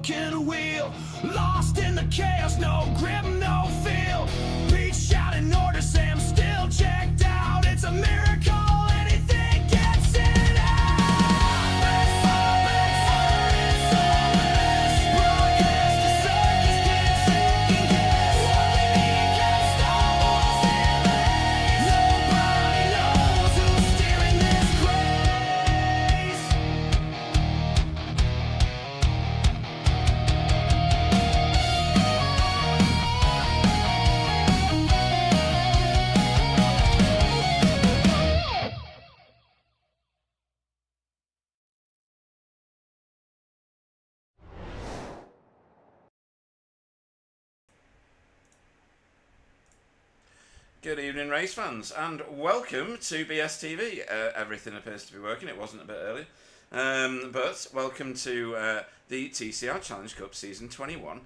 broken wheel. Lost in the chaos, no grip, no feel. Beat shouting orders, say I'm still checked out. It's a miracle, anything gets it out. Backfire is all this. Broadcast the circus, can't second guess. What we need can't stop us in place. Nobody knows who's steering this craze. Good evening, race fans, and welcome to BSTV. Everything appears to be working. It wasn't a bit earlier, but welcome to the TCR Challenge Cup Season 21.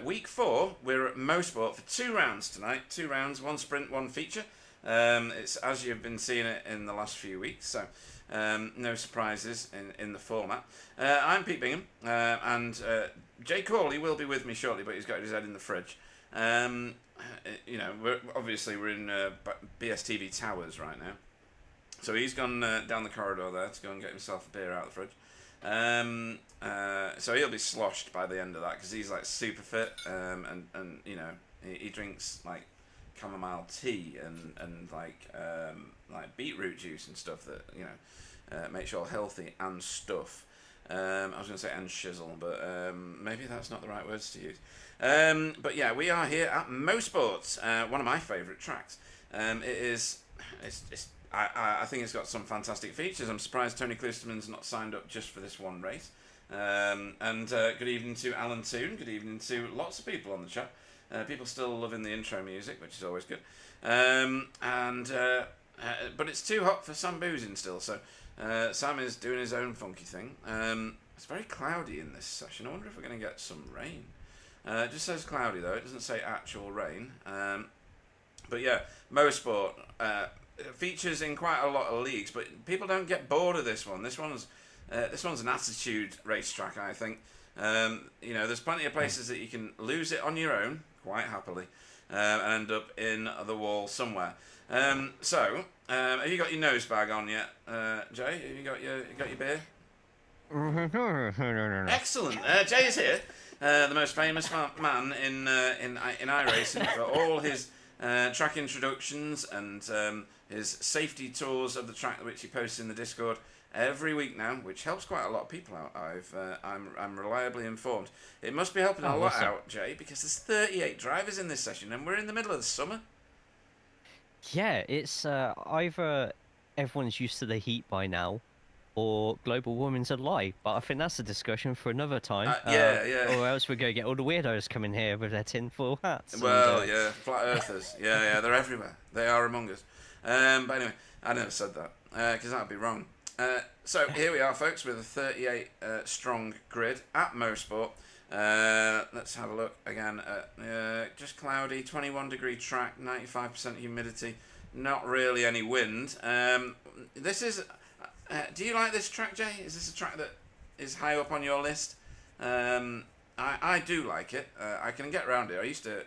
Week 4, we're at Mosport for 2 rounds tonight. 2 rounds, 1 sprint, 1 feature. It's as you've been seeing it in the last few weeks, so no surprises in the format. I'm Pete Bingham, and Jay Corley will be with me shortly, but he's got his head in the fridge. You know, we're in BSTV Towers right now, so he's gone down the corridor there to go and get himself a beer out of the fridge. So he'll be sloshed by the end of that because he's like super fit, and you know he drinks like chamomile tea and like beetroot juice and stuff that you know makes you all healthy and stuff. I was going to say and shizzle, but maybe that's not the right words to use. But yeah, we are here at Mosport, one of my favourite tracks. I think it's got some fantastic features. I'm surprised Tony Klusterman's not signed up just for this one race. Good evening to Alan Toon. Good evening to lots of people on the chat. People still loving the intro music, which is always good. But it's too hot for Sam boozing still, so Sam is doing his own funky thing. It's very cloudy in this session. I wonder if we're going to get some rain. It just says cloudy though, it doesn't say actual rain. But yeah, Mosport features in quite a lot of leagues, but people don't get bored of this one. This one's an attitude racetrack, I think. You know, there's plenty of places that you can lose it on your own, quite happily, and end up in the wall somewhere. So, have you got your nose bag on yet, Jay? Have you got your beer? Excellent. Jay is here. The most famous man in iRacing for all his track introductions and his safety tours of the track, which he posts in the Discord every week now, which helps quite a lot of people out. I'm reliably informed. It must be helping a lot out, Jay, because there's 38 drivers in this session, and we're in the middle of the summer. Yeah, it's either everyone's used to the heat by now, or global warming's a lie, but I think that's a discussion for another time. Yeah. Or else we're going to get all the weirdos coming here with their tinfoil hats. Well, yeah, flat earthers. yeah, they're everywhere. They are among us. But anyway, I never said that, because that would be wrong. So here we are, folks, with a 38 strong grid at Mosport. Let's have a look again at just cloudy, 21-degree track, 95% humidity, not really any wind. This is... do you like this track, Jay? Is this a track that is high up on your list? I do like it. I can get around it. I used to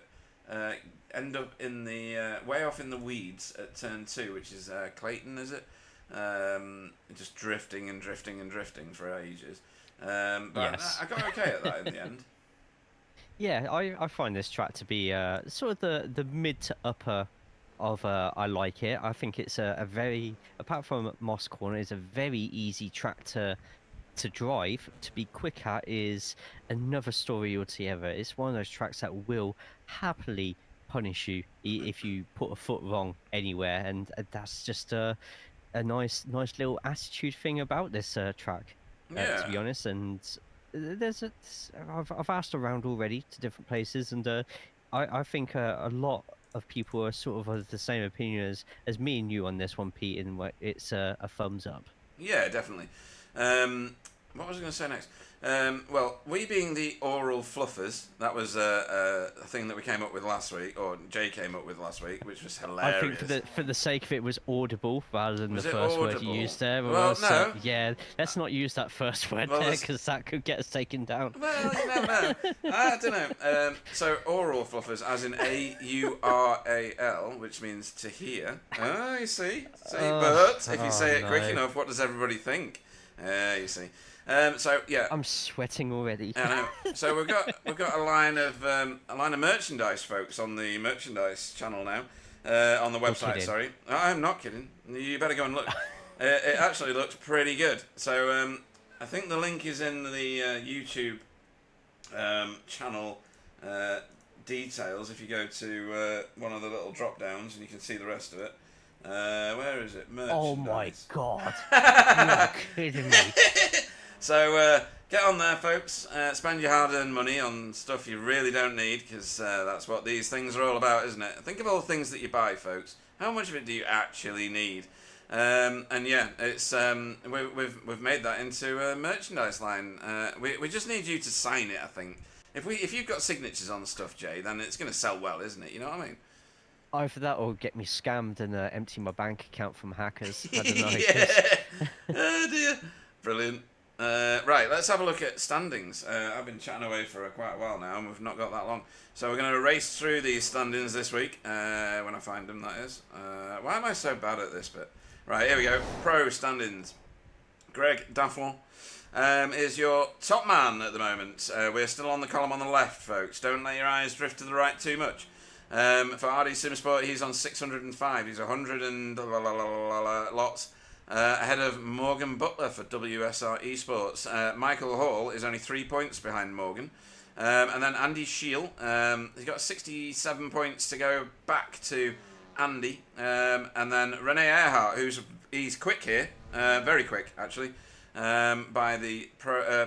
end up in the way off in the weeds at turn 2, which is Clayton, is it? Just drifting and drifting and drifting for ages. But yes. I got okay at that in the end. Yeah, I find this track to be sort of the mid to upper of I like it. I think it's a very, apart from Moss Corner, it's a very easy track to drive. To be quick at is another story altogether. It's one of those tracks that will happily punish you if you put a foot wrong anywhere, and that's just a nice little attitude thing about this track, to be honest. And I've asked around already to different places, and I think a lot of people are sort of the same opinion as me and you on this one, Pete, and it's a thumbs up. Yeah, definitely. what was I going to say next? Well, we being the oral fluffers, that was a thing that we came up with last week, or Jay came up with last week, which was hilarious. I think for the sake of it was audible rather than Was the it first word audible? you used there. Well, no. Yeah, let's not use that first word Well, there there's- because that could get us taken down. Well, you never know. I don't know. So oral fluffers, as in AURAL, which means to hear. Oh, you see. But if you say it quick no. enough, what does everybody think? You see. So yeah. I'm sweating already. I know. So we've got a line of merchandise, folks, on the merchandise channel now, on the website. kidding. Sorry, I'm not kidding. You better go and look. It actually looks pretty good. So I think the link is in the YouTube channel details. If you go to one of the little drop downs, and you can see the rest of it. Where is it? Merchandise. Oh my god! You're kidding me. So get on there, folks. Spend your hard-earned money on stuff you really don't need, because that's what these things are all about, isn't it? Think of all the things that you buy, folks. How much of it do you actually need? And yeah, it's we've made that into a merchandise line. We just need you to sign it, I think. If you've got signatures on stuff, Jay, then it's going to sell well, isn't it? You know what I mean? Either that or get me scammed and empty my bank account from hackers. I don't know. Yeah. Oh dear. Brilliant. Right, let's have a look at standings. I've been chatting away for quite a while now, and we've not got that long. So we're going to race through these standings this week, when I find them, that is. Why am I so bad at this bit? Right, here we go. Pro standings. Greg Daffel is your top man at the moment. We're still on the column on the left, folks. Don't let your eyes drift to the right too much. For RD Simsport, he's on 605. He's 100 and lots. Ahead of Morgan Butler for WSR Esports. Michael Hall is only 3 points behind Morgan. And then Andy Shield, he's got 67 points to go back to Andy. And then Rene Earhart, he's quick here, very quick actually, by the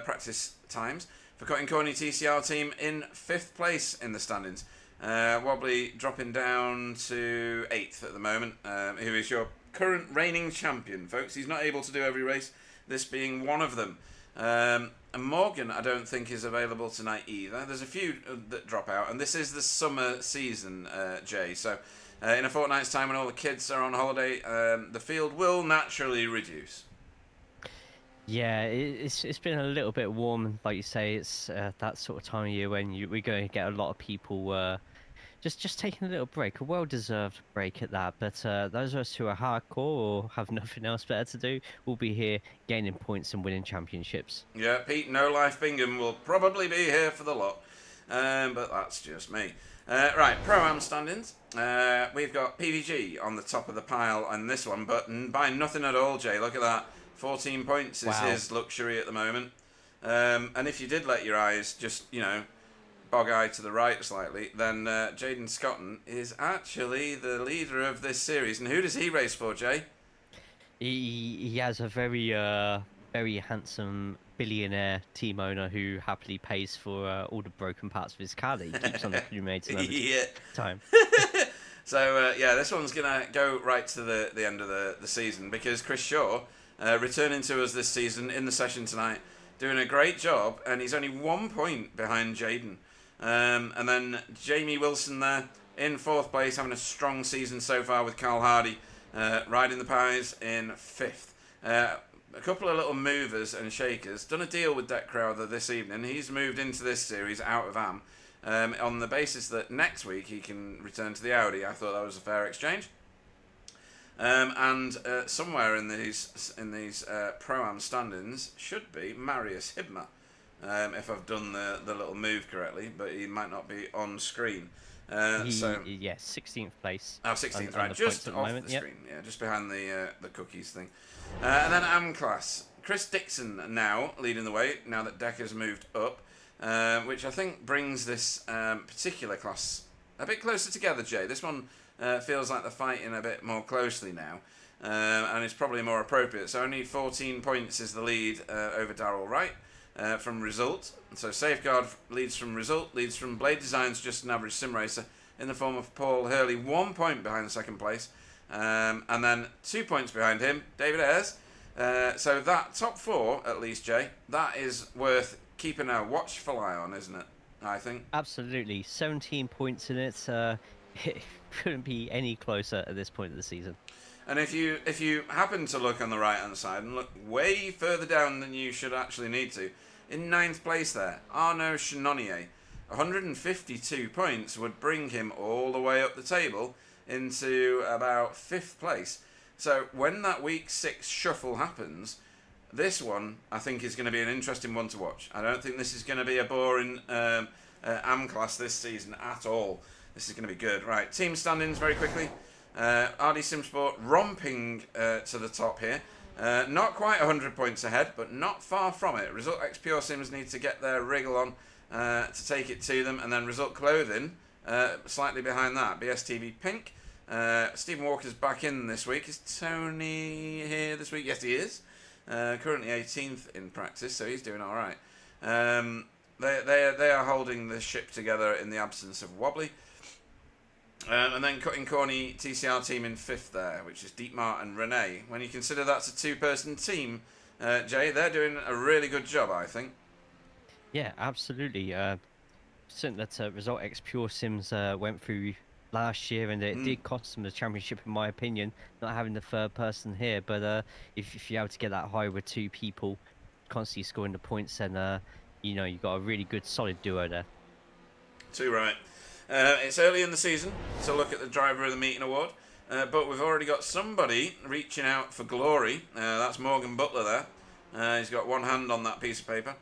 practice times. For Cutting Corny TCR team in 5th place in the standings. Wobbly dropping down to 8th at the moment, who is your current reigning champion, folks. He's not able to do every race, this being one of them. And Morgan, I don't think, is available tonight either. There's a few that drop out, and this is the summer season, Jay. So in a fortnight's time, when all the kids are on holiday, the field will naturally reduce. Yeah, it's been a little bit warm, like you say. It's that sort of time of year when we're going to get a lot of people just taking a little break, a well-deserved break at that. But those of us who are hardcore or have nothing else better to do will be here gaining points and winning championships. Yeah, Pete No Life Bingham will probably be here for the lot, but that's just me. Right, Pro-Am standings. We've got PVG on the top of the pile on this one, but by nothing at all, Jay. Look at that. 14 points is his luxury at the moment. And if you did let your eyes just, bog-eye to the right slightly, then Jaden Scotton is actually the leader of this series. And who does he race for, Jay? He has a very very handsome billionaire team owner who happily pays for all the broken parts of his car that he keeps on the crewmates and Yeah. time. So, this one's going to go right to the end of the season, because Chris Shaw, returning to us this season in the session tonight, doing a great job, and he's only 1 point behind Jaden. And then Jamie Wilson there in 4th place, having a strong season so far with Carl Hardy, riding the pies in 5th. A couple of little movers and shakers. Done a deal with Deck Crowther this evening. He's moved into this series out of AM on the basis that next week he can return to the Audi. I thought that was a fair exchange. And somewhere in these Pro-Am standings should be Marius Hibma, if I've done the little move correctly, but he might not be on screen. Yes, 16th place. Oh, 16th, on right, the just points at the off moment, the yep. screen, yeah, just behind the cookies thing. And then AM class, Chris Dixon now leading the way, now that Decker's moved up, which I think brings this particular class a bit closer together, Jay. This one feels like they're fighting a bit more closely now, and it's probably more appropriate. So only 14 points is the lead over Darryl Wright from Result. So Safeguard leads from Result, leads from Blade Designs, just an average sim racer, in the form of Paul Hurley, 1 point behind second place. And then 2 points behind him, David Ayres, So that top 4, at least, Jay, that is worth keeping a watchful eye on, isn't it? I think. Absolutely, 17 points in it. It couldn't be any closer at this point of the season. And if you happen to look on the right hand side and look way further down than you should actually need to, in 9th place there, Arnaud Chenonnier, 152 points would bring him all the way up the table into about 5th place. So when that week 6 shuffle happens, this one I think is going to be an interesting one to watch. I don't think this is going to be a boring AM class this season at all. This is going to be good. Right, team standings very quickly. RD Simsport romping to the top here. Not quite 100 points ahead, but not far from it. Result X Pure Sims need to get their wriggle on to take it to them, and then Result Clothing slightly behind that. BSTV Pink. Stephen Walker's back in this week. Is Tony here this week? Yes, he is. Currently 18th in practice, so he's doing all right. They are holding the ship together in the absence of Wobbly. And then Cutting Corny TCR team in 5th there, which is Dietmar and Renee. When you consider that's a 2-person team, Jay, they're doing a really good job, I think. Yeah, absolutely. Something that Result X Pure Sims went through last year, and it did cost them the championship, in my opinion, not having the 3rd person here. But if you're able to get that high with 2 people constantly scoring the points, then you've got a really good, solid duo there. Too right. It's early in the season to look at the Driver of the Meeting award, but we've already got somebody reaching out for glory. That's Morgan Butler there. He's got one hand on that piece of paper.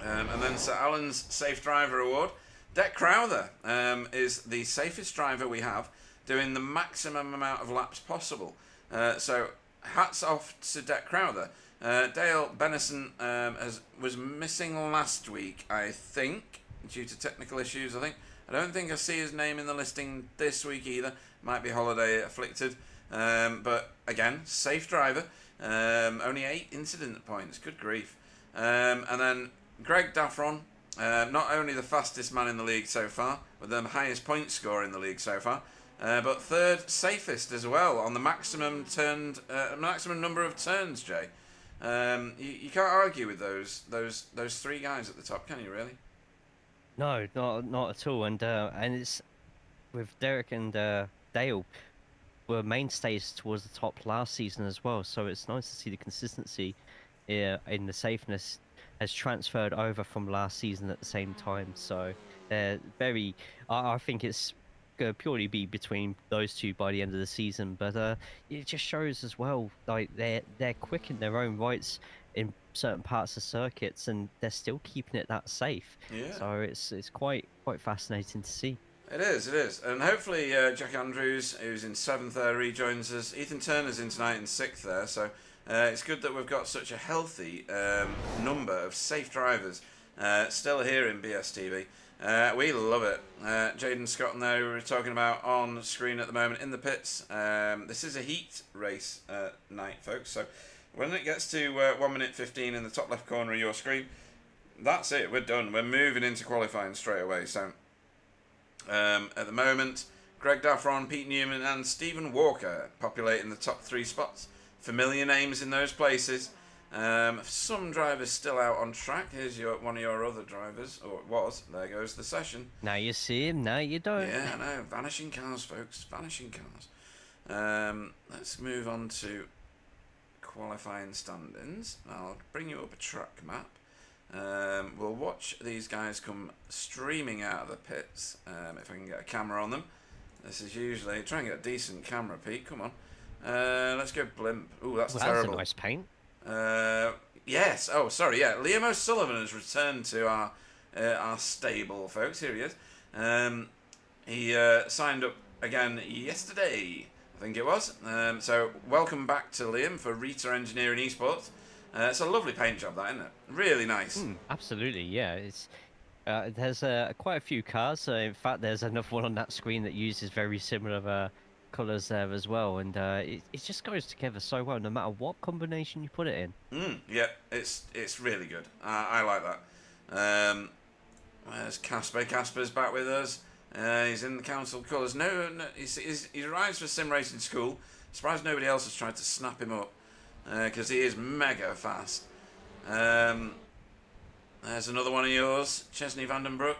And then Sir Alan's Safe Driver award. Deck Crowther is the safest driver we have, doing the maximum amount of laps possible. So hats off to Deck Crowther. Dale Benison was missing last week, I think, due to technical issues, I don't think I see his name in the listing this week either. Might be holiday afflicted. But again, safe driver. Only 8 incident points. Good grief. And then Greg Daffron, not only the fastest man in the league so far, with the highest point score in the league so far, but 3rd safest as well on the maximum number of turns, Jay. You can't argue with those 3 guys at the top, can you really? No, not at all. And it's with Derek and Dale were mainstays towards the top last season as well. So it's nice to see the consistency in the safeness has transferred over from last season at the same time. So they're very. I think it's going to purely be between those 2 by the end of the season. But it just shows as well, like they're quick in their own rights in certain parts of circuits, and they're still keeping it that safe. Yeah. So it's quite fascinating to see. It is, and hopefully Jack Andrews, who's in 7th there, rejoins us. Ethan Turner's in tonight in 6th there, so it's good that we've got such a healthy number of safe drivers still here in BSTV. We love it. Jaden Scott and there, who we're talking about on screen at the moment in the pits. This is a heat race night, folks, so when it gets to 1 minute 15 in the top left corner of your screen, that's it. We're done. We're moving into qualifying straight away. So at the moment, Greg Daffron, Pete Newman and Stephen Walker populating the top 3 spots. Familiar names in those places. Some drivers still out on track. Here's one of your other drivers, or it was. There goes the session. Now you see him, now you don't. Yeah, I know. Vanishing cars, folks. Vanishing cars. Let's move on to qualifying standings. I'll bring you up a track map. We'll watch these guys come streaming out of the pits, if I can get a camera on them. This is usually... Try and get a decent camera, Pete. Come on. Let's go blimp. Ooh, that's terrible. That's a nice paint. Yes. Oh, sorry. Yeah, Liam O'Sullivan has returned to our stable, folks. Here he is. He signed up again yesterday, I think it was. So welcome back to Liam for Rita Engineering Esports. It's a lovely paint job, that, isn't it? Really nice. Absolutely, yeah. It's there's quite a few cars. In fact, there's another one on that screen that uses very similar colours there as well, and it just goes together so well, no matter what combination you put it in. Yeah, it's really good. I like that. There's Casper. Casper's back with us. He's in the council colours. No, he arrives for sim racing school. Surprised nobody else has tried to snap him up. because he is mega fast. There's another one of yours, Chesney Vandenbroek.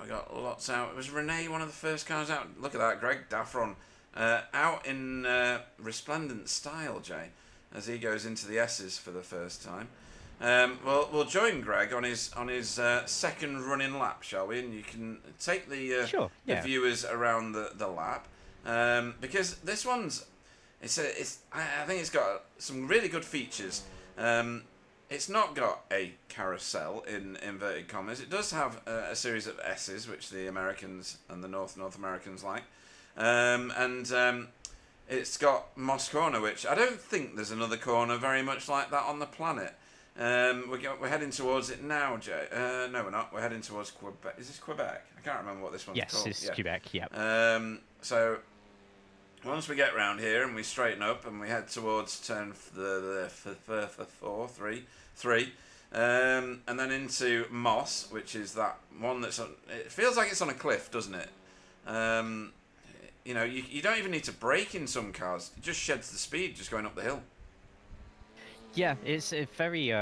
We got lots out. Was Renee one of the first cars out? Look at that, Greg Daffron. Out in resplendent style, Jay, as he goes into the S's for the first time. We'll join Greg on his second running lap, shall we? And you can take the Sure, yeah. the viewers around the lap, because this one's I think it's got some really good features. It's not got a carousel in inverted commas. It does have a series of S's, which the Americans and the North Americans like. It's got Moss Corner, which I don't think there's another corner very much like that on the planet. We're heading towards it now, Jay. No, we're not. We're heading towards Quebec. Is this Quebec? I can't remember what this one's called. Yes, it's Quebec, yeah. So once we get round here and we straighten up and we head towards turn three, and then into Moss, which is that one that's on. It feels like it's on a cliff, doesn't it? You know, you don't even need to brake in some cars. It just sheds the speed just going up the hill. Yeah, it's a very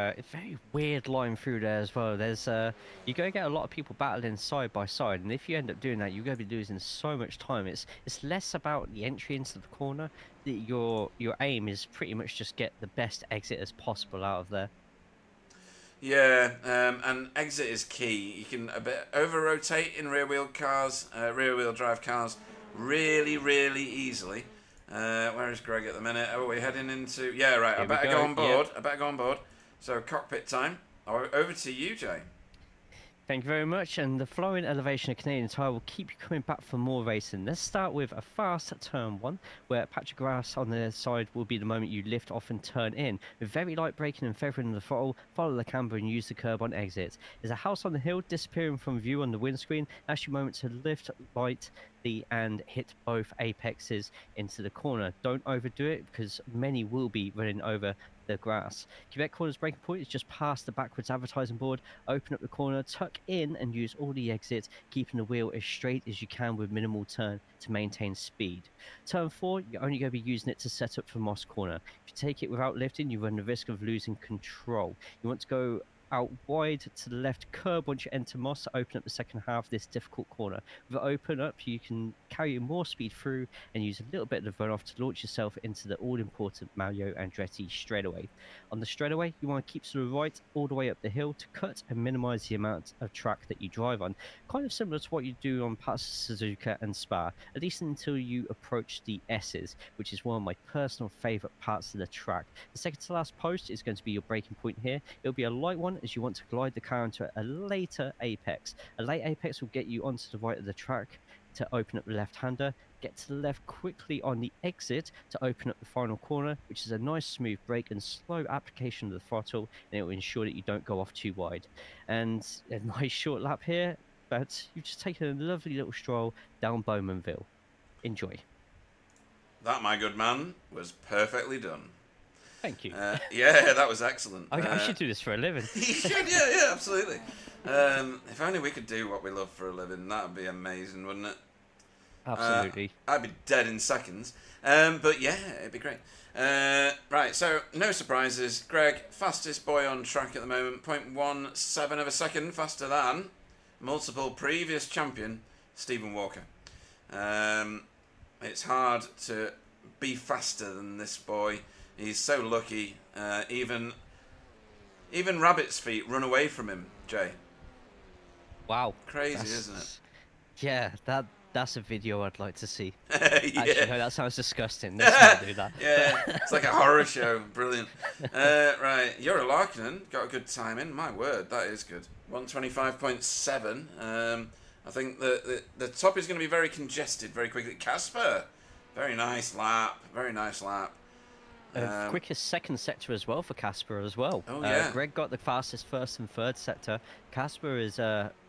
weird line through there as well. There's you're going to get a lot of people battling side by side, and if you end up doing that, you're going to be losing so much time. It's less about the entry into the corner. Your aim is pretty much just get the best exit as possible out of there. Yeah, and exit is key. You can a bit over-rotate in rear-wheel drive cars really, really easily. Where is Greg at the minute? Oh, we're heading into... Yeah, right, I better go on board. Yep. I better go on board. So, cockpit time. Over to you, Jay. Thank you very much, and the flowing elevation of Canadian Tire will keep you coming back for more racing. Let's start with a fast turn 1, where a patch of grass on the side will be the moment you lift off and turn in. With very light braking and feathering the throttle, follow the camber and use the curb on exit. There's a house on the hill disappearing from view on the windscreen. That's your moment to lift lightly and hit both apexes into the corner. Don't overdo it, because many will be running over the grass. Quebec Corner's breaking point is just past the backwards advertising board. Open up the corner, tuck in and use all the exits, keeping the wheel as straight as you can with minimal turn to maintain speed. Turn 4, you're only going to be using it to set up for Moss Corner. If you take it without lifting, you run the risk of losing control. You want to go out wide to the left curb once you enter Moss to open up the second half of this difficult corner. With it open up, you can carry more speed through and use a little bit of the runoff to launch yourself into the all-important Mario Andretti straightaway. On the straightaway, you want to keep to the right all the way up the hill to cut and minimize the amount of track that you drive on. Kind of similar to what you do on parts of Suzuka and Spa, at least until you approach the S's, which is one of my personal favorite parts of the track. The second to last post is going to be your braking point here. It'll be a light one, as you want to glide the car into a later apex. A late apex will get you onto the right of the track to open up the left-hander. Get to the left quickly on the exit to open up the final corner, which is a nice smooth brake and slow application of the throttle, and it will ensure that you don't go off too wide. And a nice short lap here, but you've just taken a lovely little stroll down Bowmanville. Enjoy. That, my good man, was perfectly done. Thank you. Yeah, that was excellent. I should do this for a living. You should, yeah, absolutely. If only we could do what we love for a living, that would be amazing, wouldn't it? Absolutely. I'd be dead in seconds. But yeah, it'd be great. Right, so no surprises. Greg, fastest boy on track at the moment, 0.17 of a second faster than multiple previous champion Stephen Walker. It's hard to be faster than this boy. He's so lucky. Even rabbit's feet run away from him, Jay. Wow. Crazy, isn't it? Yeah, that's a video I'd like to see. Yeah. Actually, no, that sounds disgusting. Let's not do that. Yeah, it's like a horror show. Brilliant. Right, you're a Larkinen. Got a good time in. My word, that is good. 125.7. I think the top is going to be very congested very quickly. Casper, very nice lap. Very nice lap. Quickest second sector as well for Casper as well. Oh, yeah. Greg got the fastest first and third sector. Casper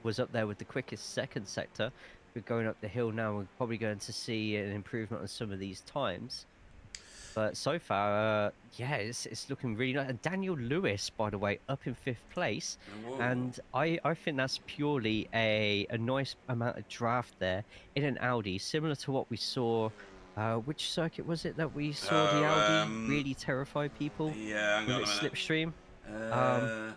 was up there with the quickest second sector. We're going up the hill now. We're probably going to see an improvement on some of these times. But so far, yeah, it's looking really nice. And Daniel Lewis, by the way, up in 5th place. Whoa. And I think that's purely a nice amount of draft there in an Audi, similar to what we saw Which circuit was it that we saw the Oh, Audi really terrify people yeah, hang with on a its minute. slipstream? Um,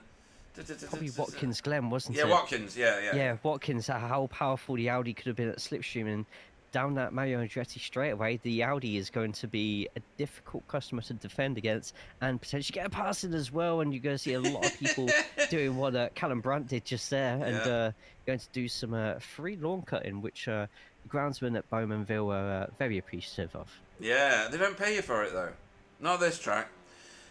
Uh, Probably Watkins Glen, wasn't yeah, it? Watkins. Yeah, yeah, yeah. Yeah, Watkins, how powerful the Audi could have been at slipstream, and down that Mario Andretti straightaway, the Audi is going to be a difficult customer to defend against and potentially get a pass in as well. And you're going to see a lot of people doing what Callum Brandt did just there, and Yeah. going to do some free lawn cutting, which the groundsmen at Bowmanville are very appreciative of. Yeah, they don't pay you for it though. Not this track.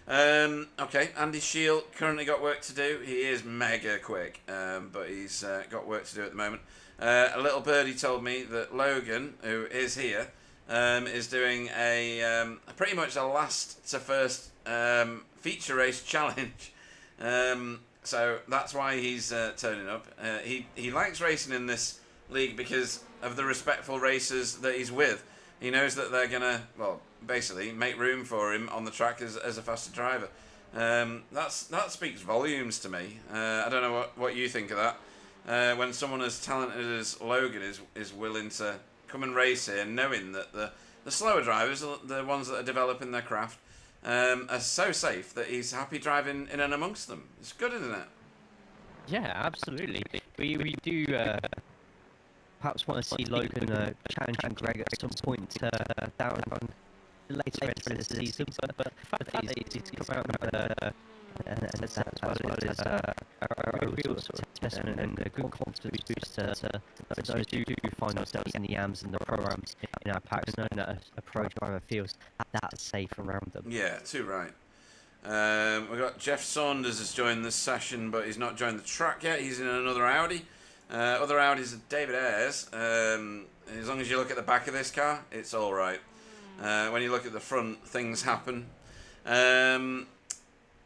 Okay, Andy Shield currently got work to do. He is mega quick, but he's got work to do at the moment. A little birdie told me that Logan, who is here, is doing a pretty much a last to first feature race challenge. So that's why he's turning up. He likes racing in this league because of the respectful racers that he's with. He knows that they're gonna, well, basically make room for him on the track as a faster driver. That speaks volumes to me. I don't know what you think of that. When someone as talented as Logan is willing to come and race here, knowing that the slower drivers, the ones that are developing their craft, are so safe that he's happy driving in and amongst them. It's good, isn't it? Yeah, absolutely. We do perhaps want to see Logan challenging Greg at some point down later in the season, but the fact that he's come out and said that as well is a real sort of testament and a good confidence boost to those who do find themselves in the AMs and the programs in our packs, knowing that a pro driver feels that safe around them. Yeah, too right. We've got Jeff Saunders has joined this session, but he's not joined the track yet. He's in another Audi. Other Audis are David Ayres. As long as you look at the back of this car, it's all right. When you look at the front, things happen.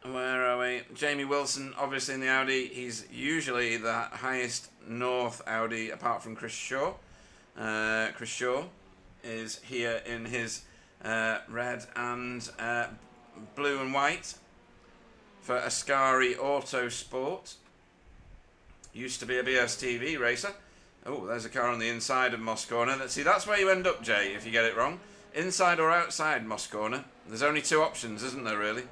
Where are we? Jamie Wilson, obviously in the Audi. He's usually the highest North Audi, apart from Chris Shaw. Chris Shaw is here in his red and blue and white for Ascari Autosport. Used to be a BSTV racer. Oh, there's a car on the inside of Moss Corner. See, that's where you end up, Jay, if you get it wrong. Inside or outside Moss Corner. There's only two options, isn't there, really?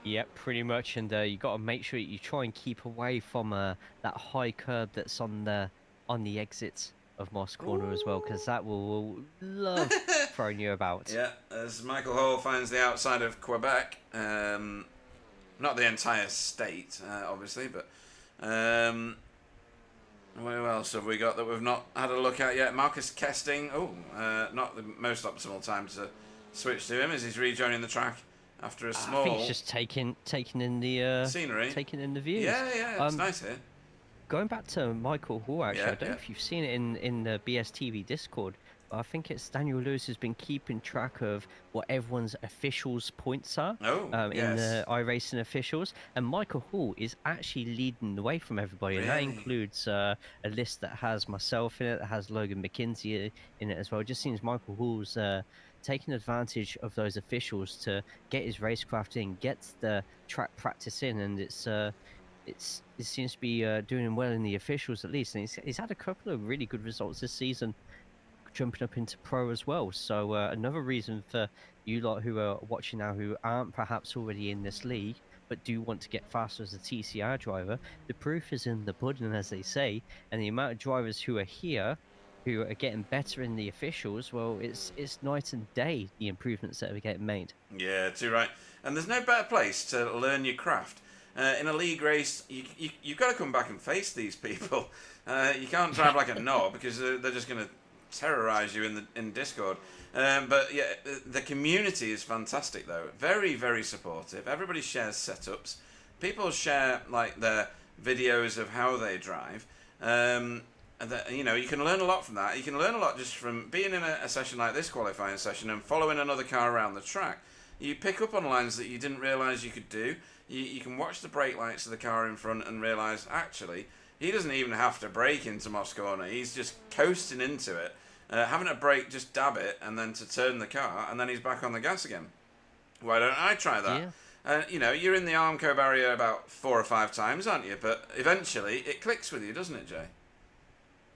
Yep, pretty much, and you got to make sure you try and keep away from that high curb that's on the exits of Moss Corner as well, because that will love throwing you about. Yeah, as Michael Hall finds the outside of Quebec, not the entire state, obviously, but where else have we got that we've not had a look at yet? Marcus Kesting, not the most optimal time to switch to him as he's rejoining the track after a small. I think he's just taking in the scenery, taking in the views. Yeah, it's nice here. Going back to Michael Hall, actually, Yeah, I don't know if you've seen it in the BSTV Discord, but I think it's Daniel Lewis has been keeping track of what everyone's officials' points are in the iRacing officials, and Michael Hall is actually leading the way from everybody, and that includes a list that has myself in it, that has Logan McKinsey in it as well. It just seems Michael Hall's taking advantage of those officials to get his racecraft in, get the track practice in, and it seems to be doing well in the officials at least, and he's had a couple of really good results this season, jumping up into pro as well. So another reason for you lot who are watching now who aren't perhaps already in this league but do want to get faster as a TCR driver, the proof is in the pudding, as they say, and the amount of drivers who are here who are getting better in the officials, well, it's night and day, the improvements that are getting made. Yeah, too right. And there's no better place to learn your craft. In a league race, you've got to come back and face these people. You can't drive like a knob because they're just going to terrorise you in Discord. But yeah, the community is fantastic though. Very, very supportive. Everybody shares setups. People share like their videos of how they drive. And that, you can learn a lot from that. You can learn a lot just from being in a session like this qualifying session and following another car around the track. You pick up on lines that you didn't realise you could do. You can watch the brake lights of the car in front and realise, actually, he doesn't even have to brake into Moss Corner. He's just coasting into it, having a brake, just dab it, and then to turn the car, and then he's back on the gas again. Why don't I try that? Yeah. You're in the Armco barrier about 4 or 5 times, aren't you? But eventually, it clicks with you, doesn't it, Jay?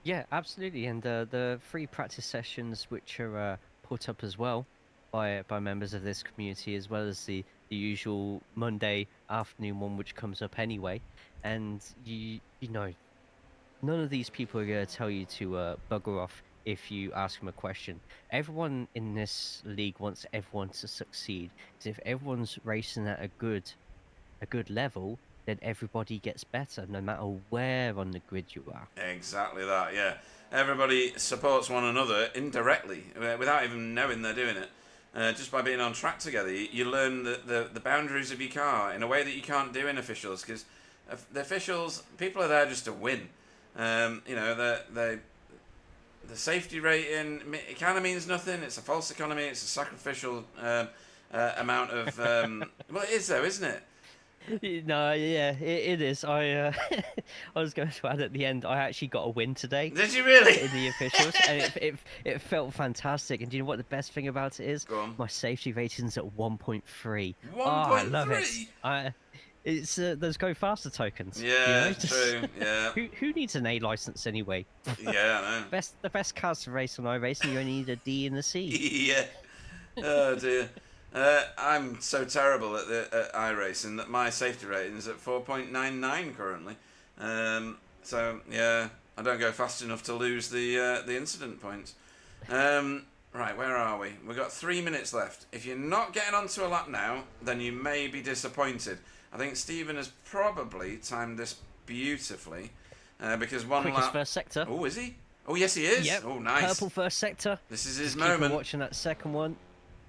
Yeah, absolutely. And the free practice sessions, which are put up as well by members of this community, as well as the usual Monday afternoon one, which comes up anyway. And you know, none of these people are going to tell you to bugger off if you ask them a question. Everyone in this league wants everyone to succeed. Because if everyone's racing at a good level, then everybody gets better, no matter where on the grid you are. Exactly that, yeah. Everybody supports one another indirectly, without even knowing they're doing it. Just by being on track together, you learn the boundaries of your car in a way that you can't do in officials, because the officials, people are there just to win. You know, the safety rating, it kind of means nothing. It's a false economy. It's a sacrificial amount of... well, it is though, isn't it? No, yeah, it is. I was going to add at the end, I actually got a win today Did you really? in the officials, and it felt fantastic. And do you know what the best thing about it is? Go on. My safety rating's at 1.3. 1.3? I love it. It's those go faster tokens. Yeah, you know? true. Yeah. Who needs an A license anyway? Yeah, I know. The best cars to race on iRacing, you only need a D and a C. Yeah. Oh dear. I'm so terrible at iRacing that my safety rating is at 4.99 currently. So yeah, I don't go fast enough to lose the incident points. Right, where are we? We've got 3 minutes left. If you're not getting onto a lap now, then you may be disappointed. I think Stephen has probably timed this beautifully, because one Quickest lap. First sector. Oh, is he? Oh, yes, he is. Yep. Oh, nice. Purple first sector. This is his Just keep on moment. watching that second one.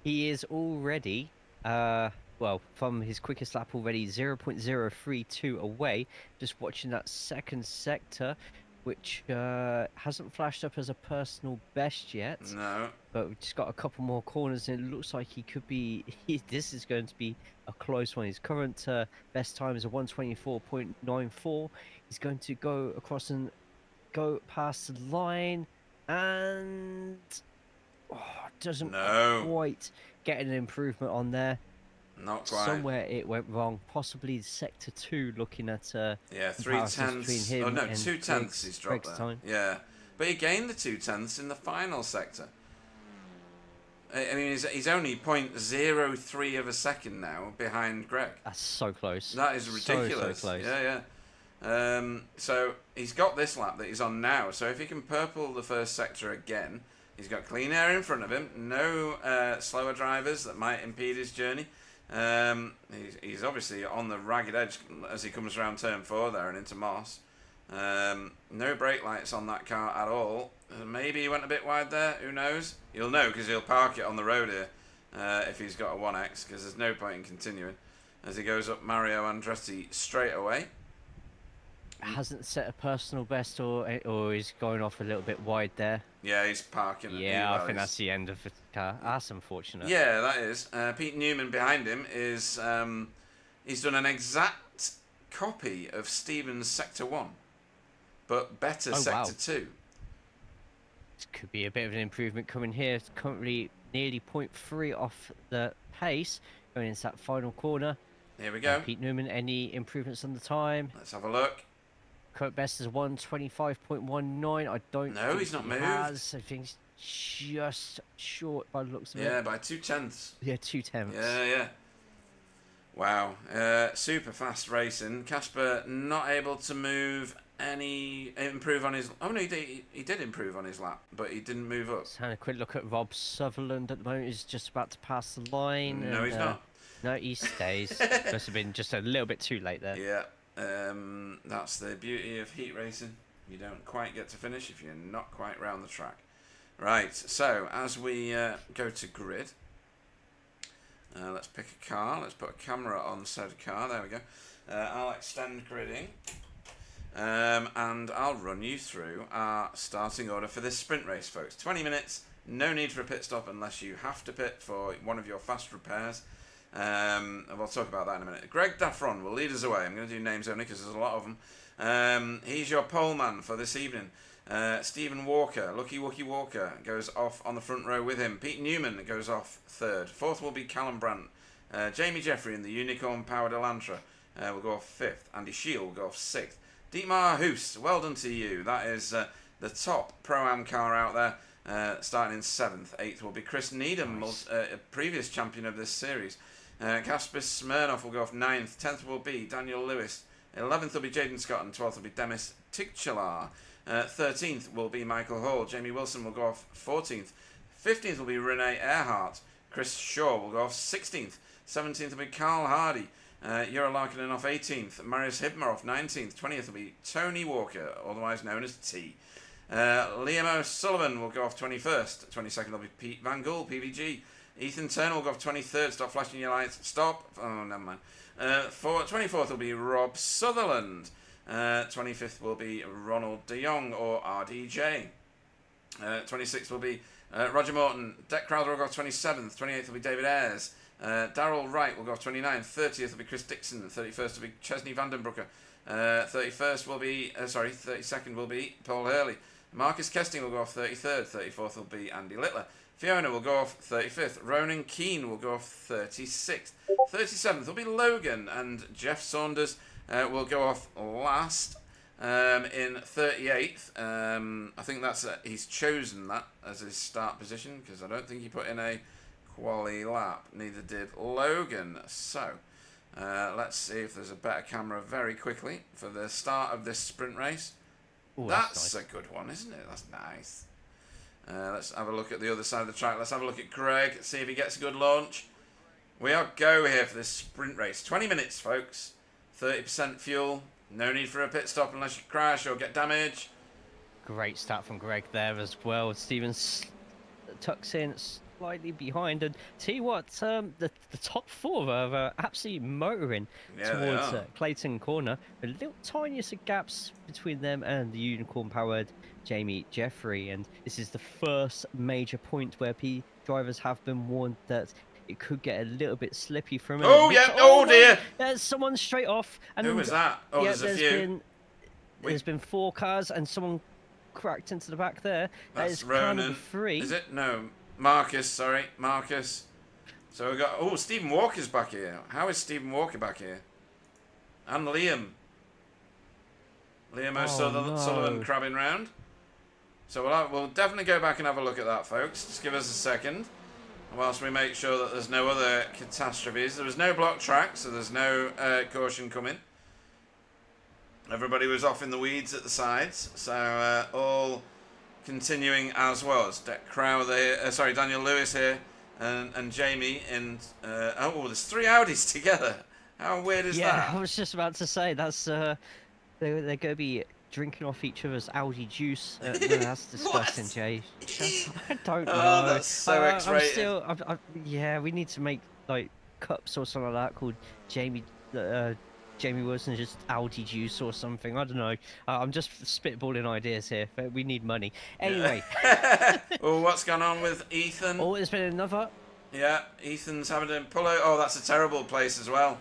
He is already, well, from his quickest lap already, 0.032 away. Just watching that second sector, which hasn't flashed up as a personal best yet. No. But we've just got a couple more corners, and it looks like he could be... this is going to be a close one. His current best time is a 124.94. He's going to go across and go past the line, and... doesn't quite get an improvement on there. Not quite. Somewhere it went wrong. Possibly sector 2, looking at yeah, comparisons 0.3. between him Oh no, and 0.2 he's dropped Greg's there. time. Yeah, but he gained the 0.2 in the final sector. I mean, he's only 0.03 of a second now behind Greg. That's so close. That is ridiculous. So close. Yeah. So he's got this lap that he's on now. So if he can purple the first sector again, he's got clean air in front of him. No slower drivers that might impede his journey. He's obviously on the ragged edge as he comes around turn 4 there and into Moss. No brake lights on that car at all. Maybe he went a bit wide there. Who knows? You'll know because he'll park it on the road here if he's got a 1X, because there's no point in continuing as he goes up Mario Andretti straight away. Hasn't set a personal best, or he's going off a little bit wide there. Yeah, he's parking. Yeah, I think that's the end of the car. That's unfortunate. Yeah, that is. Pete Newman behind him is he's done an exact copy of Stephen's Sector 1, but better Sector 2. This could be a bit of an improvement coming here. It's currently nearly 0.3 off the pace, going into that final corner. Here we go. Pete Newman, any improvements on the time? Let's have a look. Current best is 125.19. I don't think he's not moved. Has. I think he's just short by the looks of it. Yeah, by 0.2. Yeah, 0.2. Yeah. Wow. Super fast racing. Casper not able to improve on his... Oh, no, he did improve on his lap, but he didn't move up. Let's have a quick look at Rob Sutherland at the moment. He's just about to pass the line. No, he's not. No, he stays. Must have been just a little bit too late there. Yeah. That's the beauty of heat racing. You don't quite get to finish if you're not quite round the track. Right, so as we go to grid, let's pick a car. Let's put a camera on said car. There we go. I'll extend gridding, and I'll run you through our starting order for this sprint race, folks. 20 minutes, no need for a pit stop unless you have to pit for one of your fast repairs. And we'll talk about that in a minute. Greg Daffron will lead us away. I'm going to do names only because there's a lot of them. He's your pole man for this evening. Stephen Walker, Lucky Wookie Walker, goes off on the front row with him. Pete Newman goes off third. Fourth will be Callum Brandt. Jamie Jeffrey in the Unicorn Powered Elantra will go off fifth. Andy Shield will go off sixth. Dietmar Hoos, well done to you. That is the the top Pro-Am car out there, starting in 7th. 8th will be Chris Needham, Nice. a previous champion of this series. Kasper Smirnov will go off 9th. 10th will be Daniel Lewis. 11th will be Jaden Scott, and 12th will be Demis Tigchalar. 13th will be Michael Hall. Jamie Wilson will go off 14th. 15th will be Renee Earhart. Chris Shaw will go off 16th. 17th will be Carl Hardy. Yura Larkinen off 18th. Marius Hibmer off 19th. 20th will be Tony Walker, otherwise known as T. Liam O'Sullivan will go off 21st. 22nd will be Pete Van Gool, PVG. Ethan Turner will go off 23rd. Stop flashing your lights. Stop. Oh, never mind. 24th will be Rob Sutherland. 25th will be Ronald de Jong, or RDJ. 26th will be Roger Morton. Deck Crowther will go off 27th. 28th will be David Ayres. Darrell Wright will go off 29th. 30th will be Chris Dixon. 31st will be Chesney Vandenbroecker. 31st will be, 32nd will be Paul Hurley. Marcus Kesting will go off 33rd. 34th will be Andy Littler. Fiona will go off 35th. Ronan Keane will go off 36th. 37th will be Logan, and Jeff Saunders will go off last in 38th. I think that's he's chosen that as his start position, because I don't think he put in a quali lap. Neither did Logan. So let's see if there's a better camera very quickly for the start of this sprint race. Ooh, That's nice. a good one, isn't it? That's nice. Let's have a look at the other side of the track. Let's have a look at Greg, see if he gets a good launch. We are go here for this sprint race. 20 minutes, folks. 30% fuel. No need for a pit stop unless you crash or get damage. Great start from Greg there as well. Stevens tucks in slightly behind, and tell you what, the top four are absolutely motoring towards Clayton Corner. A little tiniest of gaps between them and the unicorn-powered Jamie Jeffrey, and this is the first major point where drivers have been warned that it could get a little bit slippy from it. Oh, yeah. Oh, dear. There's someone straight off. And Who was that? Oh, yeah, there's a few. There's been 4 cars, and someone cracked into the back there. That That's is car Ronan. number 3. Is it? No. Marcus, sorry. Marcus. So we got... Oh, Stephen Walker's back here. How is Stephen Walker back here? And Liam. Liam O'Sullivan crabbing round. So we'll definitely go back and have a look at that, folks. Just give us a second, whilst we make sure that there's no other catastrophes. There was no block track, so there's no caution coming. Everybody was off in the weeds at the sides, so all continuing as was. Daniel Lewis here, and Jamie in... oh, there's 3 Audis together. How weird is that? Yeah, I was just about to say, that's... they're going to be drinking off each other's Audi juice. No, that's disgusting, Jay. I don't know. Oh, that's so X-rated. Yeah, we need to make like cups or something like that called Jamie Wilson just Audi juice or something. I don't know. I'm just spitballing ideas here, but we need money. Anyway. Well, what's going on with Ethan? Oh, there's been another. Yeah, Ethan's having to pull out. Oh, that's a terrible place as well.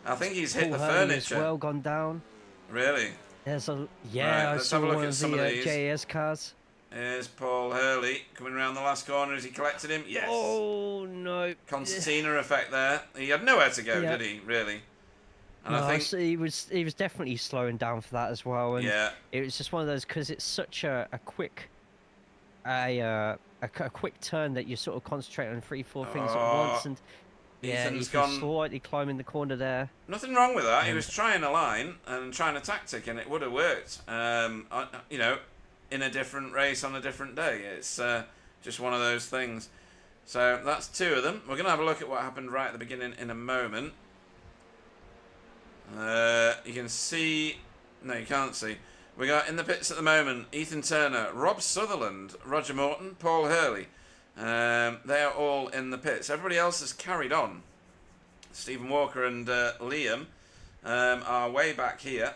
I think he's hit the furniture. Well gone down. Really? There's a Right, I let's saw have a look one at of some the of these. JAS cars. Here's Paul Hurley coming around the last corner. Has he collected him? Yes. Oh no! Concertina effect there. He had nowhere to go, Yeah. did he? Really? And No, I think so he was definitely slowing down for that as well, and yeah, it was just one of those because it's such a quick quick turn that you sort of concentrate on 3-4 things at once, and yeah, Ethan's he's gone. slightly climbing the corner there. Nothing wrong with that. He was trying a line and trying a tactic, and it would have worked. You know, in a different race on a different day. It's just one of those things. So that's 2 of them. We're going to have a look at what happened right at the beginning in a moment. You can see... No, you can't see. We got in the pits at the moment Ethan Turner, Rob Sutherland, Roger Morton, Paul Hurley. They are all in the pits. Everybody else has carried on. Stephen Walker and Liam are way back here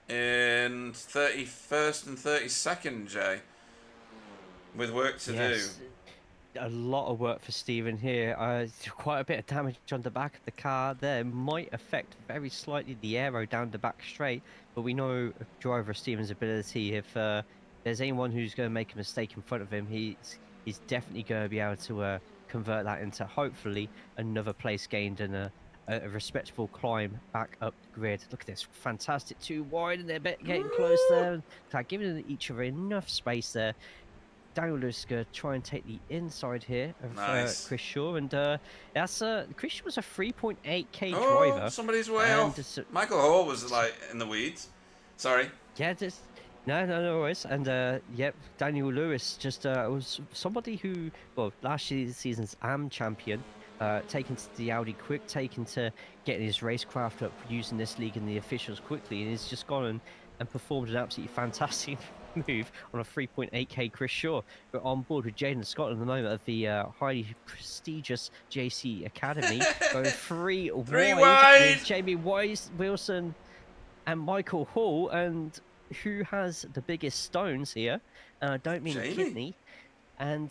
in 31st and 32nd, Jay, with work to do. A lot of work for Stephen here. Quite a bit of damage on the back of the car there. Might affect very slightly the aero down the back straight, but we know driver Stephen's ability. If there's anyone who's going to make a mistake in front of him, he's definitely going to be able to convert that into hopefully another place gained and a a respectable climb back up the grid. Look at this, fantastic, too wide, and they're getting close there. Giving each other enough space there. Daniel Lewis is going to try and take the inside here of Nice. Chris Shaw, and that's Chris Shaw was a 3.8k Oh, driver. somebody's way and off. Michael Hall was like in the weeds. Sorry. Yeah, just no worries. And yep, Daniel Lewis just was somebody who, well, last season's AM champion, taken to the Audi quick, taken to getting his racecraft up, using this league and the officials quickly, and he's just gone and performed an absolutely fantastic move on a 3.8k Chris Shaw. We're on board with Jaden Scott at the moment of the highly prestigious JC Academy, going three wide with Jamie Wilson and Michael Hall, and who has the biggest stones here? And I don't mean kidney. And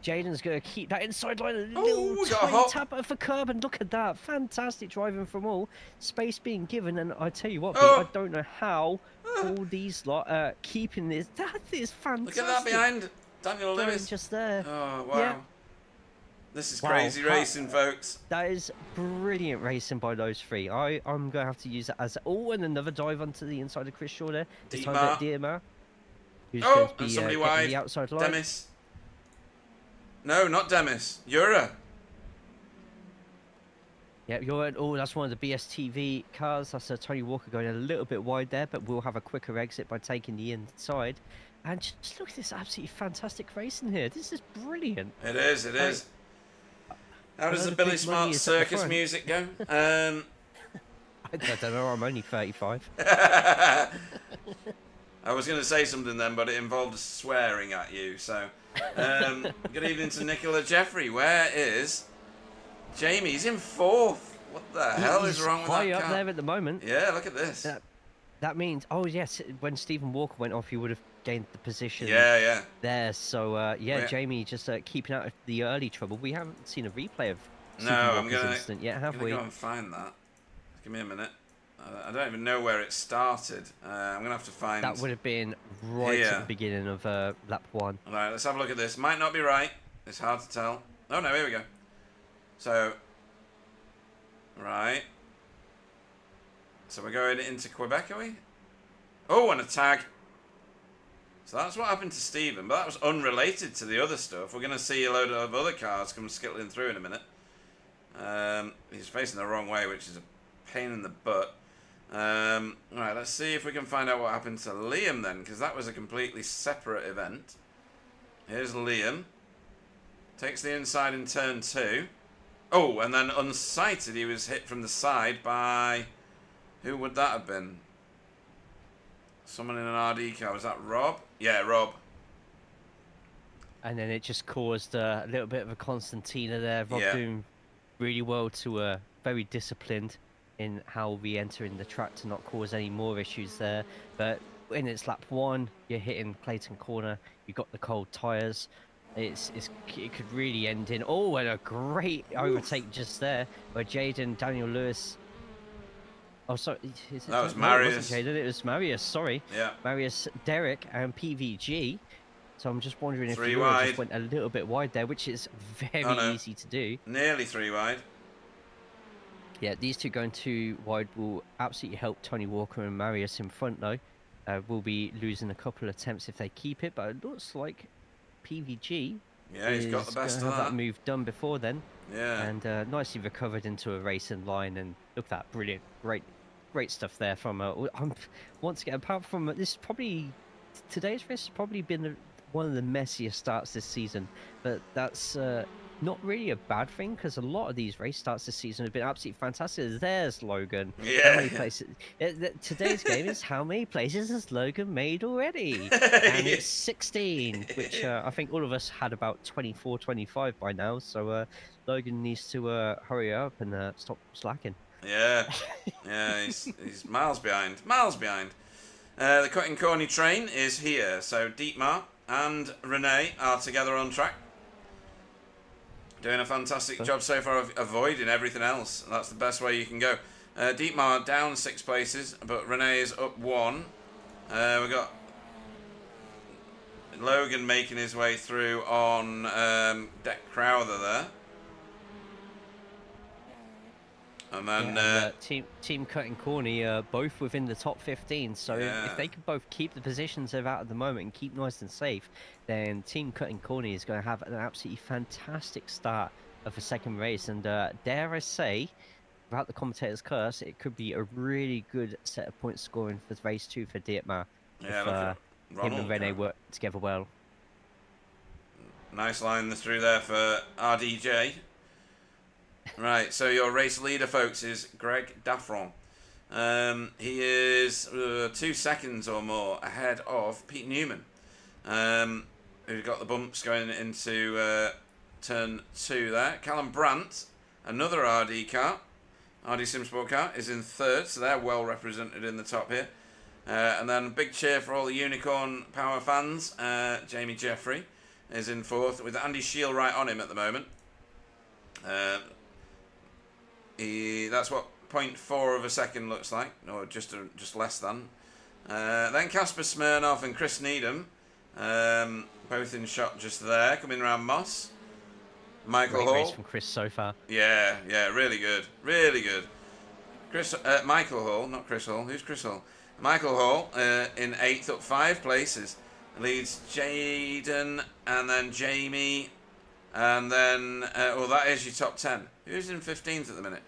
Jaden's going to keep that inside line, a little tiny tap of the curb, and look at that, fantastic driving from all, space being given, and I tell you what, Pete, I don't know how all these lot keeping this. That is fantastic. Look at that behind Daniel Lewis. Just there. Oh wow. Yeah. This is crazy racing, folks. That is brilliant racing by those three. I'm going to have to use that as... Oh, and another dive onto the inside of Chris Shaw there. This time at Diemar. Who's going to be, and somebody wide. The outside line. Demis. No, not Demis. Jura. Yeah, that's one of the BSTV cars. That's Tony Walker going a little bit wide there, but we'll have a quicker exit by taking the inside. And just look at this absolutely fantastic racing here. This is brilliant. It is, it is. How does the Billy Smart circus music go? I don't know, I'm only 35. I was going to say something then, but it involved swearing at you. So, good evening to Nicola Jeffrey. Where is Jamie? He's in 4th. What the hell is wrong with that car? High up there at the moment. Yeah, look at this. That means, oh yes, when Stephen Walker went off, he would have gained the position there. So, Jamie just keeping out of the early trouble. We haven't seen a replay of Stephen Walker's incident yet, have we? I'm going to go and find that. Give me a minute. I don't even know where it started. I'm going to have to find... That would have been right at the beginning of lap 1. All right, let's have a look at this. Might not be right. It's hard to tell. Oh, no, here we go. So, right. So we're going into Quebec, are we? Oh, and a tag. So that's what happened to Stephen, but that was unrelated to the other stuff. We're going to see a load of other cars come skittling through in a minute. He's facing the wrong way, which is a pain in the butt. Alright, let's see if we can find out what happened to Liam then, because that was a completely separate event. Here's Liam. Takes the inside in turn 2. Oh, and then unsighted, he was hit from the side by... Who would that have been? Someone in an RD car. Was that Rob? Yeah, Rob. And then it just caused a little bit of a concertina there. Rob doing really well to very disciplined in how we enter in the track to not cause any more issues there. But in its lap 1, you're hitting Clayton Corner. You've got the cold tyres. It could really end in... Oh, and a great overtake just there by Jaden, Daniel Lewis... Oh, sorry. That was Marius. It wasn't Jaden, it was Marius, sorry. Yeah. Marius, Derek, and PVG. So I'm just wondering if you just went a little bit wide there, which is very easy to do. Nearly 3 wide. Yeah, these two going 2 wide will absolutely help Tony Walker and Marius in front, though. We'll be losing a couple of attempts if they keep it, but it looks like PVG he's got the best of that move done before then. Yeah. And nicely recovered into a racing line, and look at that, brilliant, great stuff there from once again, apart from this, probably today's race has probably been one of the messiest starts this season, but that's not really a bad thing, because a lot of these race starts this season have been absolutely fantastic. There's Logan. How many places today's game is how many places has Logan made already? And it's 16, which I think all of us had about 24, 25 by now, so Logan needs to hurry up and stop slacking. Yeah, he's miles behind. The cutting corny train is here, so Dietmar and Renee are together on track. Doing a fantastic job so far of avoiding everything else. That's the best way you can go. Dietmar down 6 places, but Renee is up 1. We've got Logan making his way through on Deck Crowther there. And then, Yeah, and Team Cut and Corny both within the top 15. So if yeah, they can both keep the positions they're at the moment and keep nice and safe, then Team Cut and Corny is going to have an absolutely fantastic start of a second race. And dare I say, without the commentator's curse, it could be a really good set of points scoring for race 2 for Dietmar yeah, if look at him and Ronald. Rene work together well. Nice line through there for RDJ. Right, so your race leader, folks, is Greg Daffron. He is 2 seconds or more ahead of Pete Newman, who got the bumps going into turn 2 there. Callum Brandt, another RD car, RD Simsport car, is in 3rd, so they're well represented in the top here. And then big cheer for all the Unicorn Power fans. Jamie Jeffrey is in 4th with Andy Shield right on him at the moment. That's what 0.4 of a second looks like, or just less than. Then Casper Smirnoff and Chris Needham, both in shot just there, coming around Moss. Michael Great Hall. race from Chris so far. Yeah, really good, really good. Michael Hall, not Chris Hall. Who's Chris Hall? Michael Hall in 8th, up 5 places. Leads Jaden and then Jamie, and then that is your top 10. Who's in 15th at the minute?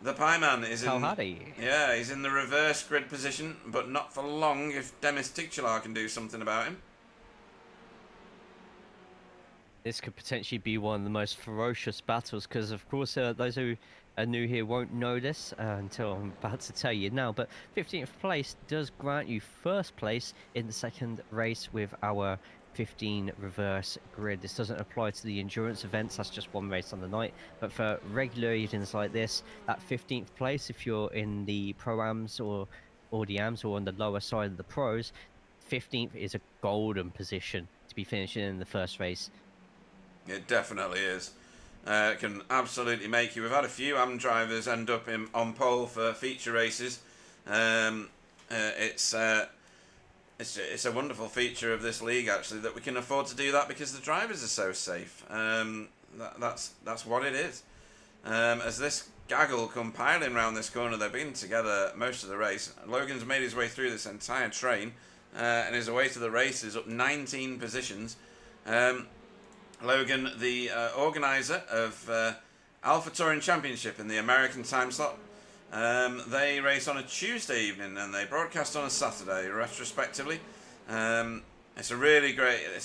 The Pie Man is How in. Hardy. Yeah, he's in the reverse grid position, but not for long if Demis Titular can do something about him. This could potentially be one of the most ferocious battles because, of course, those who are new here won't know this until I'm about to tell you now. But 15th place does grant you first place in the second race with our 15 reverse grid. This doesn't apply to the endurance events, that's just one race on the night. But for regular evenings like this, that 15th place, if you're in the Pro-Ams or the Ams or on the lower side of the Pros, 15th is a golden position to be finishing in the first race. It definitely is. It can absolutely make you. We've had a few AM drivers end up on pole for feature races. It's a wonderful feature of this league, actually, that we can afford to do that because the drivers are so safe. That's what it is. As this gaggle come piling round this corner, they've been together most of the race. Logan's made his way through this entire train and is away to the races, up 19 positions. Logan, the organiser of Alpha Touring Championship in the American time slot. They race on a Tuesday evening and they broadcast on a Saturday, retrospectively. It's a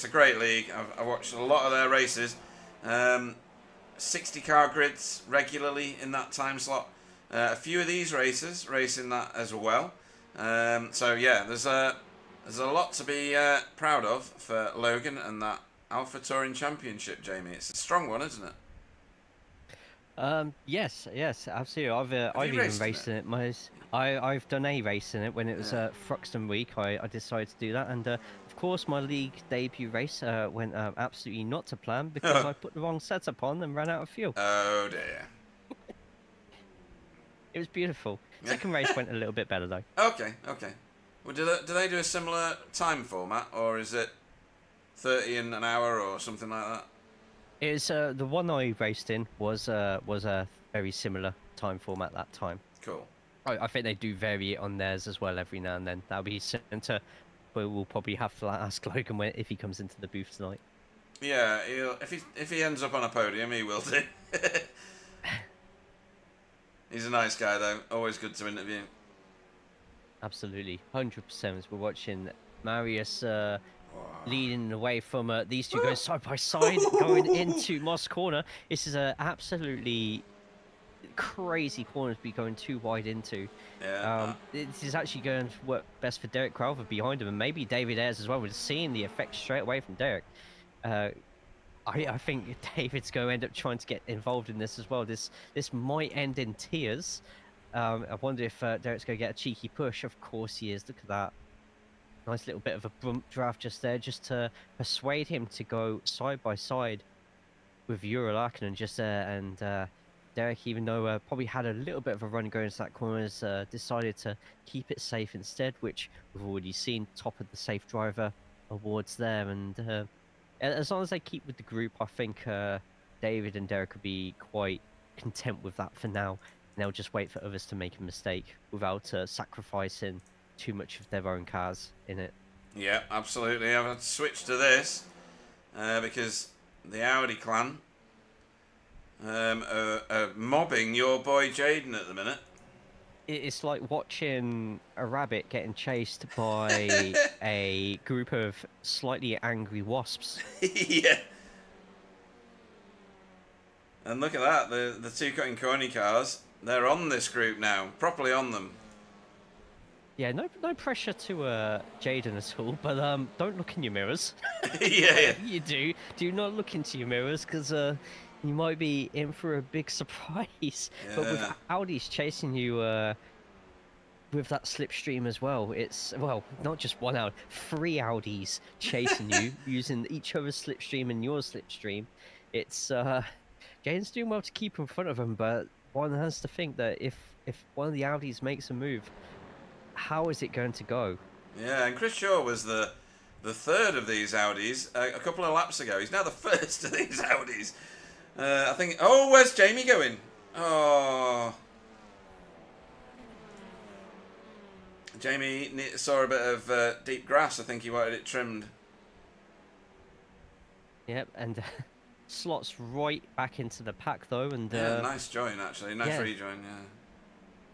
great league. I watched a lot of their races. 60 car grids regularly in that time slot. A few of these races racing that as well. So yeah, there's a lot to be proud of for Logan and that Alpha Touring Championship, Jamie. It's a strong one, isn't it? Yes, absolutely. I've you even raced in raced in it. I've done a race in it when it was Thruxton week. I decided to do that, and of course my league debut race went absolutely not to plan because I put the wrong setup on and ran out of fuel. Oh dear. It was beautiful. Second race went a little bit better though. Okay. Well, do they do a similar time format, or is it 30 in an hour or something like that? It's the one I raced in was a very similar time format that time. Cool. I think they do vary it on theirs as well every now and then. That'll be something we'll probably have to ask Logan if he comes into the booth tonight. Yeah, if he ends up on a podium, he will do. He's a nice guy though. Always good to interview. Absolutely, 100%. We're watching Marius leading away from these two going side by side, going into Moss corner. This is a absolutely crazy corner to be going too wide into. Yeah. This is actually going to work best for Derek Crowther behind him, and maybe David Ayres as well. We're seeing the effect straight away from Derek. I think David's going to end up trying to get involved in this as well. This might end in tears. I wonder if Derek's going to get a cheeky push. Of course he is. Look at that. Nice little bit of a bump draft just there, just to persuade him to go side by side with Ural Arkinen just there. And Derek, even though probably had a little bit of a run going into that corner, has decided to keep it safe instead, which we've already seen top of the Safe Driver awards there. And as long as they keep with the group, I think David and Derek could be quite content with that for now. they'll just wait for others to make a mistake without sacrificing too much of their own cars in it. Yeah, absolutely. I've had to switch to this because the Audi clan are mobbing your boy Jaden at the minute. It's like watching a rabbit getting chased by a group of slightly angry wasps. Yeah. And look at that, the two cutting corny cars, they're on this group now, properly on them. Yeah, no pressure to Jaden at all, but don't look in your mirrors. Yeah. You do not look into your mirrors, because you might be in for a big surprise. But with Yeah. Audis chasing you with that slipstream as well, it's, well, not just one Audi, 3 Audis chasing you using each other's slipstream and your slipstream. It's Jaden's doing well to keep in front of him, but one has to think that if one of the Audis makes a move, how is it going to go? Yeah, and Chris Shaw was the third of these Audis a couple of laps ago. He's now the first of these Audis. I think... Oh, where's Jamie going? Oh. Jamie saw a bit of deep grass. I think he wanted it trimmed. Yep, and slots right back into the pack though, and Yeah, nice join actually. Nice yeah. rejoin,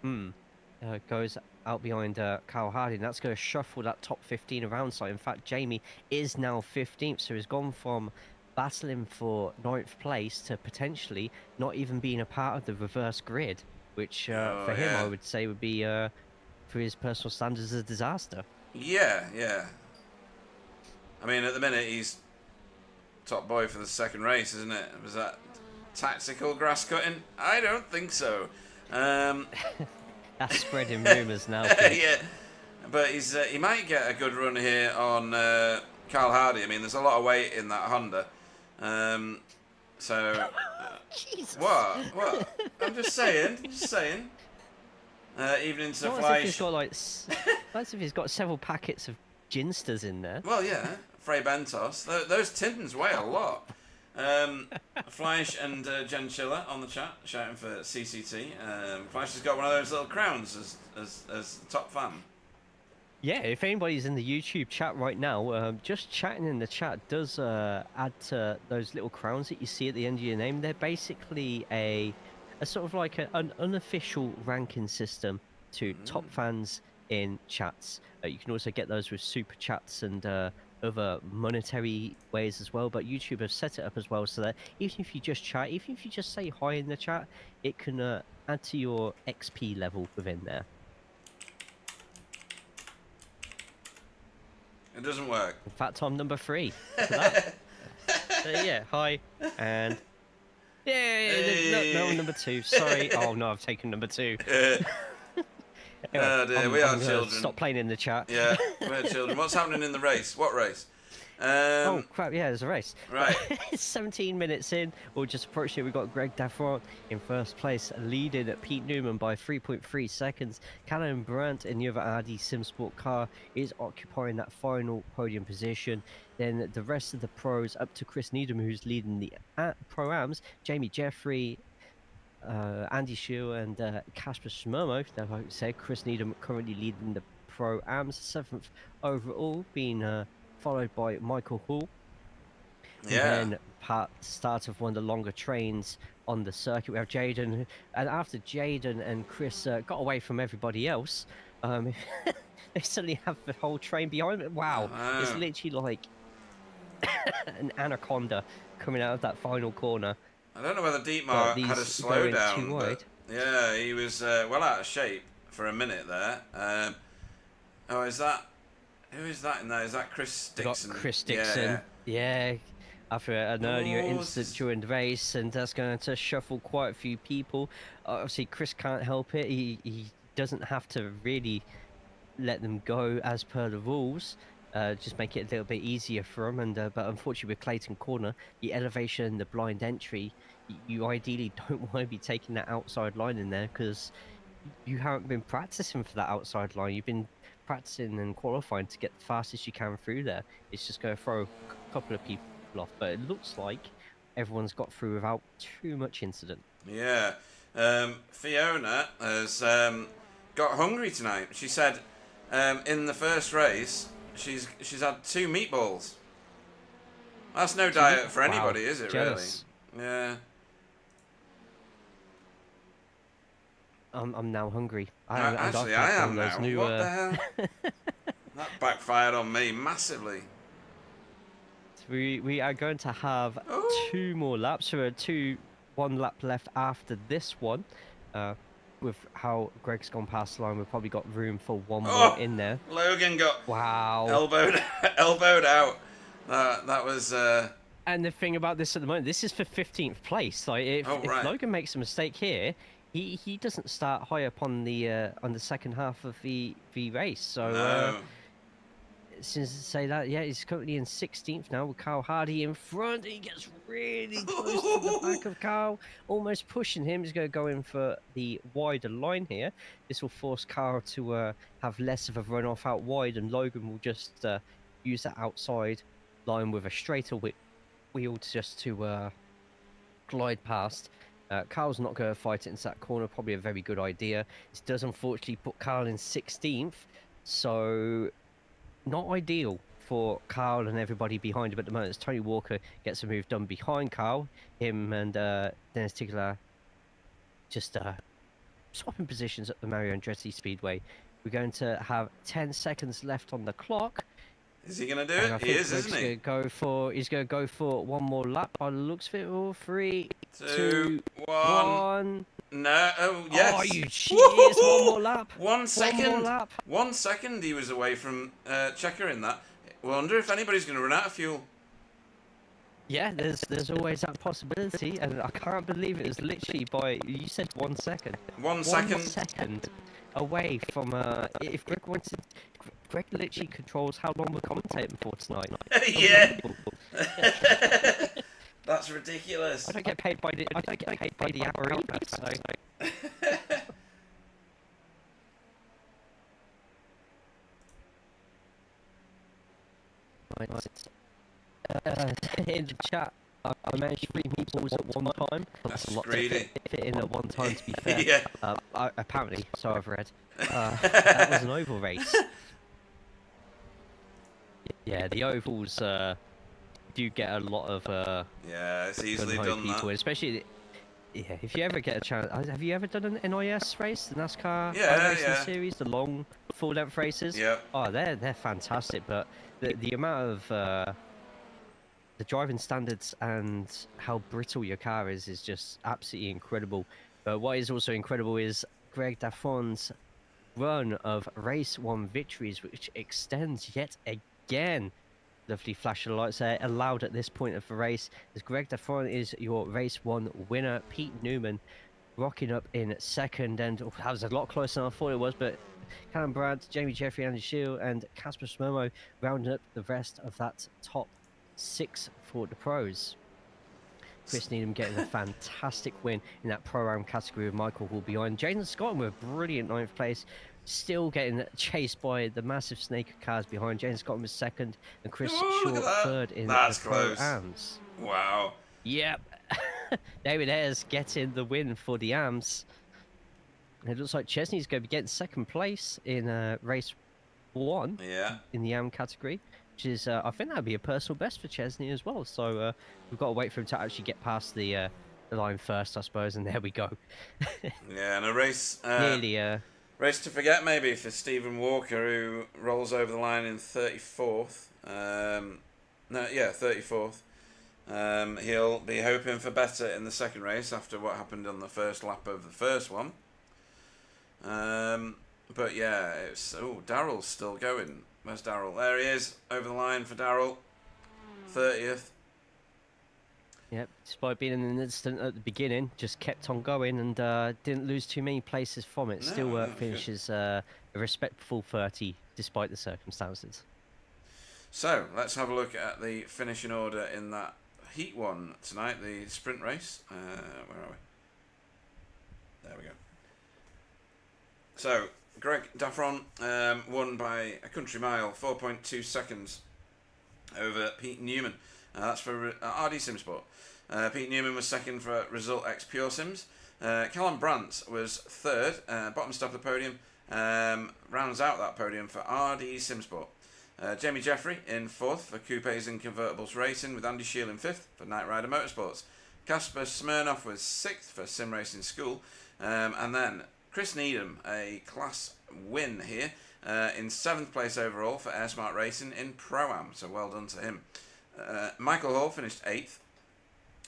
yeah. Goes out behind Kyle Hardy, and that's going to shuffle that top 15 around. So in fact, Jamie is now 15th, so he's gone from battling for 9th place to potentially not even being a part of the reverse grid, which for him I would say would be, for his personal standards, a disaster. Yeah, yeah. I mean, at the minute he's top boy for the second race, isn't it? Was that tactical grass cutting? I don't think so. That's spreading rumours now. Yeah, but he might get a good run here on Carl Hardy. I mean, there's a lot of weight in that Honda. So Jesus. What? I'm just saying. Evening to Not fly. as if he's got like, as if he's got several packets of ginsters in there. Well, yeah, Frey Bentos. Those tins weigh a lot. Fleisch and Jen Schiller on the chat shouting for CCT. Fleisch has got one of those little crowns as top fan. Yeah, if anybody's in the YouTube chat right now, just chatting in the chat does add to those little crowns that you see at the end of your name. They're basically a sort of like an unofficial ranking system to top fans in chats. You can also get those with super chats and other monetary ways as well, but YouTube have set it up as well so that even if you just chat, even if you just say hi in the chat, it can add to your XP level within there. It doesn't work. In fact, I'm number 3 for that. So yeah, hi, and no, number 2. Sorry. Oh no, I've taken number 2. Anyway, Oh dear, we are children. Stop playing in the chat. Yeah, we're children. What's happening in the race? What race? Oh crap! Yeah, there's a race. Right. It's 17 minutes in. We'll just approach it. We've got Greg Daffront in first place, leading at Pete Newman by 3.3 seconds. Callum Brandt in the other RD Simsport car is occupying that final podium position. Then the rest of the pros up to Chris Needham, who's leading the Pro-Ams. Jamie Jeffrey, Andy Shu and Kasper Schmermo. Like I said, Chris Needham currently leading the Pro-Ams, 7th overall, being followed by Michael Hall. Yeah. And then start of one of the longer trains on the circuit. We have Jaden, and after Jaden and Chris got away from everybody else, they suddenly have the whole train behind them. Wow, it's literally like an anaconda coming out of that final corner. I don't know whether Dietmar had a slowdown, but yeah, he was well out of shape for a minute there. Oh, is that... Who is that in there? Is that Chris Dixon? Got Chris Dixon, yeah. After an earlier incident during the race, and that's going to shuffle quite a few people. Obviously, Chris can't help it. He doesn't have to really let them go as per the rules. Just make it a little bit easier for him. And but unfortunately, with Clayton Corner, the elevation and the blind entry, you ideally don't want to be taking that outside line in there because you haven't been practicing for that outside line. You've been practicing and qualifying to get the fastest you can through there. It's just going to throw a couple of people off, but it looks like everyone's got through without too much incident. Yeah, Fiona has got hungry tonight. She said in the first race she's had 2 meatballs. That's no diet for anybody, is it? Jealous. Really? Yeah. I'm now hungry. Actually, I am now. What the hell? That backfired on me massively. We are going to have Oh. 2 more laps. So 1 lap left after this one. With how Greg's gone past the line, we've probably got room for 1 more in there. Logan got elbowed out. That was. And the thing about this at the moment, this is for 15th place. Like if Logan makes a mistake here, he doesn't start high up on the second half of the race. So No. since I say that, yeah, he's currently in 16th now with Carl Hardy in front. He gets really close to the back of Carl, almost pushing him. He's going to go in for the wider line here. This will force Carl to have less of a runoff out wide, and Logan will just use that outside line with a straighter wheel just to glide past. Carl's not going to fight it into that corner. Probably a very good idea. This does unfortunately put Carl in 16th, so not ideal for Carl and everybody behind him at the moment. As Tony Walker gets a move done behind Carl, him and Dennis Tigler just swapping positions at the Mario Andretti Speedway. We're going to have 10 seconds left on the clock. Is he going to do it? He is, isn't he? He's going to go for 1 more lap by the looks of it. All 3, 2, 1. No. Oh, yes. Oh, you cheers. 1 more lap. 1 second. 1 more lap. 1 second he was away from checkering that. Wonder if anybody's going to run out of fuel. Yeah, there's always that possibility, and I can't believe it was literally by, you said 1 second. 1 second. 1 second away from, if Greg wanted, Greg literally controls how long we're commentating for tonight. Yeah. That's ridiculous. I don't get paid by the hour either, so. In the chat, I managed 3 meatballs at one time. That's a lot greedy. to fit in at one time, to be fair. Yeah. Apparently, so I've read. That was an oval race. Yeah, the ovals do get a lot of yeah, it's easily done people, that. especially. Yeah, if you ever get a chance, have you ever done an NIS race, the NASCAR racing series, the long full-length races? Yeah. Oh, they're fantastic, but the amount of the driving standards and how brittle your car is just absolutely incredible. But what is also incredible is Greg Daffron's run of race 1 victories, which extends yet again. Lovely flash of lights there allowed at this point of the race, as Greg Daffron is your race 1 winner. Pete Newman rocking up in second, and that was a lot closer than I thought it was, but Callum Brandt, Jamie Jeffrey, Andy Shield and Casper Smomo rounding up the rest of that top 6 for the pros. Chris Needham getting a fantastic win in that Pro-Am category with Michael Hall behind. Jaden Scott with a brilliant 9th place, still getting chased by the massive snake of cars behind. Jaden Scott was 2nd and Chris Short 3rd in the Pro-Ams. Wow. Yep. David Ayres getting the win for the AMS. It looks like Chesney's going to be getting 2nd place in race 1 in the AM category, which is, I think that would be a personal best for Chesney as well. So we've got to wait for him to actually get past the line first, I suppose, and there we go. Yeah, and a race... Nearly... race to forget maybe for Stephen Walker, who rolls over the line in 34th. 34th. He'll be hoping for better in the second race after what happened on the first lap of the first one. But yeah, it's... Oh, Darrell's still going. Where's Darrell? There he is, over the line for Darrell. 30th. Yep, despite being in an incident at the beginning, just kept on going and didn't lose too many places from it. Still finishes a respectful 30 despite the circumstances. So, let's have a look at the finishing order in that Heat 1 tonight, the sprint race. Where are we? There we go. So, Greg Daffron won by a country mile, 4.2 seconds over Pete Newman. That's for RD Simsport. Pete Newman was 2nd for Result X Pure Sims. Callum Brandt was third, bottom stop of the podium, rounds out that podium for RD Simsport. Jamie Jeffrey in fourth for Coupes and Convertibles Racing, with Andy Shield in fifth for Knight Rider Motorsports. Casper Smirnoff was sixth for Sim Racing School, and then Chris Needham, a class win here, in seventh place overall for Air Smart Racing in Pro-Am, so well done to him. Michael Hall finished eighth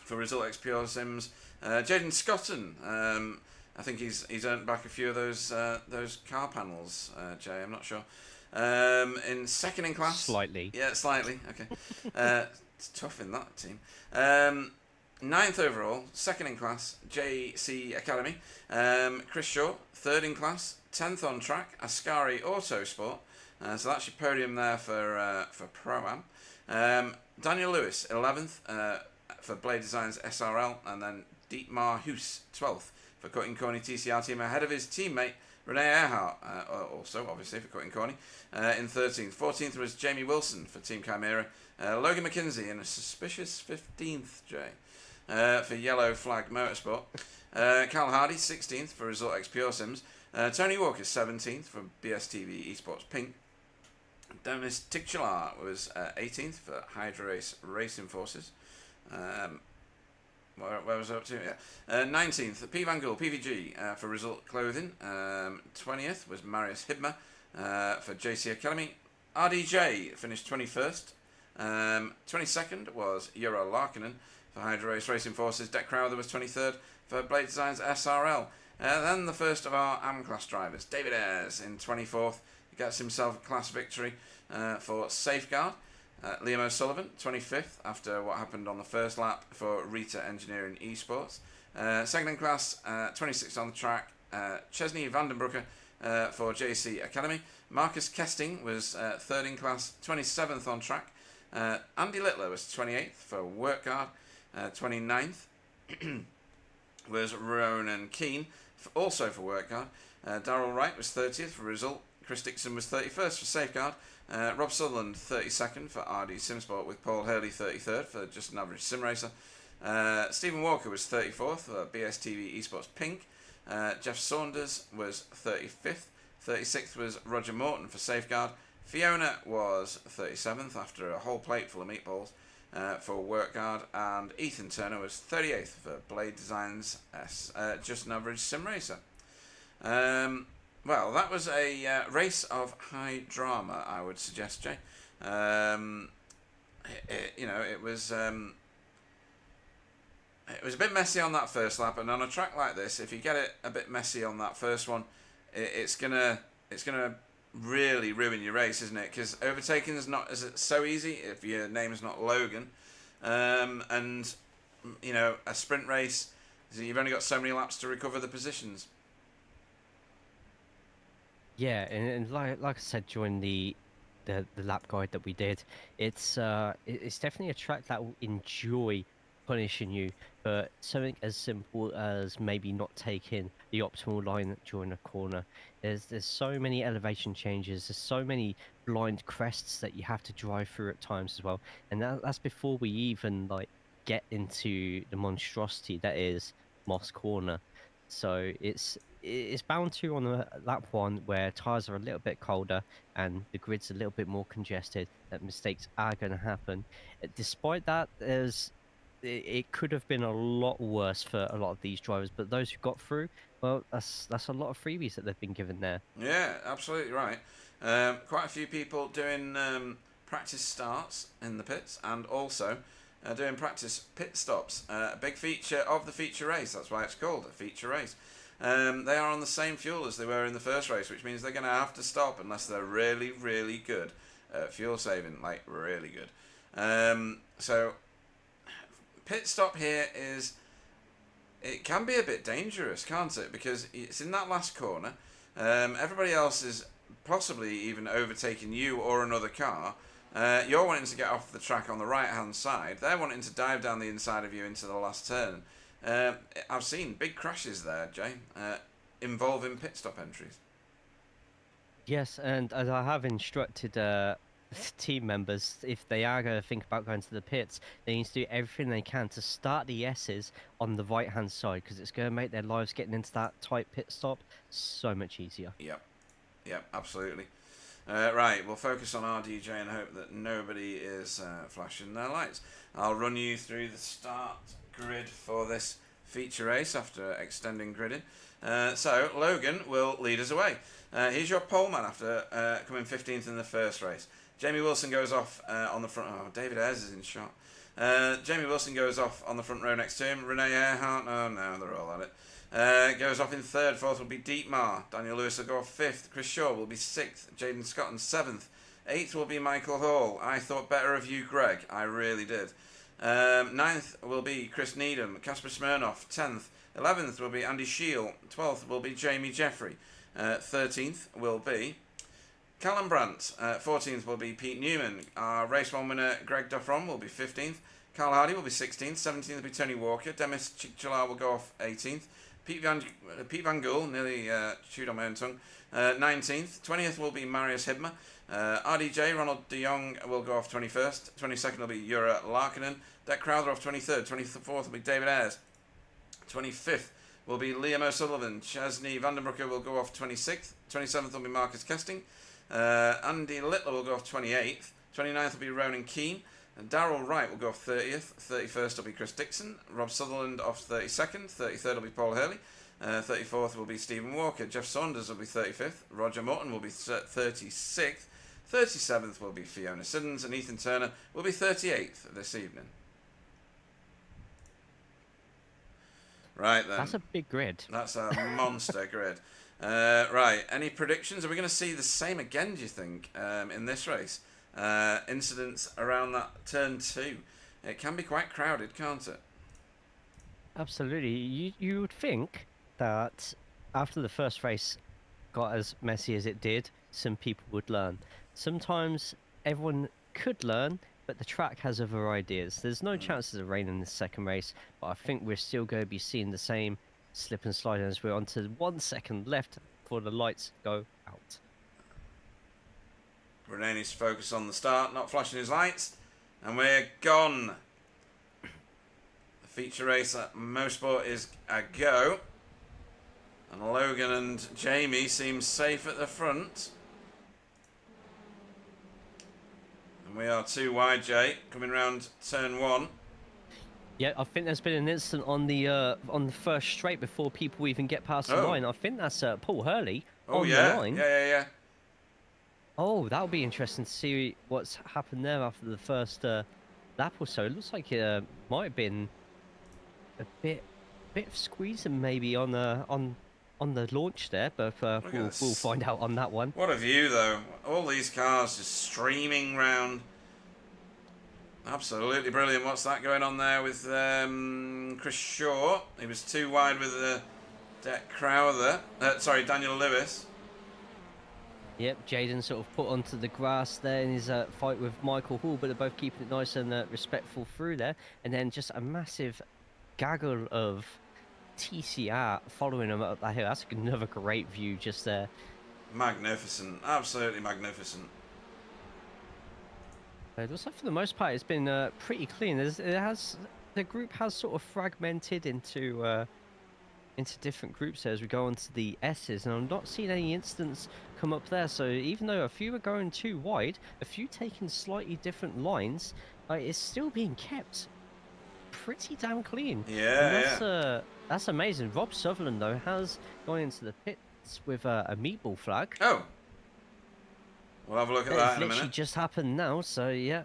for Result X Pure Sims. Jaden Scotton, I think he's earned back a few of those car panels, Jay, I'm not sure. In second in class. Slightly. Yeah, slightly, okay. It's tough in that team. Ninth overall, second in class, JC Academy. Chris Shaw, third in class, 10th on track, Ascari Autosport. So that's your podium there for Pro-Am. Daniel Lewis, 11th for Blade Designs SRL, and then Dietmar Hoos, 12th for Cutting Corny TCR team, ahead of his teammate Renee Earhart, also obviously for Cutting Corny, in 13th. 14th was Jamie Wilson for Team Chimera. Logan McKenzie in a suspicious 15th, Jay, for Yellow Flag Motorsport. Cal Hardy, 16th for Result X Pure Sims. Tony Walker, 17th for BSTV Esports Pink. Dennis Tichlar was 18th for Hydra Race Racing Forces. Where was I up to? Yeah. 19th, P. Van Gool, PVG, for Result Clothing. 20th was Marius Hibmer for JC Academy. RDJ finished 21st. 22nd was Euro Larkinen for Hydra Race Racing Forces. Deck Crowther was 23rd for Blade Designs SRL. Then the first of our AM class drivers, David Ayres, in 24th. He gets himself a class victory for Safeguard. Liam O'Sullivan, 25th, after what happened on the first lap for Rita Engineering Esports. Second in class, 26th on the track, Chesney Vandenbroeke for JC Academy. Marcus Kesting was third in class, 27th on track. Andy Littler was 28th for Workguard. 29th was Ronan Keane, also for Workguard. Darrell Wright was 30th for Result. Chris Dixon was 31st for Safeguard. Rob Sutherland 32nd for RD Simsport, with Paul Hurley 33rd for Just an Average Sim Racer. Stephen Walker was 34th for BSTV Esports Pink. Jeff Saunders was 35th. 36th was Roger Morton for Safeguard. Fiona was 37th after a whole plate full of meatballs for Workguard. And Ethan Turner was 38th for Blade Designs Just an Average Sim Racer. Well, that was a race of high drama, I would suggest, Jay. It was a bit messy on that first lap, and on a track like this, if you get it a bit messy on that first one, it's gonna really ruin your race, isn't it? Because overtaking is not so easy if your name is not Logan, and a sprint race, you've only got so many laps to recover the positions. Yeah, and like I said during the lap guide that we did, it's definitely a track that will enjoy punishing you, but something as simple as maybe not taking the optimal line during a corner. There's so many elevation changes, there's so many blind crests that you have to drive through at times as well, and that's before we even get into the monstrosity that is Moss Corner. So it's bound to, on lap one, where tyres are a little bit colder and the grid's a little bit more congested, that mistakes are going to happen. Despite that, it could have been a lot worse for a lot of these drivers, but those who got through, well, that's a lot of freebies that they've been given there. Yeah, absolutely right. Quite a few people doing practice starts in the pits, and also doing practice pit stops. A big feature of the feature race, that's why it's called a feature race. They are on the same fuel as they were in the first race, which means they're going to have to stop unless they're really, really good at fuel saving, like really good. So pit stop here it can be a bit dangerous, can't it? Because it's in that last corner. Everybody else is possibly even overtaking you or another car. You're wanting to get off the track on the right hand side. They're wanting to dive down the inside of you into the last turn. I've seen big crashes there, Jay, involving pit stop entries. Yes, and as I have instructed team members, if they are going to think about going to the pits, they need to do everything they can to start the S's on the right-hand side, because it's going to make their lives getting into that tight pit stop so much easier. Yep, absolutely. Right, we'll focus on our DJ and hope that nobody is flashing their lights. I'll run you through the start grid for this feature race after extending gridding. So Logan will lead us away. He's your pole man after coming 15th in the first race. Jamie Wilson goes off on the front. Oh, David Ayres is in shot. Jamie Wilson goes off on the front row next to him. Renee Earhart, oh no, they're all at it. Goes off in third. Fourth will be Dietmar. Daniel Lewis will go off fifth. Chris Shaw will be sixth. Jaden Scotland seventh. Eighth will be Michael Hall. I thought better of you, Greg. I really did. Ninth will be Chris Needham. Casper Smirnoff. 10th. 11th will be Andy Shield. 12th will be Jamie Jeffrey. 13th will be Callum Brandt. 14th will be Pete Newman. Our race one winner Greg Duffron will be 15th. Carl Hardy will be 16th. 17th will be Tony Walker. Demis Chichala will go off 18th. Pete Van Gool, nearly chewed on my own tongue, 19th. 20th will be Marius Hibmer. RDJ, Ronald de Jong, will go off 21st. 22nd will be Jura Larkinen. Deck Crowther off 23rd. 24th will be David Ayres. 25th will be Liam O'Sullivan. Chesney Vandenbroeke will go off 26th. 27th will be Marcus Kesting. Andy Littler will go off 28th. 29th will be Ronan Keane. And Darrell Wright will go off 30th. 31st will be Chris Dixon. Rob Sutherland off 32nd. 33rd will be Paul Hurley. 34th will be Stephen Walker. Jeff Saunders will be 35th. Roger Morton will be 36th. 37th will be Fiona Siddons. And Ethan Turner will be 38th this evening. Right then. That's a big grid. That's a monster grid. Right, any predictions? Are we going to see the same again, do you think, in this race? Incidents around that turn 2. It can be quite crowded, can't it? Absolutely. You would think that after the first race got as messy as it did, some people would learn. Sometimes everyone could learn, but the track has other ideas. There's no chances of rain in the second race, but I think we're still going to be seeing the same slip and slide as we're on to 1 second left before the lights go out. Renee needs to focus on the start, not flashing his lights, and we're gone. The feature race at Mosport is a go, and Logan and Jamie seem safe at the front. And we are too wide, Jay, coming round turn 1. Yeah, I think there's been an incident on the first straight before people even get past the line. I think that's Paul Hurley on the line. Yeah. Oh, that'll be interesting to see what's happened there after the first lap or so. It looks like it might have been a bit of squeezing maybe on the launch there, but we'll find out on that one. What a view, though! All these cars just streaming round. Absolutely brilliant. What's that going on there with Chris Shaw? He was too wide with Deck Crowther. Daniel Lewis. Yep, Jaden sort of put onto the grass there in his fight with Michael Hall, but they're both keeping it nice and respectful through there. And then just a massive gaggle of TCR following him up that hill. That's another great view just there. Magnificent. Absolutely magnificent. It looks like for the most part it's been pretty clean. The group has sort of fragmented into different groups as we go on to the S's, and I'm not seeing any incidents come up there. So even though a few are going too wide, a few taking slightly different lines, it's still being kept pretty damn clean. Yeah, that's amazing. Rob Sutherland though has gone into the pits with a meatball flag. Oh. We'll have a look at that in a minute. Literally just happened now, so yeah.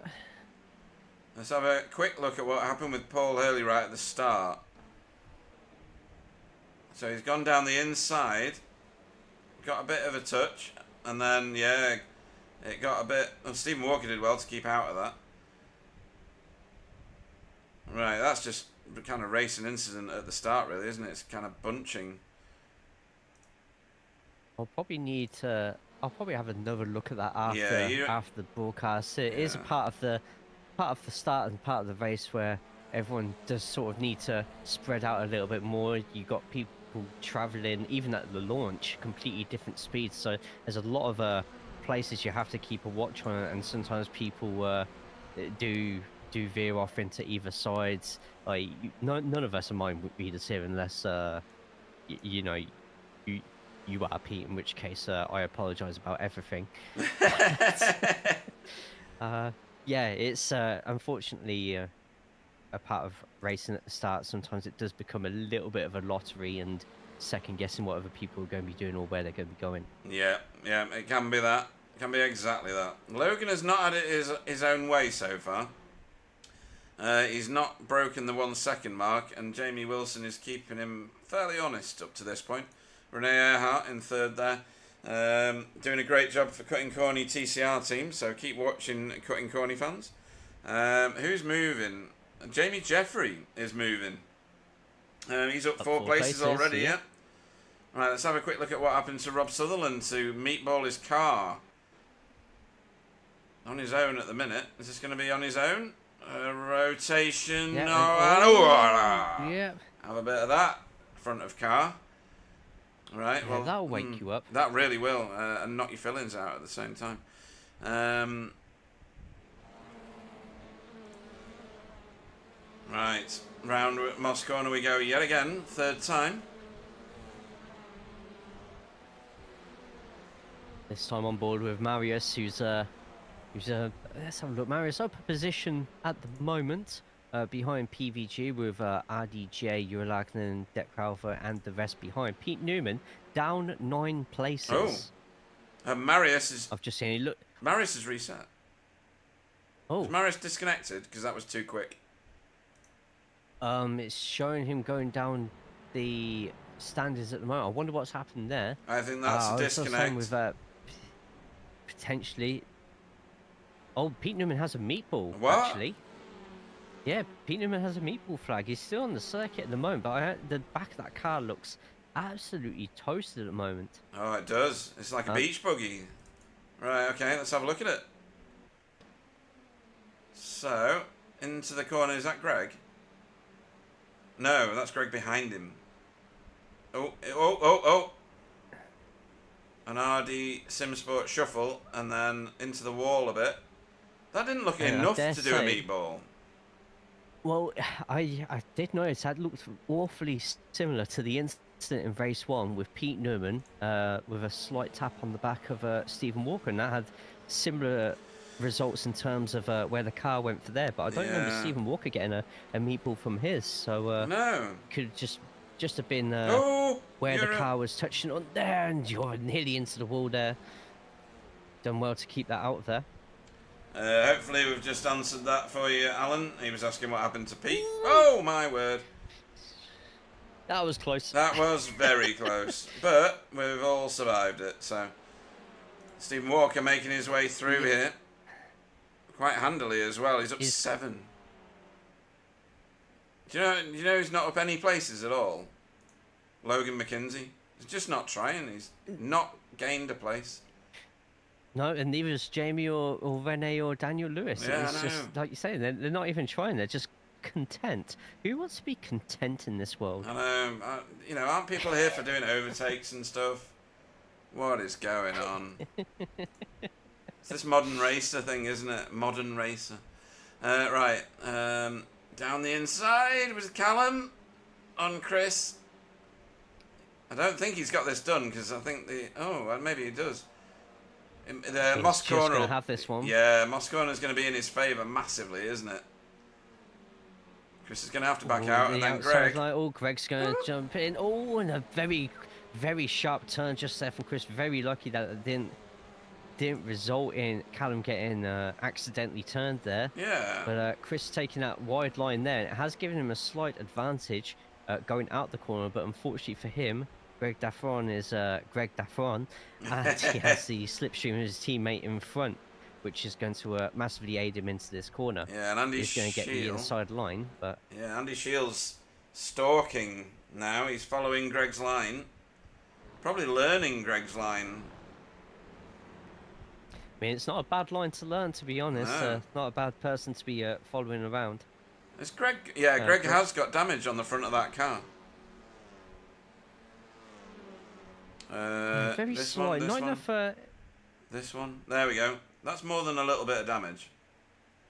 Let's have a quick look at what happened with Paul Hurley right at the start. So he's gone down the inside, got a bit of a touch, and then, yeah, it got a bit... Well, Stephen Walker did well to keep out of that. Right, that's just the kind of racing incident at the start, really, isn't it? It's kind of bunching. I'll probably need to... I'll probably have another look at that after after the broadcast. It is a part of the start and part of the race where everyone does sort of need to spread out a little bit more. You got people traveling even at the launch completely different speeds, so there's a lot of places you have to keep a watch on it, and sometimes people do veer off into either sides. Like none of us are mind readers here, unless you know you you are Pete, in which case I apologize about everything. Yeah, it's unfortunately a part of racing at the start. Sometimes it does become a little bit of a lottery and second guessing what other people are going to be doing or where they're going to be going. Yeah, it can be that. It can be exactly that. Logan has not had it his own way so far. He's not broken the 1 second mark, and Jamie Wilson is keeping him fairly honest up to this point. Renee Earhart in third there. Doing a great job for Cutting Corny TCR team, so keep watching, Cutting Corny fans. Who's moving? Jamie Jeffrey is moving. He's up four places already, yeah. Right, let's have a quick look at what happened to Rob Sutherland to meatball his car. On his own at the minute. Is this going to be on his own? Rotation. Yeah, Yeah. Have a bit of that. Front of car. Right, yeah, well. that'll wake you up. That really will. And knock your fillings out at the same time. Right. Round Moss Corner we go yet again. Third time. This time on board with Marius, who's let's have a look. Marius up a position at the moment, behind PVG with RDJ, Uralagnan, Deckralver, and the rest behind. Pete Newman down 9 places. Oh, Marius is. I've just seen it. Look. Marius is reset. Oh. Is Marius disconnected because that was too quick? It's showing him going down the standards at the moment. I wonder what's happened there. I think that's a disconnect. With potentially. Oh, Pete Newman has a meatball. What? Actually. Yeah, Pete Newman has a meatball flag. He's still on the circuit at the moment, but the back of that car looks absolutely toasted at the moment. Oh, it does. It's like a beach buggy. Right, okay, let's have a look at it. So, into the corner, is that Greg? No, that's Greg behind him. Oh. An RD Simsport shuffle, and then into the wall a bit. That didn't look enough to do a meatball. Well, I did notice that looked awfully similar to the incident in race 1 with Pete Newman, with a slight tap on the back of Stephen Walker, and that had similar results in terms of where the car went for there. But I don't remember Stephen Walker getting a meatball from his, so no, could just have been where the car was touching on there, and you're nearly into the wall there. Done well to keep that out of there. Hopefully we've just answered that for you, Alan. He was asking what happened to Pete. Oh, my word. That was close. That was very close. But we've all survived it, so. Stephen Walker making his way through here. Quite handily as well. He's up 7. Do you know he's not up any places at all? Logan McKenzie. He's just not trying. He's not gained a place. No, and neither is Jamie or Renee or Daniel Lewis. Yeah, it's just like you say, they're not even trying. They're just content. Who wants to be content in this world? I know. Aren't people here for doing overtakes and stuff? What is going on? It's this modern racer thing, isn't it? Modern racer. Right. Down the inside was Callum on Chris. I don't think he's got this done because I think maybe he does. Moss Corner will have this one. Yeah, Moss Corner is going to be in his favour massively, isn't it? Chris is going to have to back out, and then Greg. Greg's going to jump in. Oh, and a very, very sharp turn just there from Chris. Very lucky that it didn't result in Callum getting accidentally turned there. Yeah. But Chris taking that wide line there, it has given him a slight advantage going out the corner. But unfortunately for him, Greg Daffron is Greg Daffron, and he has the slipstream of his teammate in front, which is going to massively aid him into this corner. Yeah, and Andy He's going to get the inside line, but yeah, Andy Shields stalking now. He's following Greg's line, probably learning Greg's line. I mean, it's not a bad line to learn, to be honest. No. Not a bad person to be following around. It's Greg. Yeah, Greg has got damage on the front of that car. Very slight. Not enough. This one. There we go. That's more than a little bit of damage.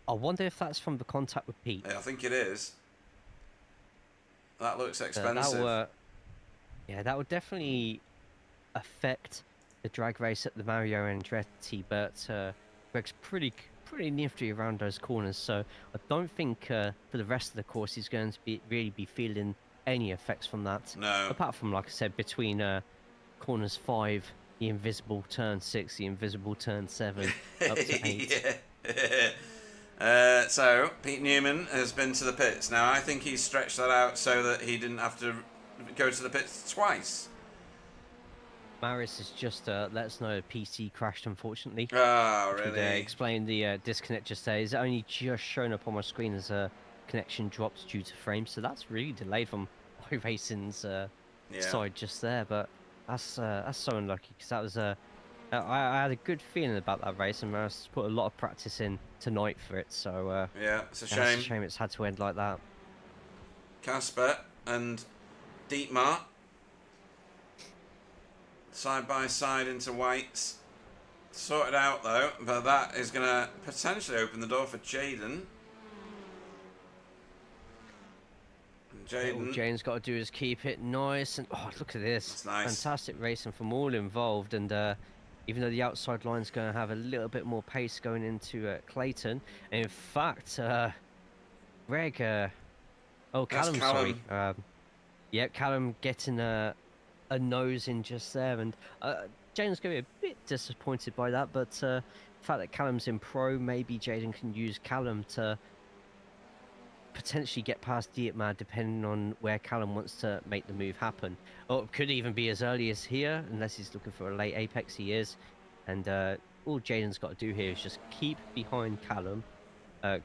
I wonder if that's from the contact with Pete. Yeah, I think it is. That looks expensive. That would definitely affect the drag race at the Mario Andretti, but Greg's pretty nifty around those corners, so I don't think for the rest of the course he's going to really be feeling any effects from that. No. Apart from, like I said, between corners 5, the invisible turn 6, the invisible turn 7, up to 8. Yeah. So Pete Newman has been to the pits. Now I think he's stretched that out so that he didn't have to go to the pits twice. Maris has just let us know the PC crashed, unfortunately. Oh, Could, really? explain the disconnect just there. It's only just shown up on my screen as a connection drops due to frame, so that's really delayed from iRacing's side just there. But that's so unlucky, because that was I had a good feeling about that race, and Maris put a lot of practice in tonight for it. So yeah, it's a shame. It's a shame it's had to end like that. Casper and Dietmar side by side into whites. Sorted out though, but that is going to potentially open the door for Jaden. All Jaden's got to do is keep it nice, and oh, look at this! It's nice. Fantastic racing from all involved, and even though the outside line's going to have a little bit more pace going into Clayton, in fact, Greg, Callum, sorry, yeah, Callum getting a nose in just there, and Jaden's going to be a bit disappointed by that, but the fact that Callum's in pro, maybe Jaden can use Callum to potentially get past Dietmar, depending on where Callum wants to make the move happen. Or it could even be as early as here, unless he's looking for a late apex. He is, and all Jaden's got to do here is just keep behind Callum.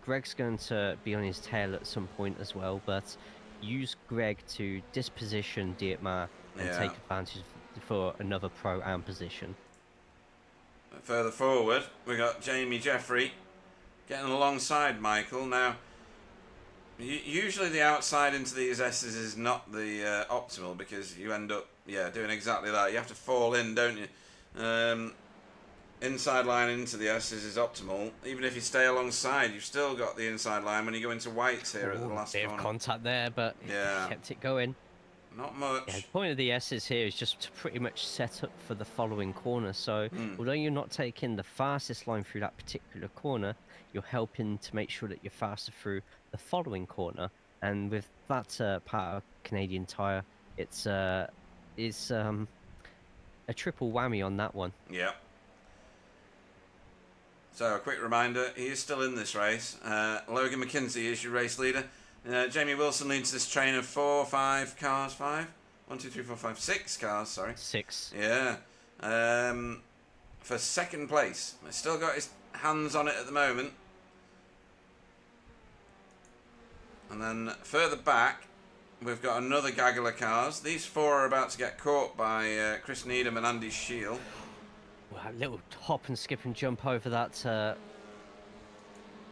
Greg's going to be on his tail at some point as well, but use Greg to disposition Dietmar and take advantage for another pro-am position. Further forward, we got Jamie Jeffrey getting alongside Michael. Now, usually the outside into these S's is not the optimal, because you end up doing exactly that. You have to fall in, don't you? Inside line into the S's is optimal. Even if you stay alongside, you've still got the inside line when you go into whites here at the last bit corner. Of contact there, but kept it going. Not much. Yeah, the point of the S's here is just to pretty much set up for the following corner. So although you're not taking the fastest line through that particular corner, you're helping to make sure that you're faster through the following corner. And with that part of Canadian Tire, it's a triple whammy on that one. Yeah. So a quick reminder, he is still in this race. Logan McKinsey is your race leader. Jamie Wilson leads this train of 5 cars. 5? 1, 2, 3, 4, 5, 6 cars, sorry. 6. Yeah. For second place. He's still got his hands on it at the moment. And then further back, we've got another gaggle of cars. These 4 are about to get caught by Chris Needham and Andy Shield. Well, a little hop and skip and jump over that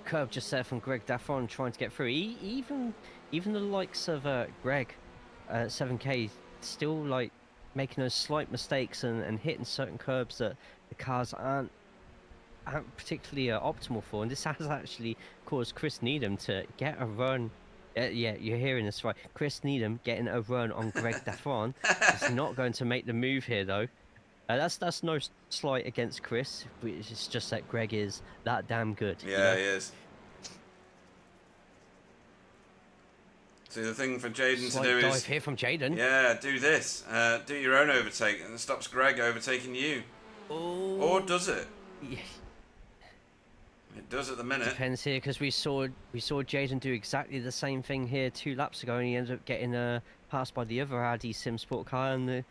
curve just there from Greg Daffron trying to get through. Even the likes of Greg 7K still like making those slight mistakes and hitting certain curbs that the cars aren't particularly optimal for, and this has actually caused Chris Needham to get a run. Yeah, you're hearing this right. Chris Needham getting a run on Greg Daffron. He's not going to make the move here though. That's no slight against Chris. It's just that Greg is that damn good. Yeah, you know? he is. So the thing for Jaden to do dive is here from Jaden. Yeah, do this. Do your own overtake, and it stops Greg overtaking you. Oh. Or does it? Yeah. It does at the minute. Depends here, because we saw Jaden do exactly the same thing here 2 laps ago, and he ended up getting passed by the other Audi Simsport car, and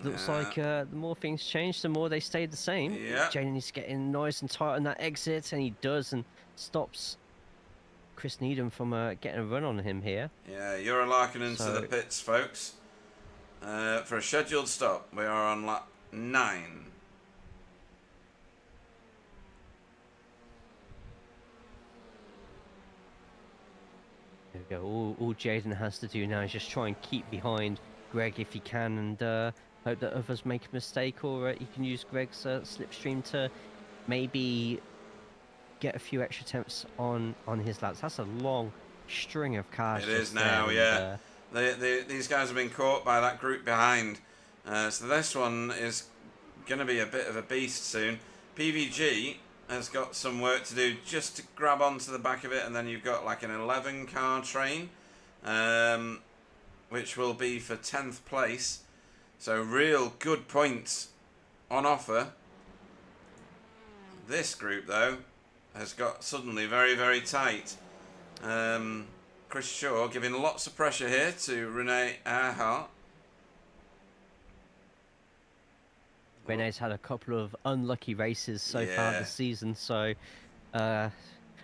looks like the more things change, the more they stay the same. Yeah. Jaden is getting nice and tight on that exit, and he does, and stops Chris Needham from getting a run on him here. Yeah, you're larking into the pits, folks. For a scheduled stop, we are on lap 9. There we go. All Jaden has to do now is just try and keep behind Greg if he can, and Hope that others make a mistake, or you can use Greg's slipstream to maybe get a few extra attempts on his laps. That's a long string of cars. It is just now, there, yeah. These guys have been caught by that group behind. So this one is going to be a bit of a beast soon. PVG has got some work to do just to grab onto the back of it, and then you've got like an 11 car train, which will be for 10th place. So real good points on offer. This group though has got suddenly very, very tight. Chris Shaw giving lots of pressure here to Rene Earhart. Rene's had a couple of unlucky races so far this season, so a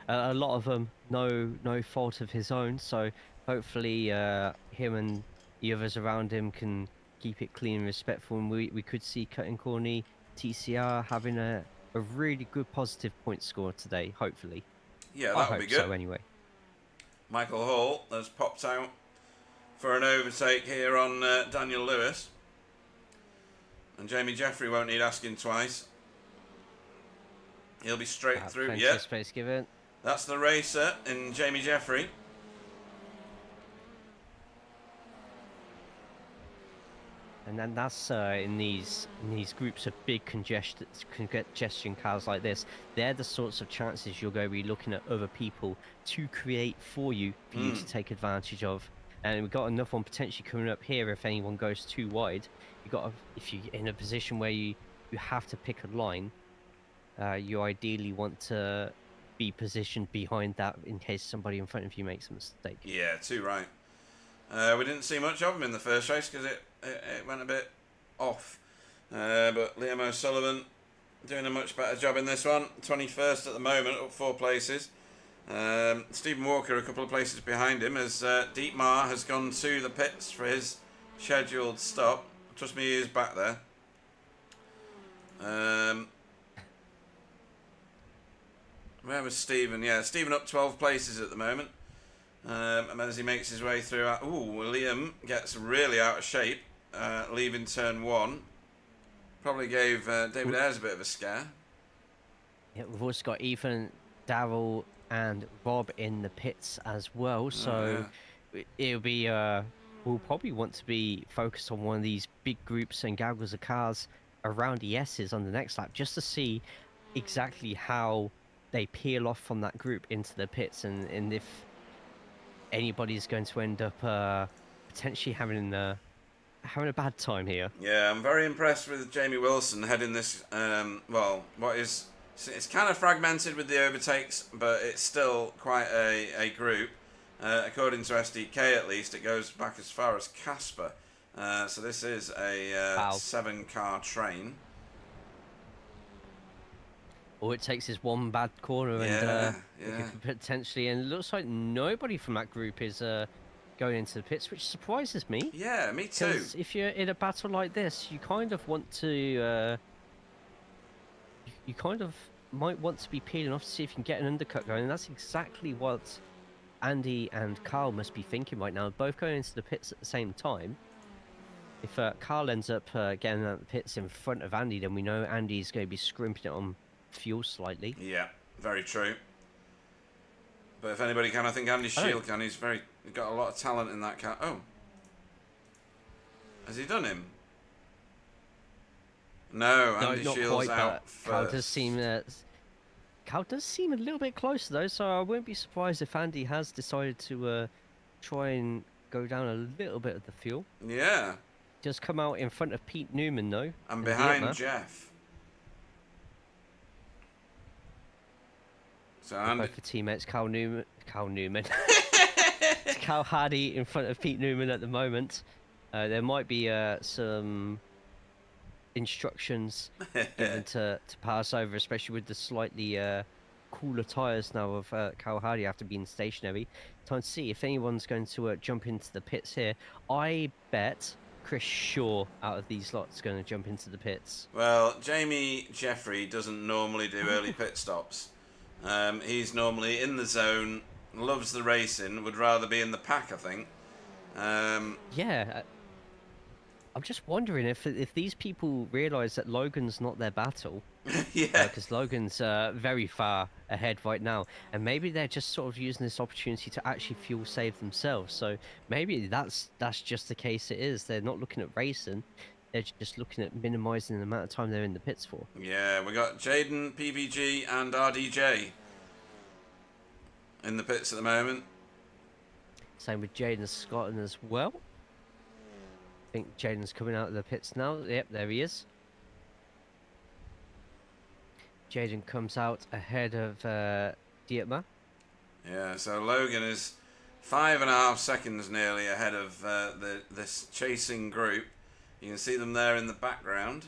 lot of them no fault of his own. So hopefully him and the others around him can keep it clean and respectful, and we could see Cutting Corny TCR having a really good positive point score today, hopefully. Yeah, that would be good. So anyway. Michael Hall has popped out for an overtake here on Daniel Lewis. And Jamie Jeffrey won't need asking twice. He'll be straight through. Yeah, space given. That's the racer in Jamie Jeffrey. And then that's in these groups of big congestion cars like this. They're the sorts of chances you're going to be looking at other people to create for you to take advantage of. And we've got another one potentially coming up here if anyone goes too wide. You got if you're in a position where you have to pick a line, you ideally want to be positioned behind that in case somebody in front of you makes a mistake. Yeah, too right. We didn't see much of him in the first race because it went a bit off. But Liam O'Sullivan doing a much better job in this one. 21st at the moment, up 4 places. Stephen Walker a couple of places behind him as Dietmar has gone to the pits for his scheduled stop. Trust me, he is back there. Where was Stephen? Yeah, Stephen up 12 places at the moment. And as he makes his way through, Liam gets really out of shape, leaving turn 1. Probably gave David Ayres a bit of a scare. Yeah, we've also got Ethan, Darrell, and Rob in the pits as well. So it'll be we'll probably want to be focused on one of these big groups and gaggles of cars around ESs on the next lap, just to see exactly how they peel off from that group into the pits, and if anybody's going to end up potentially having a bad time here. Yeah, I'm very impressed with Jamie Wilson heading this. It's kind of fragmented with the overtakes, but it's still quite a group. According to SDK, at least, it goes back as far as Casper. So this is a 7-car train. All it takes is one bad corner, and you could potentially. And it looks like nobody from that group is going into the pits, which surprises me. Yeah, me too. Because if you're in a battle like this, you kind of want to. You kind of might want to be peeling off to see if you can get an undercut going, and that's exactly what Andy and Carl must be thinking right now. Both going into the pits at the same time. If Carl ends up getting out the pits in front of Andy, then we know Andy's going to be scrimping it on fuel slightly. Yeah, very true. But if anybody can, I think Andy Shield can. He's got a lot of talent in that car. Oh, has he done him? No, Andy not Shield's quite, out but first. Cal does seem a little bit closer though, so I wouldn't be surprised if Andy has decided to try and go down a little bit of the fuel. Yeah. Just come out in front of Pete Newman though. And behind Jeff. So Andy... Both the teammates, Cal Newman. It's Cal Hardy in front of Pete Newman at the moment. There might be some instructions given to pass over, especially with the slightly cooler tyres now of Cal Hardy after being stationary. Time to see if anyone's going to jump into the pits here. I bet Chris Shaw out of these lots is going to jump into the pits. Well, Jamie Jeffrey doesn't normally do early pit stops. He's normally in the zone, loves the racing, would rather be in the pack, I think. Yeah. I'm just wondering if these people realise that Logan's not their battle, Yeah. because Logan's very far ahead right now, and maybe they're just sort of using this opportunity to actually fuel save themselves. So maybe that's just the case. It is they're not looking at racing, they're just looking at minimising the amount of time they're in the pits for. Yeah, we got Jaden, PVG, and RDJ in the pits at the moment. Same with Jaden Scotland as well. I think Jaden's coming out of the pits now. Yep, there he is. Jaden comes out ahead of Dietmar. Yeah, so Logan is 5.5 seconds nearly ahead of this chasing group. You can see them there in the background.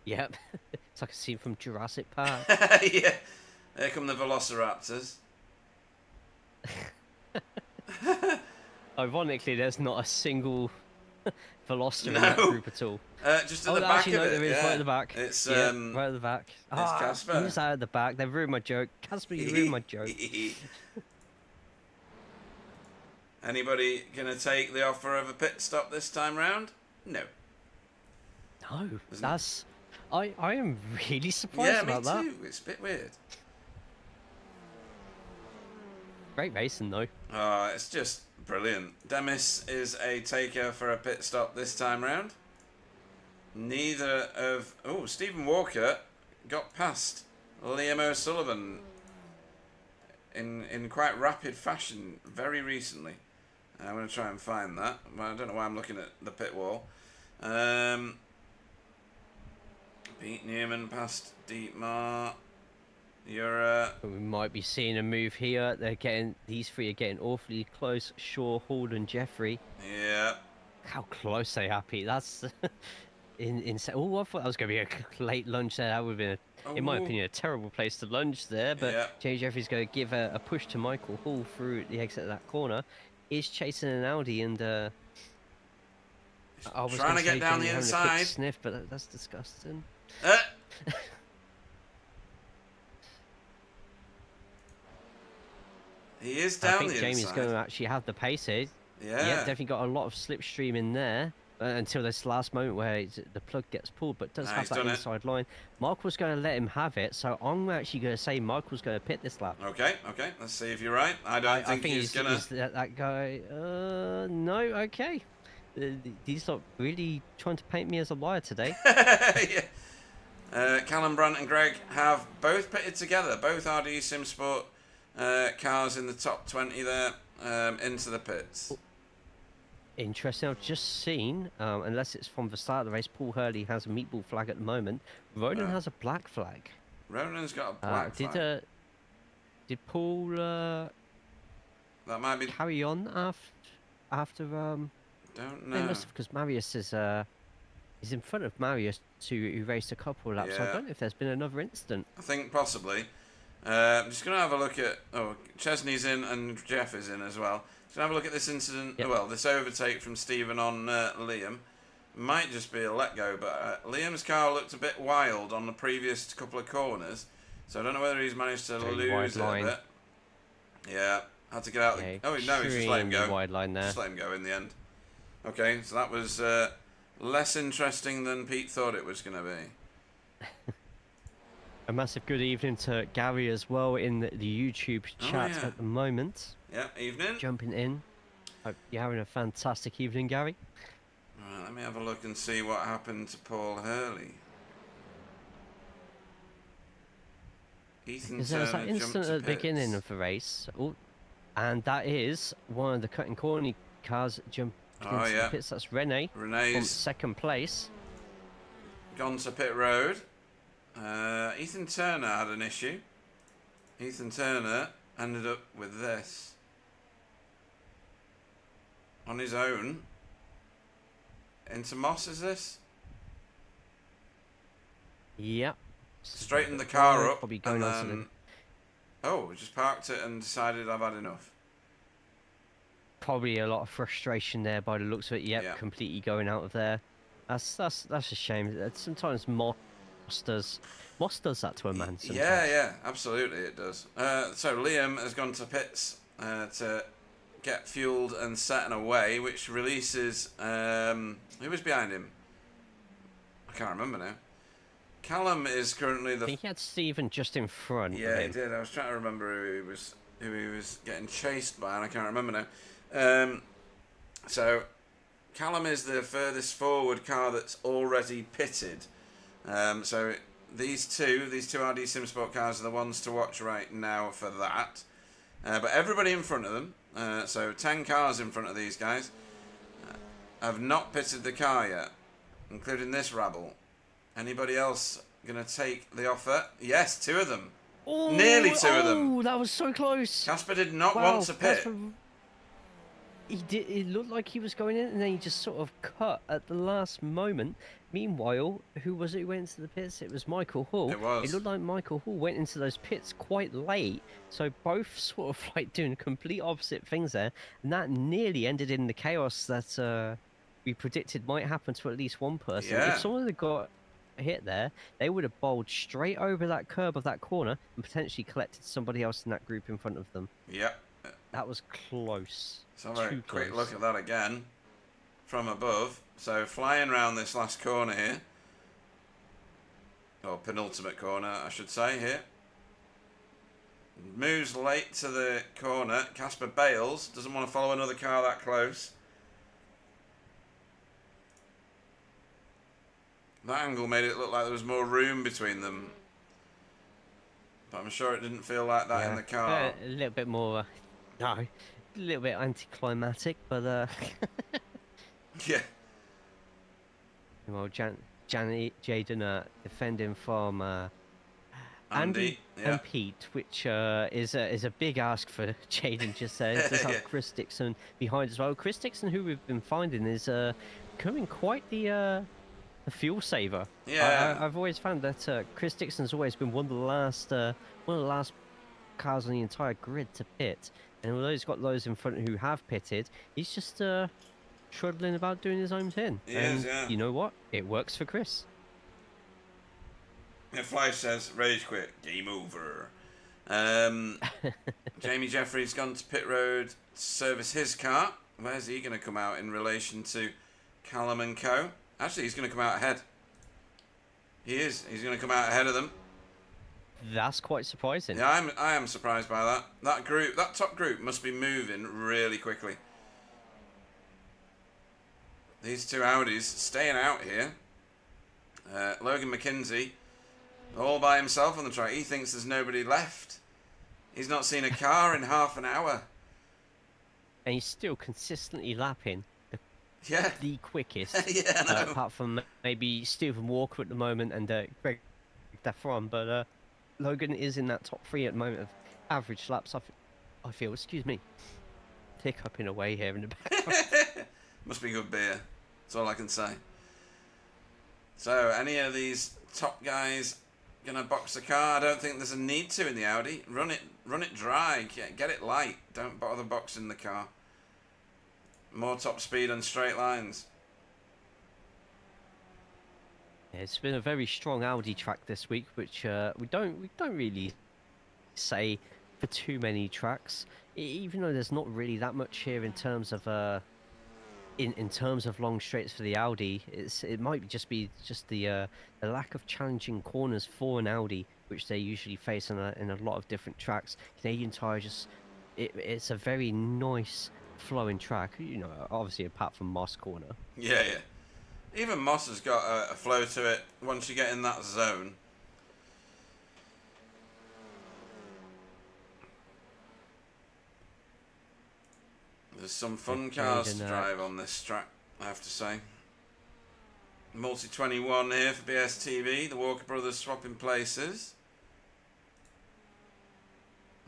Yep, it's like a scene from Jurassic Park. Yeah, here come the Velociraptors. Ironically, there's not a single Veloster in that group at all. Just at the back actually, of no, it. there is Yeah. right at the back. It's right at the back. Casper. Who's out at the back? They've ruined my joke. Casper, you ruined my joke. Anybody gonna take the offer of a pit stop this time round? No. No, that's. I am really surprised about that. Me too. It's a bit weird. Great racing though. Oh, it's just brilliant. Demis is a taker for a pit stop this time round. Neither of... Oh, Stephen Walker got past Liam O'Sullivan in quite rapid fashion very recently. I'm going to try and find that. Well, I don't know why I'm looking at the pit wall. Pete Newman past Dietmar. We might be seeing a move here. These three are getting awfully close. Shaw, Hall, and Jeffrey. Yeah. How close they are, Pete. That's insane. Oh, I thought that was going to be a late lunge there. That would have been, in my opinion, a terrible place to lunge there. But James Jeffrey's going to give a push to Michael Hall through the exit of that corner. Is chasing an Audi, and I was trying to get down the having inside. a quick sniff, but that's disgusting. He is down the inside. I think Jamie's going to actually have the pace here. Yeah. Yeah, definitely got a lot of slipstream in there until this last moment where the plug gets pulled, but does have that inside line. Michael's going to let him have it, so I'm actually going to say Michael's going to pit this lap. Okay. Let's see if you're right. I think he's going to... that guy... no, okay. These lot really trying to paint me as a liar today. Yeah. Callum Brandt and Greg have both pitted together. Both RD Simsport cars in the top 20 there into the pits. Interesting. I've just seen, unless it's from the start of the race, Paul Hurley has a meatball flag at the moment. Ronan has a black flag. Ronan's got a black flag. Did Paul that might be carry on after don't know. Because Marius is he's in front of Marius who raced a couple of laps. Yeah. So I don't know if there's been another incident. I think possibly. I'm just going to have a look at... Oh, Chesney's in and Jeff is in as well. Just have a look at this incident. Yep. Well, this overtake from Stephen on Liam. Might just be a let go, but Liam's car looked a bit wild on the previous couple of corners. So I don't know whether he's managed to lose it a bit. Yeah, had to get out. Yeah, Oh, no, he's just let him go. Wide line there. Just let him go in the end. Okay, so that was less interesting than Pete thought it was going to be. A massive good evening to Gary as well in the YouTube chat at the moment. Yeah, evening. Jumping in. Hope you're having a fantastic evening, Gary. Right, let me have a look and see what happened to Paul Hurley. Ethan There was that Turner incident jumped at the to beginning pits. of the race, and that is one of the cutting corner cars jumping into the pits. That's Rene from Renee's second place. gone to pit road. Ethan Turner had an issue. Ethan Turner ended up with this. On his own. Into Moss, is this? Yep. Straightened the car up. Probably going and on to then, oh, just parked it and decided I've had enough. probably a lot of frustration there by the looks of it. Yep, Yeah. completely going out of there. That's a shame. Sometimes Moss does that to a man. Sometimes. Yeah, absolutely it does. So Liam has gone to pits to get fueled and set and away, which releases... who was behind him? I can't remember now. Callum is currently I think he had Stephen just in front of Yeah, he him. did. I was trying to remember who he was getting chased by, and I can't remember now. So Callum is the furthest forward car that's already pitted. So these two RD Simsport cars are the ones to watch right now for that. But everybody in front of them, so 10 cars in front of these guys, have not pitted the car yet, including this rabble. Anybody else going to take the offer? Yes, 2 of them. Oh, Nearly 2 of them. Oh, that was so close. Casper did not Wow, want to pit. Casper, he did. It looked like he was going in, and then he just sort of cut at the last moment. Meanwhile, who was it who went into the pits? It was Michael Hall. It was. It looked like Michael Hall went into those pits quite late, so both sort of like doing complete opposite things there, and that nearly ended in the chaos that we predicted might happen to at least one person. Yeah. If someone had got hit there, they would have bowled straight over that curb of that corner and potentially collected somebody else in that group in front of them. Yep. That was close. So have a Too quick close. look at that again from above. So flying around this last corner here, or penultimate corner I should say here. Moves late to the corner. Casper bails, doesn't want to follow another car that close. That angle made it look like there was more room between them. But I'm sure it didn't feel like that in the car. A little bit more, no, a little bit anticlimactic, but Yeah. well, Jaden defending from Andy, yeah. and Pete, which is a big ask for Jaden. Just does have Yeah. Chris Dixon behind as well. Chris Dixon, who we've been finding, is becoming quite the fuel saver. Yeah. I've always found that Chris Dixon's always been one of the last cars on the entire grid to pit, and although he's got those in front who have pitted, he's just trundling about doing his own thing. He and is, yeah. You know what? It works for Chris. Yeah, Fly says, rage quit, game over. Jamie Jeffrey's gone to pit road to service his car. Where's he going to come out in relation to Callum and co? Actually, he's going to come out ahead. He is. He's going to come out ahead of them. That's quite surprising. Yeah, I am surprised by that. That top group must be moving really quickly. These 2 Audis staying out here. Logan McKenzie, all by himself on the track. He thinks there's nobody left. He's not seen a car in half an hour. And he's still consistently lapping Yeah. the quickest. Yeah, I know. Apart from maybe Stephen Walker at the moment and Greg Daffron, but Logan is in that top 3 at the moment of average laps. I feel, excuse me, hiccup in a way here in the background. Must be good beer. That's all I can say. So, any of these top guys gonna box the car? I don't think there's a need to in the Audi. Run it dry. Get it light. Don't bother boxing the car. More top speed and straight lines. Yeah, it's been a very strong Audi track this week, which we don't really say for too many tracks. Even though there's not really that much here in terms of in terms of long straights for the Audi, it might just be the lack of challenging corners for an Audi, which they usually face in a lot of different tracks. Canadian Tire it's a very nice flowing track, you know, obviously apart from Moss Corner. Yeah. Even Moss has got a flow to it once you get in that zone. There's some fun cars to drive on this track, I have to say. Multi 21 here for BSTV. The Walker brothers swapping places.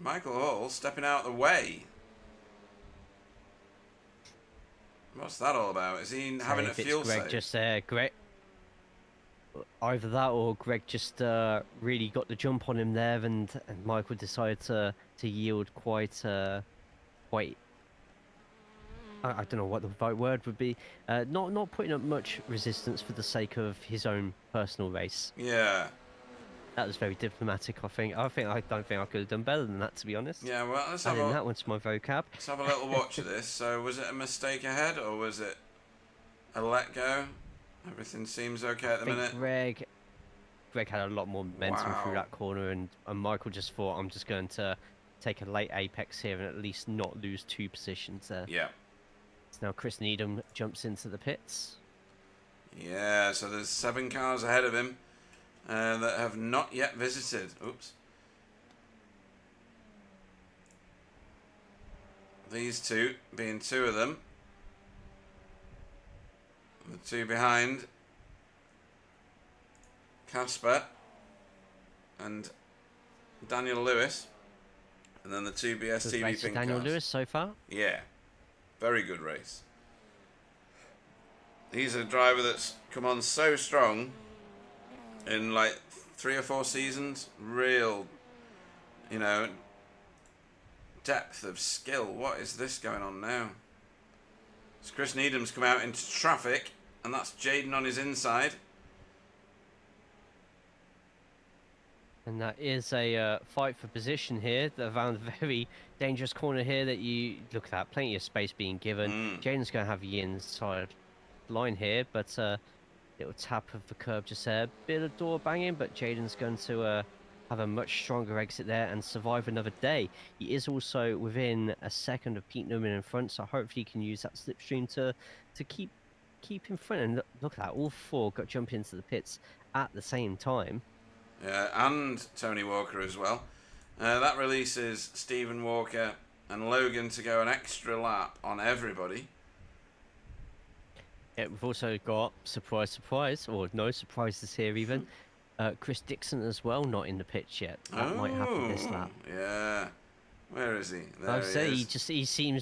Michael Hall stepping out of the way. What's that all about? Is he having a fuel Greg save? just Greg, either that or Greg just really got the jump on him there, and Michael decided to yield quite. I don't know what the right word would be. Not putting up much resistance for the sake of his own personal race. Yeah. That was very diplomatic. I don't think I could have done better than that, to be honest. Yeah, well, Adding that one to my vocab. let's have a little watch of this. So, was it a mistake ahead, or was it a let go? Everything seems okay at the minute. Greg had a lot more momentum through Wow. that corner, and Michael just thought, I'm just going to take a late apex here and at least not lose 2 positions there. Yeah. So now Chris Needham jumps into the pits. Yeah, so there's 7 cars ahead of him that have not yet visited. Oops. These 2 being 2 of them. The 2 behind Casper and Daniel Lewis. And then the 2 Good BSTV race for pink Daniel cars. Lewis so far. Yeah. Very good race. He's a driver that's come on so strong in like 3 or 4 seasons. Real, you know, depth of skill. What is this going on now? So Chris Needham's come out into traffic, and that's Jaden on his inside. And that is a fight for position here. Around a very dangerous corner here that you look at that. Plenty of space being given. Jaden's going to have the inside line here, but little tap of the curb just there. Bit of door banging, but Jaden's going to have a much stronger exit there and survive another day. He is also within a second of Pete Newman in front, so hopefully he can use that slipstream to keep in front. And look at that, all 4 got jump into the pits at the same time. Yeah, and Tony Walker as well. That releases Stephen Walker and Logan to go an extra lap on everybody. Yeah, we've also got, surprise, surprise, or no surprises here even, Chris Dixon as well, not in the pitch yet. That might happen this lap. Yeah. Where is he? There I'd say he is.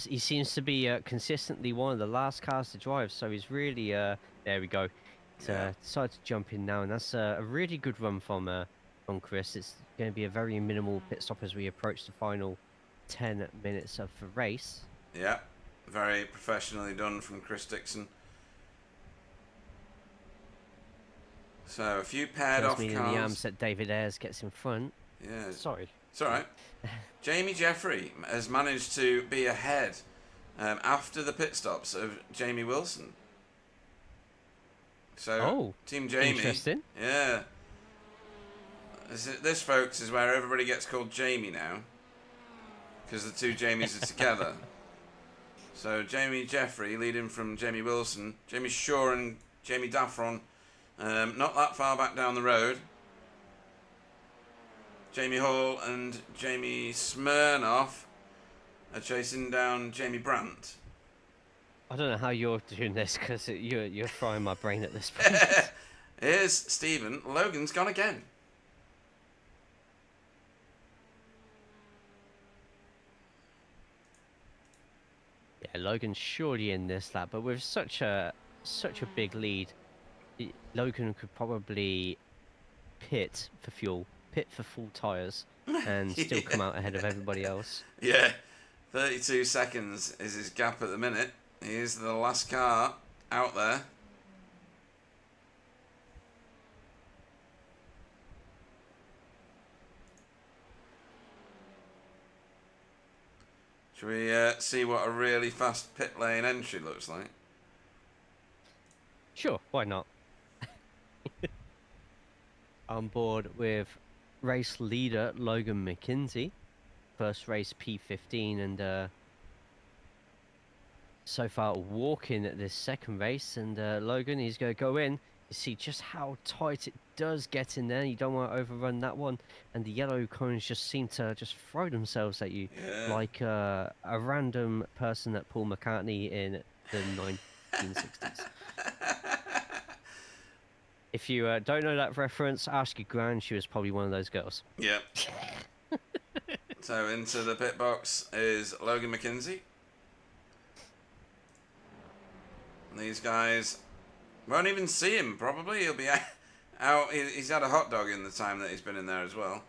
he seems to be consistently one of the last cars to drive, so he's really there we go. He's decided to jump in now, and that's a really good run from Chris. It's going to be a very minimal pit stop as we approach the final 10 minutes of the race. Yeah, very professionally done from Chris Dixon. So a few paired off Meaning the cars. Amset David Ayres gets in front. Yeah, Sorry. it's all right. Jamie Jeffrey has managed to be ahead after the pit stops of Jamie Wilson. So Team Jamie. Interesting. Yeah. This, folks, is where everybody gets called Jamie now, because the 2 Jamies are together. So Jamie Jeffrey leading from Jamie Wilson, Jamie Shaw and Jamie Daffron, not that far back down the road. Jamie Hall and Jamie Smirnoff are chasing down Jamie Brandt. I don't know how you're doing this because you're frying my brain at this point. Here's Stephen. Logan's gone again. Yeah, Logan's surely in this lap, but with such a big lead, Logan could probably pit for fuel, pit for full tyres, and still come out ahead of everybody else. Yeah, 32 seconds is his gap at the minute. He is the last car out there. Should we see what a really fast pit lane entry looks like? Sure, why not? On board with race leader Logan McKenzie. First race P15, and so far walking at this second race. And Logan, he's going to go in. You see just how tight it does get in there. You don't want to overrun that one. And the yellow cones just seem to just throw themselves at you, like a random person at Paul McCartney in the 1960s. If you don't know that reference, ask your gran. She was probably one of those girls. Yep. So into the pit box is Logan McKenzie. These guys won't even see him, probably. He'll be out. He's had a hot dog in the time that he's been in there as well.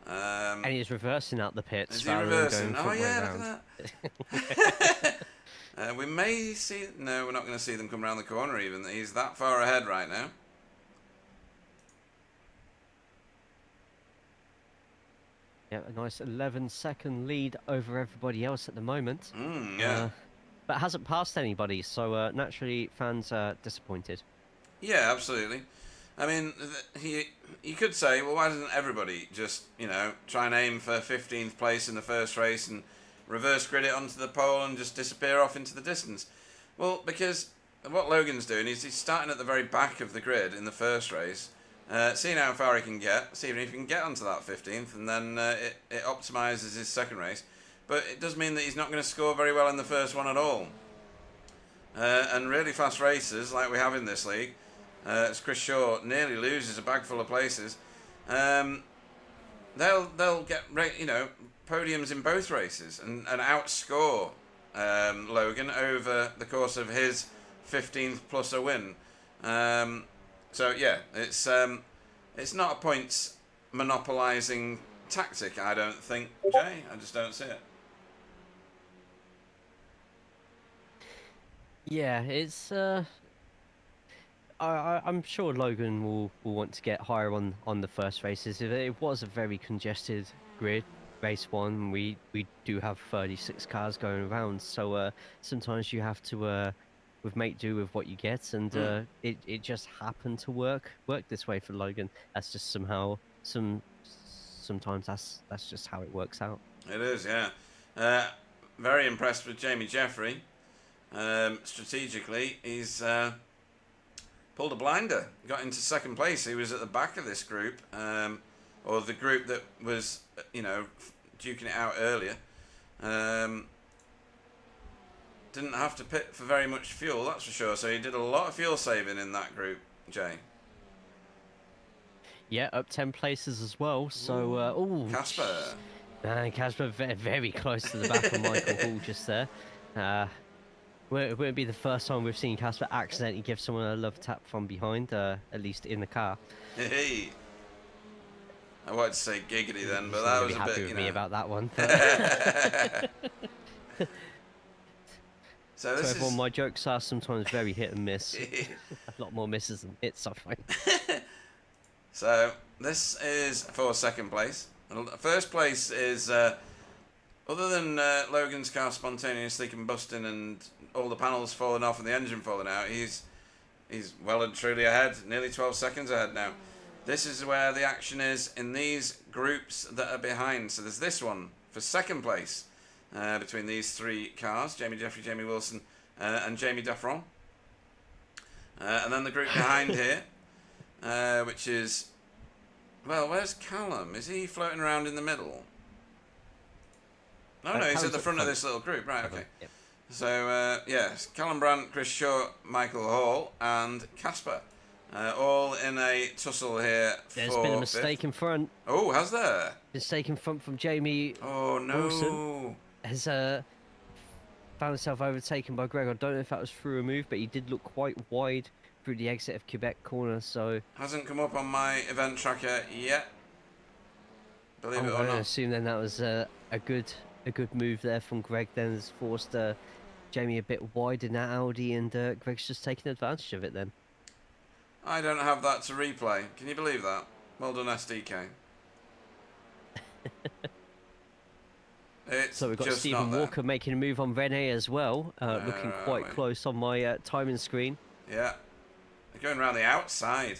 And he's reversing out the pits. Is he reversing? Oh, yeah, look at that. We may see... No, we're not going to see them come around the corner even. He's that far ahead right now. Yeah, a nice 11-second lead over everybody else at the moment. Yeah. But hasn't passed anybody, so naturally fans are disappointed. Yeah, absolutely. I mean, you could say, well, why doesn't everybody just, try and aim for 15th place in the first race and reverse grid it onto the pole and just disappear off into the distance? Well, because what Logan's doing is he's starting at the very back of the grid in the first race, seeing how far he can get, seeing if he can get onto that 15th, and then it optimises his second race. But it does mean that he's not going to score very well in the first one at all. And really fast racers, like we have in this league, as Chris Shaw nearly loses a bag full of places, they'll get podiums in both races and outscore Logan over the course of his 15th plus a win. So yeah, it's not a points monopolising tactic, I don't think, Jay. I just don't see it. Yeah, it's I'm sure Logan will want to get higher on the first races. It was a very congested grid. Race one, we do have 36 cars going around, so sometimes you have to make do with what you get, and it just happened to work this way for Logan. That's just sometimes that's just how it works out. It is, yeah. Very impressed with Jamie Jeffrey. Strategically, he's pulled a blinder, got into second place. He was at the back of this group, or the group that was, duking it out earlier. Didn't have to pit for very much fuel, that's for sure. So he did a lot of fuel saving in that group, Jay. Yeah, up 10 places as well. So, Casper. Casper very close to the back of Michael Hall just there. It wouldn't be the first time we've seen Casper accidentally give someone a love tap from behind, at least in the car. Hey. I wanted to say giggity then, but He's that not was really a happy bit, with me about that one. So this everyone, is... my jokes are sometimes very hit and miss. A lot more misses than hits, I find. So this is for second place. First place is, other than Logan's car spontaneously combusting and all the panels falling off and the engine falling out, he's well and truly ahead, nearly 12 seconds ahead now. This is where the action is in these groups that are behind. So there's this one for second place between these three cars, Jamie Jeffrey, Jamie Wilson and Jamie Daffron. And then the group behind here, which is, well, where's Callum? Is he floating around in the middle? No, he's at the front of this little group. Right, okay. Yep. So, yes, Callum Brandt, Chris Shaw, Michael Hall and Casper. All in a tussle here. There's been a mistake in front. Oh, has there? Mistake in front from Jamie. Oh, no. Wilson has found himself overtaken by Greg. I don't know if that was through a move, but he did look quite wide through the exit of Quebec corner. So hasn't come up on my event tracker yet. Believe it or not. not. I assume then that was a good move there from Greg. Then has forced Jamie a bit wide in that Audi, and Greg's just taking advantage of it then. I don't have that to replay. Can you believe that? Well done, SDK. So we've got Stephen Walker making a move on Rene as well, looking quite close on my timing screen. Yeah, they're going around the outside.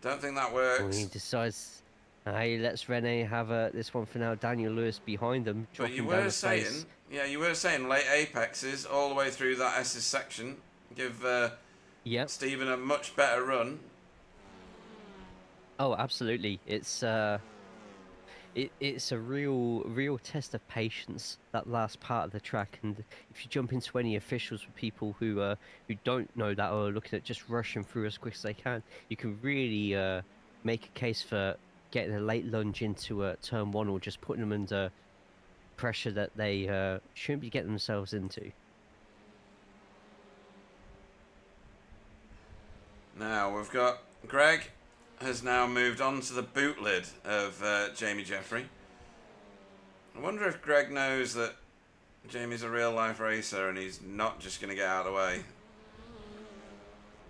Don't think that works. Well, he decides, he lets Rene have this one for now. Daniel Lewis behind them. But you were saying, late apexes all the way through that S's section. Give Stephen a much better run. Oh, absolutely. It's it's a real test of patience, that last part of the track. And if you jump into any officials with people who don't know that or are looking at just rushing through as quick as they can, you can really make a case for getting a late lunge into turn one, or just putting them under pressure that they shouldn't be getting themselves into. Now we've got Greg has now moved on to the boot lid of Jamie Jeffrey. I wonder if Greg knows that Jamie's a real life racer and he's not just going to get out of the way.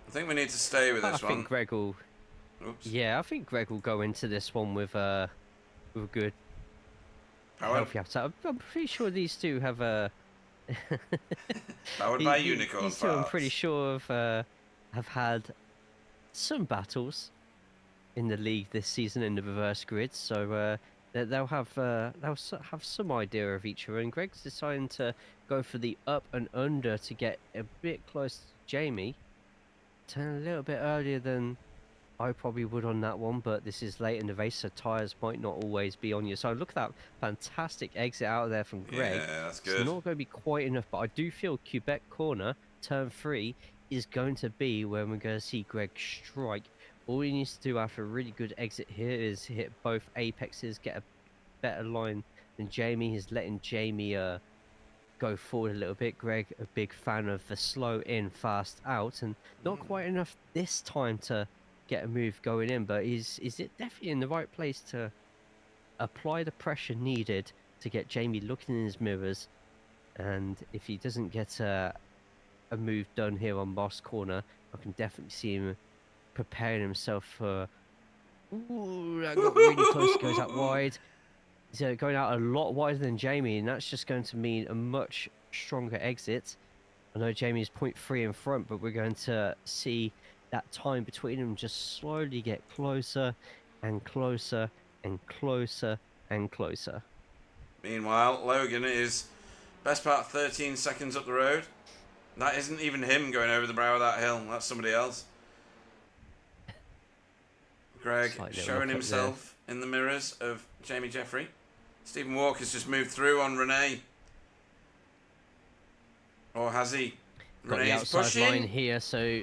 I think we need to stay with this one. I think Greg will. Oops. Yeah, I think Greg will go into this one with a good Powered, healthy appetite. I'm pretty sure these two have a. powered by unicorn These two, I'm farts. pretty sure have had some battles in the league this season in the reverse grid, so they'll have some idea of each other. And Greg's deciding to go for the up and under to get a bit close to Jamie. Turn a little bit earlier than I probably would on that one, but this is late in the race, so tyres might not always be on your side. Look at that fantastic exit out of there from Greg. Yeah, that's good. It's not going to be quite enough, but I do feel Quebec corner, turn 3, is going to be where we're going to see Greg strike. All he needs to do after a really good exit here is hit both apexes, get a better line than Jamie. He's letting Jamie go forward a little bit. Greg, a big fan of the slow in, fast out, and not quite enough this time to get a move going in, but is it definitely in the right place to apply the pressure needed to get Jamie looking in his mirrors? And if he doesn't get a move done here on Moss corner, I can definitely see him preparing himself for. Ooh, that got really close. He goes out wide. He's going out a lot wider than Jamie, and that's just going to mean a much stronger exit. I know Jamie's 0.3 in front, but we're going to see that time between them just slowly get closer and closer and closer and closer. Meanwhile, Logan is best part 13 seconds up the road. That isn't even him going over the brow of that hill. That's somebody else. Greg showing himself in the mirrors of Jamie Jeffrey. Stephen Walker's just moved through on Renee. Or has he? Got the outside line here, so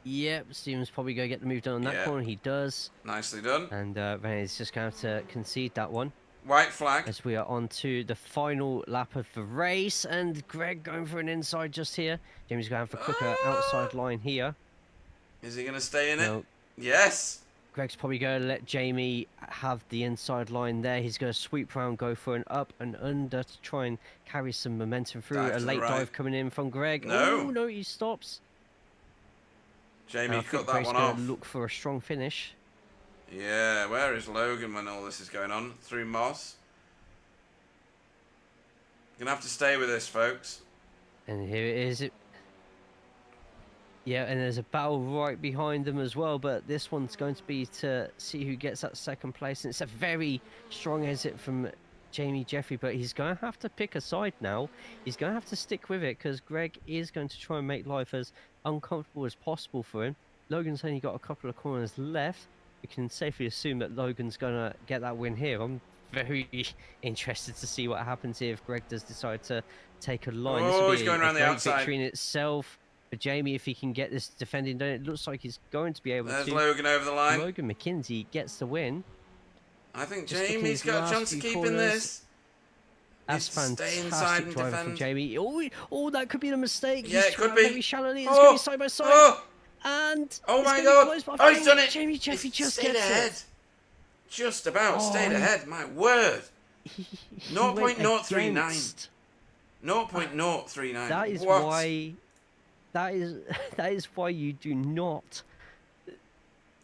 yep, Stephen's probably going to get the move done on that corner. He does. Nicely done. And Renee's just going to have to concede that one. White flag. As we are on to the final lap of the race, and Greg going for an inside just here. Jamie's going for a quicker outside line here. Is he going to stay in it? Yes. Greg's probably going to let Jamie have the inside line there. He's going to sweep around, go for an up and under to try and carry some momentum through. A late dive coming in from Greg. No. Oh, no, he stops. Jamie cut that Greg's one gonna off. Look for a strong finish. Yeah, where is Logan when all this is going on? Through Moss. Gonna have to stay with this, folks. And here it is. Yeah, and there's a battle right behind them as well, but this one's going to be to see who gets that second place. And it's a very strong exit from Jamie Jeffrey, but he's going to have to pick a side now. He's going to have to stick with it because Greg is going to try and make life as uncomfortable as possible for him. Logan's only got a couple of corners left. We can safely assume that Logan's going to get that win here. I'm very interested to see what happens here if Greg does decide to take a line. Oh, he's going around the outside. Victory in itself for Jamie if he can get this defending done. It looks like he's going to be able to. There's Logan over the line. Logan McKenzie gets the win. I think Jamie's got a chance of keeping this. That's fantastic driving from Jamie. Oh, that could be the mistake. Yeah, it could be. Very shallowly. It's going to be side by side. And oh my God! Oh, he's done it. Jamie Jeffrey just stayed gets ahead. it. Just about stayed ahead. My word. 0.039. 0.039. That is why. That is why you do not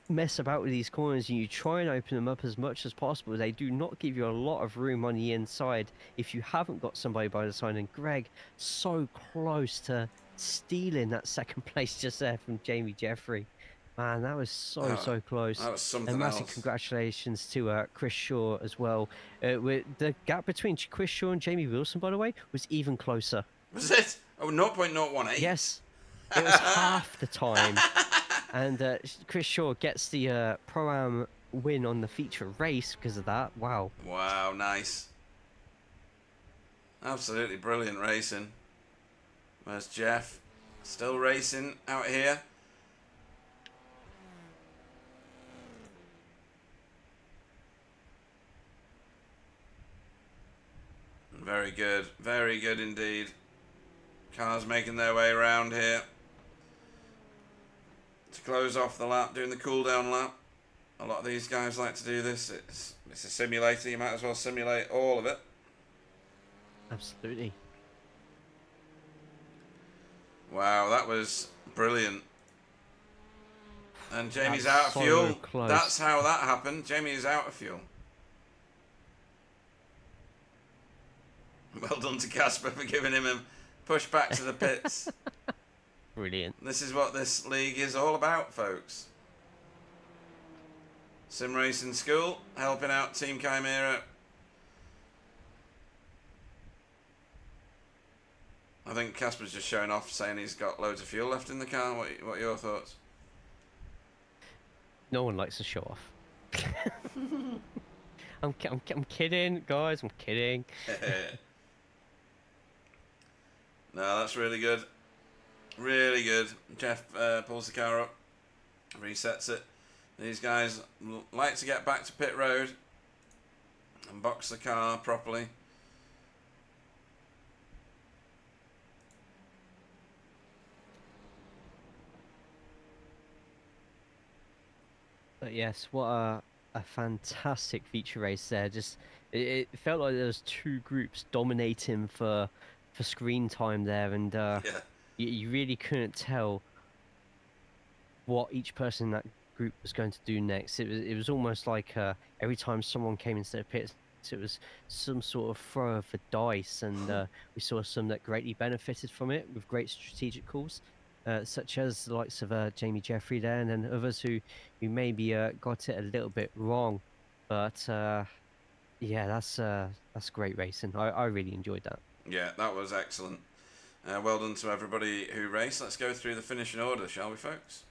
mess about with these corners and you try and open them up as much as possible. They do not give you a lot of room on the inside if you haven't got somebody by the side. And Greg so close to stealing that second place just there from Jamie Jeffrey. Man, that was so close. That was something and massive else. Congratulations to Chris Shaw as well. With the gap between Chris Shaw and Jamie Wilson, by the way, was even closer. Was it? Oh, 0.018. Yes, it was half the time. And Chris Shaw gets the Pro-Am win on the feature race because of that. Wow. Wow, nice. Absolutely brilliant racing. Where's Jeff? Still racing out here. Very good indeed. Cars making their way around here to close off the lap, doing the cool down lap. A lot of these guys like to do this. It's a simulator, you might as well simulate all of it. Absolutely. Wow, that was brilliant. And Jamie's out of fuel. Close. That's how that happened. Jamie is out of fuel. Well done to Casper for giving him a push back to the pits. Brilliant. This is what this league is all about, folks. Sim Racing School helping out Team Chimera. I think Casper's just showing off, saying he's got loads of fuel left in the car. What are your thoughts? No one likes to show off. I'm kidding, guys. I'm kidding. No, that's really good. Really good. Jeff pulls the car up, resets it. These guys like to get back to pit road and box the car properly. But yes, what a fantastic feature race there. Just it felt like there was two groups dominating for screen time there, and Yeah. you really couldn't tell what each person in that group was going to do next. It was almost like every time someone came into the pits, it was some sort of throw of the dice, and we saw some that greatly benefited from it with great strategic calls, such as the likes of Jamie Jeffrey there, and then others who maybe got it a little bit wrong. But yeah, that's great racing. I really enjoyed that. Yeah, that was excellent. Well done to everybody who raced. Let's go through the finishing order, shall we, folks?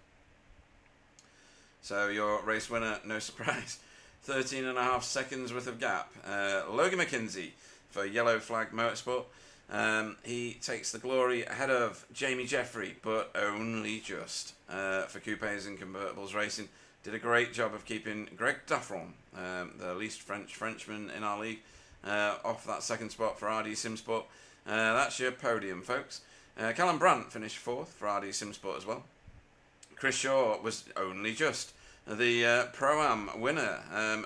So your race winner, no surprise, 13.5 seconds worth of gap. Logan McKenzie for Yellow Flag Motorsport. He takes the glory ahead of Jamie Jeffrey, but only just. For Coupes and Convertibles Racing, did a great job of keeping Greg Daffron, the least Frenchman in our league, off that second spot for RD Simsport. That's your podium, folks. Callum Brandt finished 4th for RD Simsport as well. Chris Shaw was only just the Pro-Am winner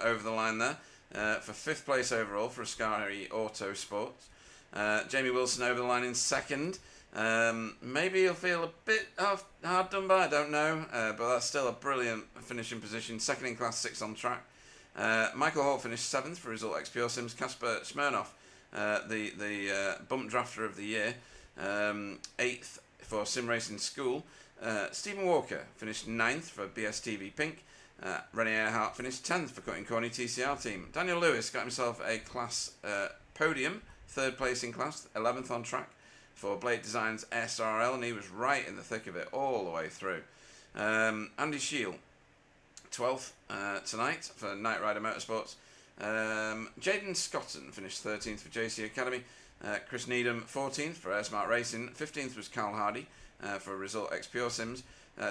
over the line there for 5th place overall for Ascari Auto Sports. Jamie Wilson over the line in 2nd. Maybe he'll feel a bit hard done by, I don't know, but that's still a brilliant finishing position. 2nd in class, 6th on track. Michael Hall finished 7th for Result X Pure Sims. Casper Smirnoff, the bump drafter of the year, 8th for Sim Racing School. Stephen Walker finished 9th for BSTV Pink. Rennie Earhart finished 10th for Cutting Corny TCR team. Daniel Lewis got himself a class podium, 3rd place in class, 11th on track for Blade Designs SRL, and he was right in the thick of it all the way through. Andy Shield, 12th tonight for Knight Rider Motorsports. Jaden Scotton finished 13th for JC Academy. Chris Needham 14th for Air Smart Racing. 15th was Carl Hardy for Result X Pure Sims.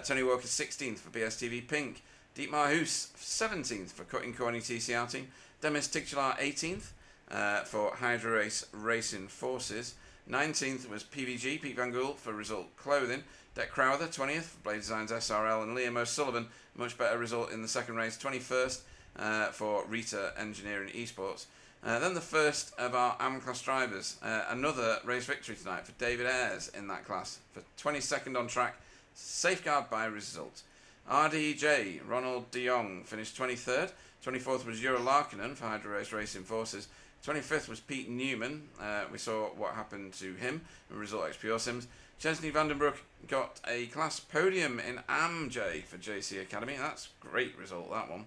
Tony Walker 16th for BSTV Pink. Dietmar Hoos 17th for Cutting Corny TCR team. Demis Tictular 18th for Hydra Race Racing Forces. 19th was PVG, Pete Van Gool for Result Clothing. Deck Crowther 20th for Blade Designs SRL, and Liam O'Sullivan, much better result in the second race, 21st for Rita Engineering Esports. Then the first of our AM class drivers, another race victory tonight for David Ayres in that class for 22nd on track, safeguard by result. RDJ, Ronald de Jong finished 23rd. 24th was Jura Larkinen for Hydro Race Racing Forces. 25th was Pete Newman. We saw what happened to him in Result X Pure Sims. Chesney Vandenbroek got a class podium in AMJ for JC Academy. That's a great result, that one.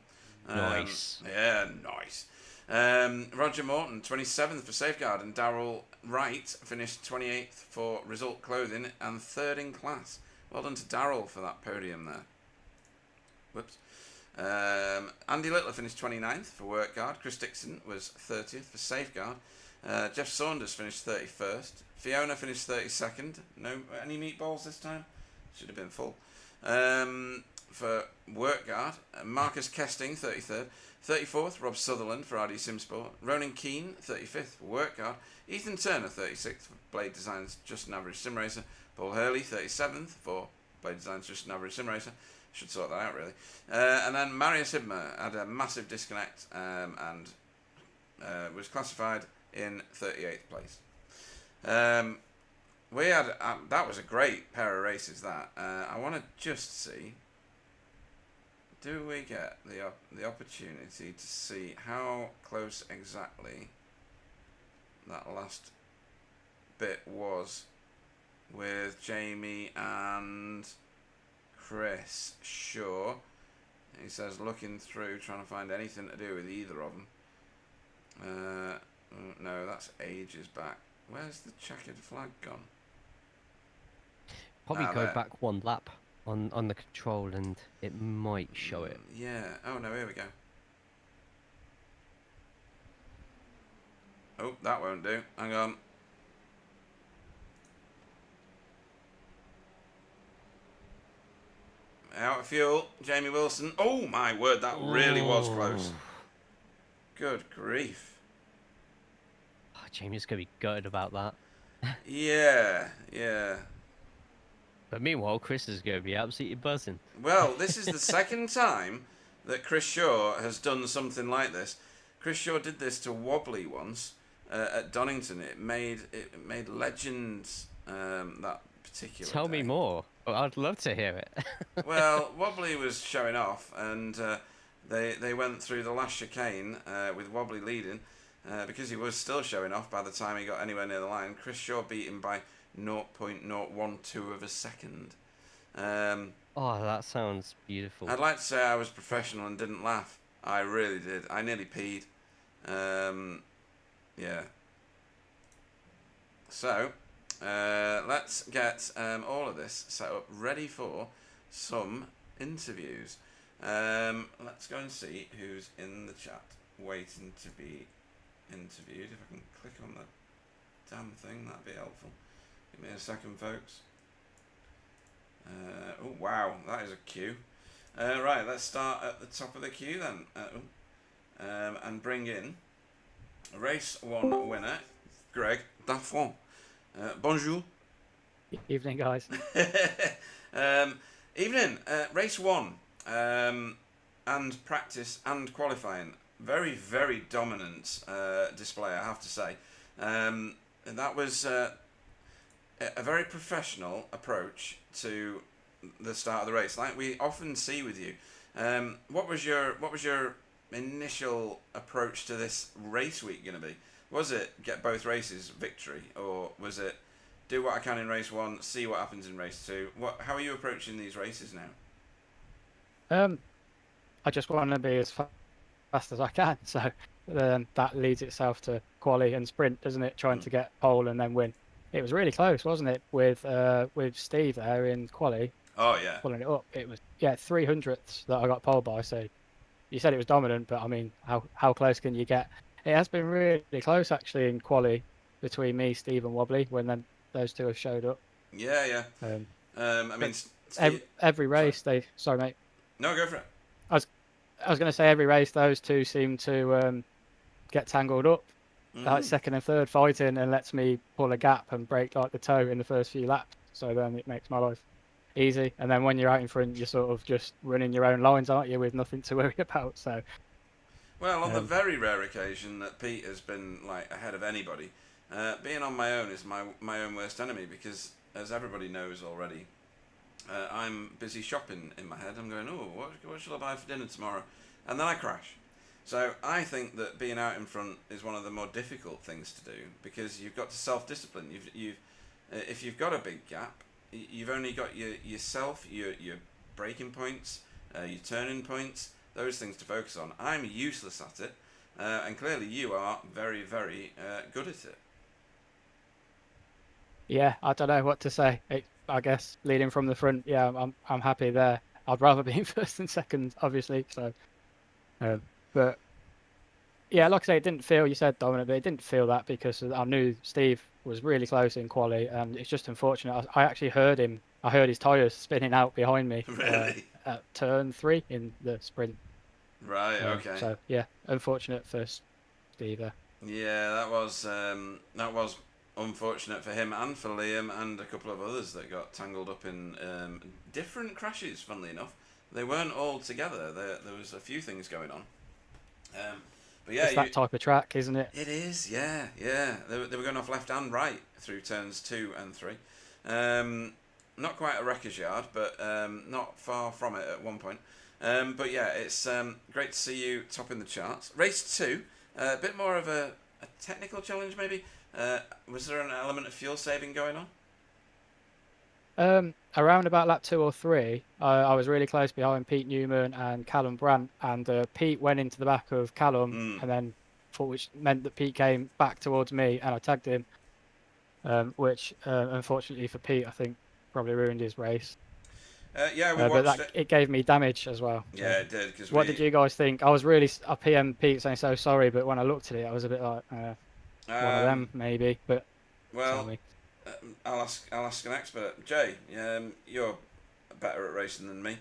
Nice. Yeah, nice. Roger Morton, 27th for Safeguard, and Darrell Wright finished 28th for Result Clothing and 3rd in class. Well done to Darrell for that podium there. Whoops. Andy Littler finished 29th for Work Guard. Chris Dixon was 30th for Safeguard. Jeff Saunders finished 31st. Fiona finished 32nd. No, any meatballs this time? Should have been full. For Work Guard, Marcus Kesting, 33rd. 34th, Rob Sutherland for RD Simsport. Ronan Keane, 35th for Work Guard. Ethan Turner, 36th for Blade Designs Just an Average Sim Racer. Paul Hurley, 37th for Blade Designs Just an Average Sim Racer. Should sort that out, really. And then Marius Hibmer had a massive disconnect and was classified in 38th place. We had that was a great pair of races. That I want to just see. Do we get the opportunity to see how close exactly that last bit was with Jamie and Chris Shaw. He says looking through, trying to find anything to do with either of them. No, that's ages back. Where's the checkered flag gone? Probably go There. back one lap on the control and it might show it. Yeah. Oh no, here we go. Oh, that won't do. Hang on. Out of fuel, Jamie Wilson. Oh my word, that really was close. Good grief. Oh, Jamie's going to be gutted about that. Yeah. But meanwhile, Chris is going to be absolutely buzzing. Well, this is the second time that Chris Shaw has done something like this. Chris Shaw did this to Wobbly once at Donington. It made legends that particular Tell day. me more. Oh, I'd love to hear it. Well, Wobbly was showing off, and they went through the last chicane with Wobbly leading because he was still showing off by the time he got anywhere near the line. Chris Shaw beat him by 0.012 of a second. Oh, that sounds beautiful. I'd like to say I was professional and didn't laugh. I really did. I nearly peed. Yeah. So, let's get all of this set up, ready for some interviews. Let's go and see who's in the chat waiting to be interviewed. If I can click on the damn thing, that'd be helpful. Give me a second, folks. Oh, wow, that is a queue. Right, let's start at the top of the queue then. And bring in race 1 winner, Greg Daffron. Bonjour. Evening, guys. Evening. Race 1 and practice and qualifying. Very, very dominant display, I have to say. And that was a very professional approach to the start of the race, like we often see with you. What was your initial approach to this race week going to be? Was it get both races victory, or was it do what I can in race 1, see what happens in race 2? How are you approaching these races now? I just want to be as fast as I can, so that leads itself to quali and sprint, doesn't it? Trying to get pole and then win. It was really close, wasn't it, with Steve there in quali? Oh yeah, pulling it up. It was 300ths that I got pole by. So you said it was dominant, but I mean, how close can you get? It has been really close actually in quali between me, Steve, and Wobbly when then those two have showed up. Yeah. I mean, every race Sorry, mate. No, go for it. I was going to say every race those two seem to get tangled up, like second and third fighting, and lets me pull a gap and break like the toe in the first few laps. So then it makes my life easy. And then when you're out in front, you're sort of just running your own lines, aren't you, with nothing to worry about. So. Well, on the very rare occasion that Pete has been like ahead of anybody, being on my own is my own worst enemy because, as everybody knows already, I'm busy shopping in my head. I'm going, oh, what shall I buy for dinner tomorrow? And then I crash. So I think that being out in front is one of the more difficult things to do because you've got to self-discipline. If you've got a big gap, you've only got yourself, your braking points, your turning points, those things to focus on. I'm useless at it, and clearly you are very, very good at it. Yeah, I don't know what to say. I guess leading from the front, yeah, I'm happy there. I'd rather be in first than second, obviously. So, but yeah, like I say, it didn't feel. You said dominant, but it didn't feel that because I knew Steve was really close in quali, and it's just unfortunate. I actually heard him. I heard his tyres spinning out behind me. Really? At turn 3 in the sprint. Right. Okay. So yeah, unfortunate for Steve there. Yeah, that was unfortunate for him and for Liam and a couple of others that got tangled up in different crashes. Funnily enough, they weren't all together. There was a few things going on. But yeah, it's that type of track, isn't it? It is. Yeah. They were going off left and right through turns 2 and 3. Not quite a wrecker's yard, but not far from it at one point. But yeah, it's great to see you topping the charts. Race 2, a bit more of a technical challenge maybe. Was there an element of fuel saving going on? Around about lap 2 or 3, I was really close behind Pete Newman and Callum Brandt, and Pete went into the back of Callum, and then which meant that Pete came back towards me, and I tagged him, which unfortunately for Pete, I think probably ruined his race. Yeah, we But watched it. it gave me damage as well. Yeah, it did. Cause what did you guys think? I was really I PM Pete saying so sorry, but when I looked at it, I was a bit like one of them maybe. But well, I'll ask an expert. Jay, you're better at racing than me.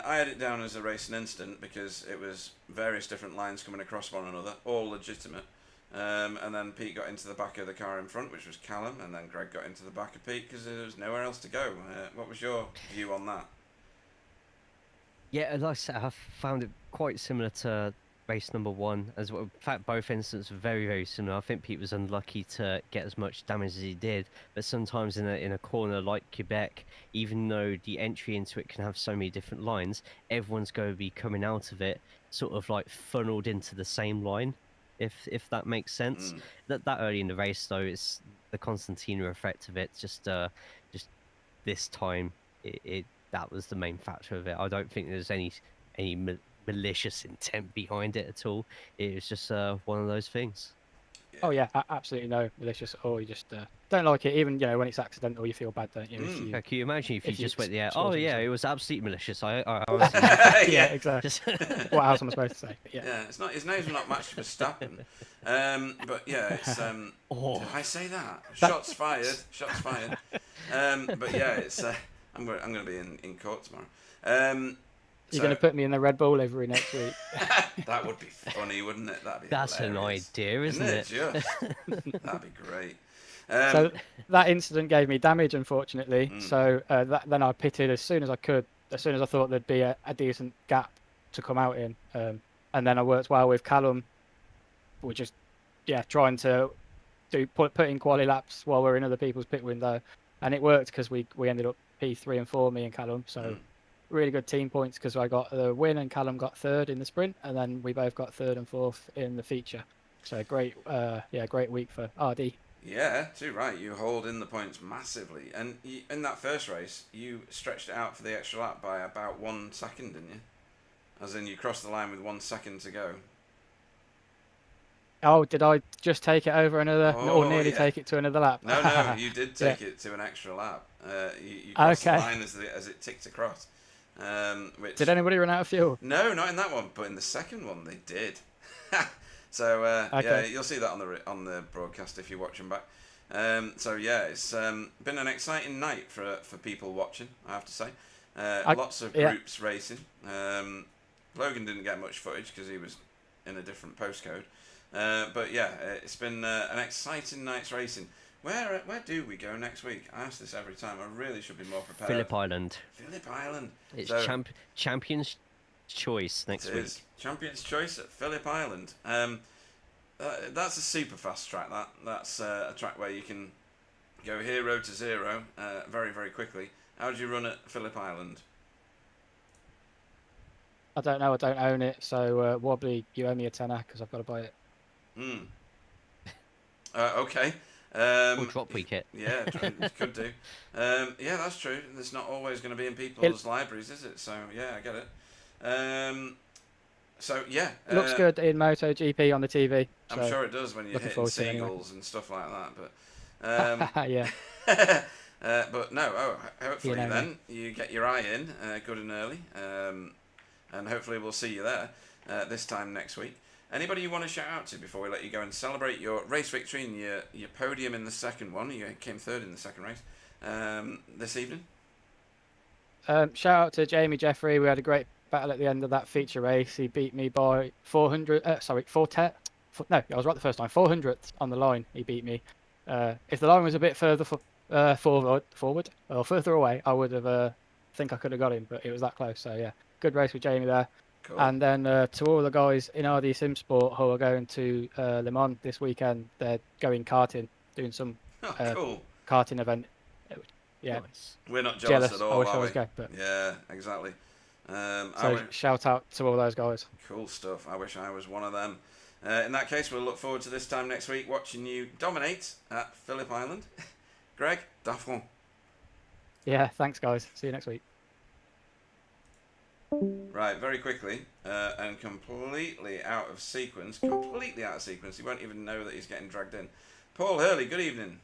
I had it down as a racing incident because it was various different lines coming across one another, all legitimate. And then Pete got into the back of the car in front, which was Callum, and then Greg got into the back of Pete because there was nowhere else to go. What was your view on that? Yeah, like I said, I found it quite similar to race number 1 as well. In fact, both incidents were very, very similar. I think Pete was unlucky to get as much damage as he did, but sometimes in a corner like Quebec, even though the entry into it can have so many different lines, everyone's going to be coming out of it sort of like funneled into the same line, if that makes sense. That early in the race, though, it's the Constantina effect of it. Just this time, that was the main factor of it. I don't think there's any malicious intent behind it at all. It was just one of those things. Oh yeah, absolutely no malicious. Or you just don't like it. Even when it's accidental, you feel bad, don't you? Can you imagine if you just went there? sort Oh of yeah, yourself. it was absolutely malicious. I was yeah, exactly. What else am I supposed to say? But Yeah, it's not his name's not matched with Verstappen. But yeah, it's Did I say that? Shots fired. Shots fired. But yeah, it's I'm going to be in court tomorrow. You're going to put me in the Red Bull livery next week. That would be funny, wouldn't it? That'd be That's hilarious. an idea, isn't it? Just? That'd be great. So that incident gave me damage, unfortunately. So then I pitted as soon as I could, as soon as I thought there'd be a decent gap to come out in. And then I worked well with Callum. We're just trying to put in quali laps while we're in other people's pit window, and it worked because we ended up P3 and 4, me and Callum. So really good team points because I got the win and Callum got 3rd in the sprint, and then we both got 3rd and 4th in the feature. So great week for RD. Yeah, too right. You hold in the points massively, and in that first race, you stretched it out for the extra lap by about 1 second, didn't you? As in, you crossed the line with 1 second to go. Oh, did I just take it over another, or nearly take it to another lap? No, you did take it to an extra lap. You crossed the line as it ticked across. Did anybody run out of fuel? No, not in that one, but in the second one they did. So yeah, you'll see that on the broadcast if you're watching back. So yeah, it's been an exciting night for people watching, I have to say. Lots of groups racing. Logan didn't get much footage because he was in a different postcode. But yeah, it's been an exciting night's racing. Where do we go next week? I ask this every time. I really should be more prepared. Phillip Island. Phillip Island. It's Champion's Choice next week. Champion's Choice at Phillip Island. That's a super fast track. That's a track where you can go 0 to 0 very, very quickly. How do you run at Phillip Island? I don't know. I don't own it. So Wobbly, you owe me a tenner because I've got to buy it. Okay. We'll drop week it. Yeah, could do. Yeah, that's true. It's not always going to be in people's libraries, is it? So yeah, I get it. So yeah, it looks good in MotoGP on the TV. I'm sure it does when you're hitting seagulls and stuff like that. But yeah. but no. Hopefully then you get your eye in good and early, and hopefully we'll see you there this time next week. Anybody you want to shout out to before we let you go and celebrate your race victory and your podium in the second one? You came 3rd in the second race this evening. Shout out to Jamie Jeffrey. We had a great battle at the end of that feature race. He beat me by 400. No, I was right the first time. 400th on the line. He beat me. If the line was a bit further forward or further away, I would have think I could have got him, but it was that close. So yeah, good race with Jamie there. Cool. And then to all the guys in RD Simsport who are going to Le Mans this weekend, they're going karting, doing some cool karting event. Yeah, nice. We're not jealous at all. I wish I was going, but yeah, exactly. So shout out to all those guys. Cool stuff. I wish I was one of them. In that case, we'll look forward to this time next week watching you dominate at Phillip Island. Greg, Daffron. Yeah, thanks, guys. See you next week. Right, very quickly, and completely out of sequence. Completely out of sequence. He won't even know that he's getting dragged in. Paul Hurley, good evening.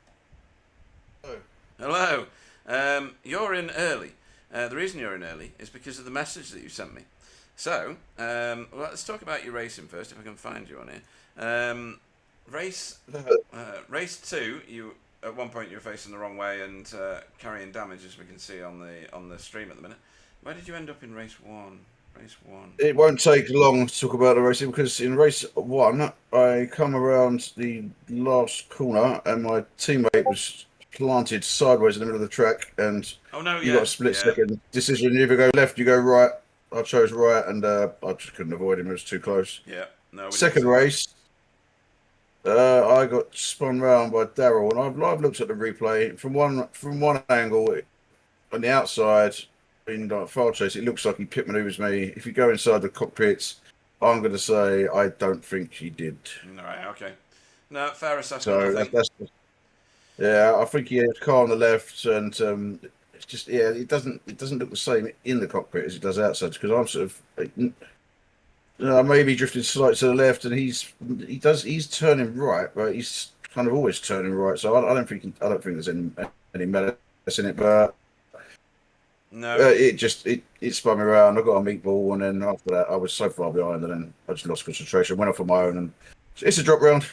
Hello. Hello. You're in early. The reason you're in early is because of the message that you sent me. So, well, let's talk about your racing first, if I can find you on here. Race 2, you at one point you were facing the wrong way and carrying damage, as we can see on the stream at the minute. Where did you end up in race 1? Race 1. It won't take long to talk about the racing because in race 1, I come around the last corner and my teammate was planted sideways in the middle of the track, and Oh no, you yeah. got a split second decision. You either go left, you go right. I chose right, and I just couldn't avoid him. It was too close. Yeah. No. Second race, I got spun round by Daryl, and I've looked at the replay from one angle on the outside. In like file chase, it looks like he pit maneuvers me. If you go inside the cockpits, I'm going to say I don't think he did. All right. Okay. No, fair assessment. So I think. I think he had a car on the left, and it's just it doesn't look the same in the cockpit as it does outside because I'm sort of maybe drifting slightly to the left, and he's turning right, but he's kind of always turning right. So I don't think there's any malice in it, but. No. It spun me around. I got a meatball, and then after that, I was so far behind, and then I just lost concentration. Went off on my own, and it's a drop round.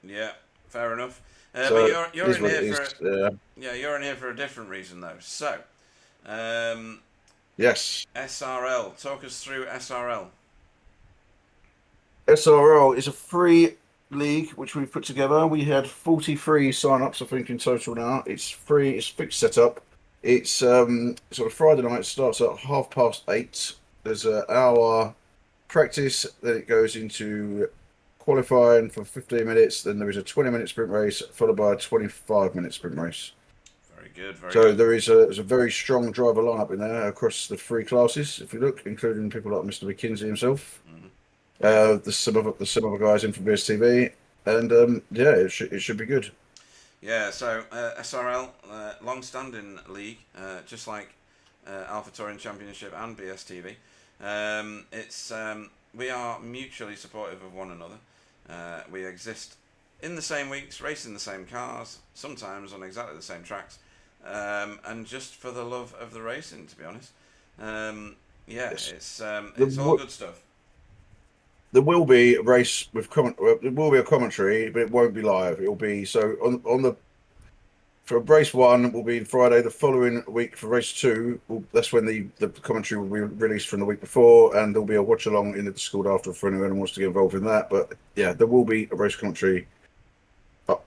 Yeah, fair enough. So but you're in here for yeah. you're in here for a different reason though. So, Yes, SRL. Talk us through SRL. SRL is a free league which we've put together. We had 43 sign-ups, I think, in total now. It's free. It's fixed setup. It's sort of Friday night. It starts at 8:30. There's an hour practice. Then it goes into qualifying for 15 minutes. Then there is a 20-minute sprint race followed by a 25-minute sprint race. Very good. Very So good. there's a very strong driver lineup in there across the three classes. If you look, including people like Mr. McKinsey himself. There's some other guys in from BSTV, and it should be good. Yeah, so SRL, long-standing league, just like Alpha Touring Championship and BSTV. We are mutually supportive of one another. We exist in the same weeks, racing the same cars, sometimes on exactly the same tracks, and just for the love of the racing, to be honest. Yes. It's all good stuff. There will be a race with there will be a commentary, but it won't be live. It will be for race 1 will be Friday. The following week for race 2, that's when the commentary will be released from the week before, and there'll be a watch along in the Discord after for anyone who wants to get involved in that. But yeah, there will be a race commentary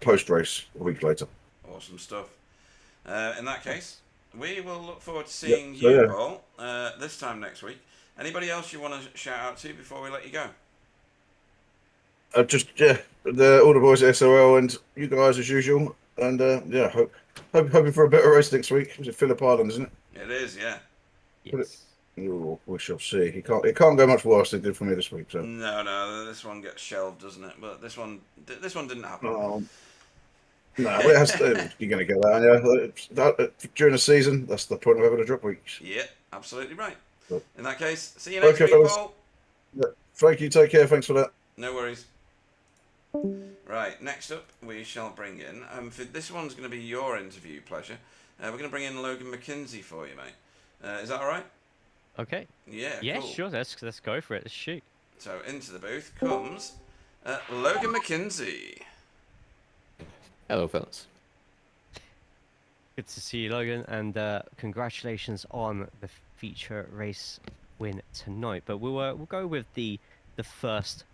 post race a week later. Awesome stuff. In that case, we will look forward to seeing you, Paul, this time next week. Anybody else you want to shout out to before we let you go? All the boys at SOL and you guys as usual, and hoping for a better race next week. Was it Phillip Island, isn't it? It is, yeah. Yes. Ooh, we shall see. It can't go much worse than it did for me this week. So No, this one gets shelved, doesn't it? But this one didn't happen. No, it has to, you're going to get that. During the season, that's the point of having a drop week. Yeah, absolutely right. But, in that case, see you next okay, week, fellas. Paul. Yeah, thank you. Take care. Thanks for that. No worries. Right, next up we shall bring in, for this one's going to be your interview pleasure, we're going to bring in Logan McKinsey for you, mate. Is that alright? Okay. Yeah, Yeah, cool. sure. Let's go for it. Let's shoot. So into the booth comes Logan McKinsey. Hello, fellas. Good to see you, Logan, and congratulations on the feature race win tonight. But we'll go with the first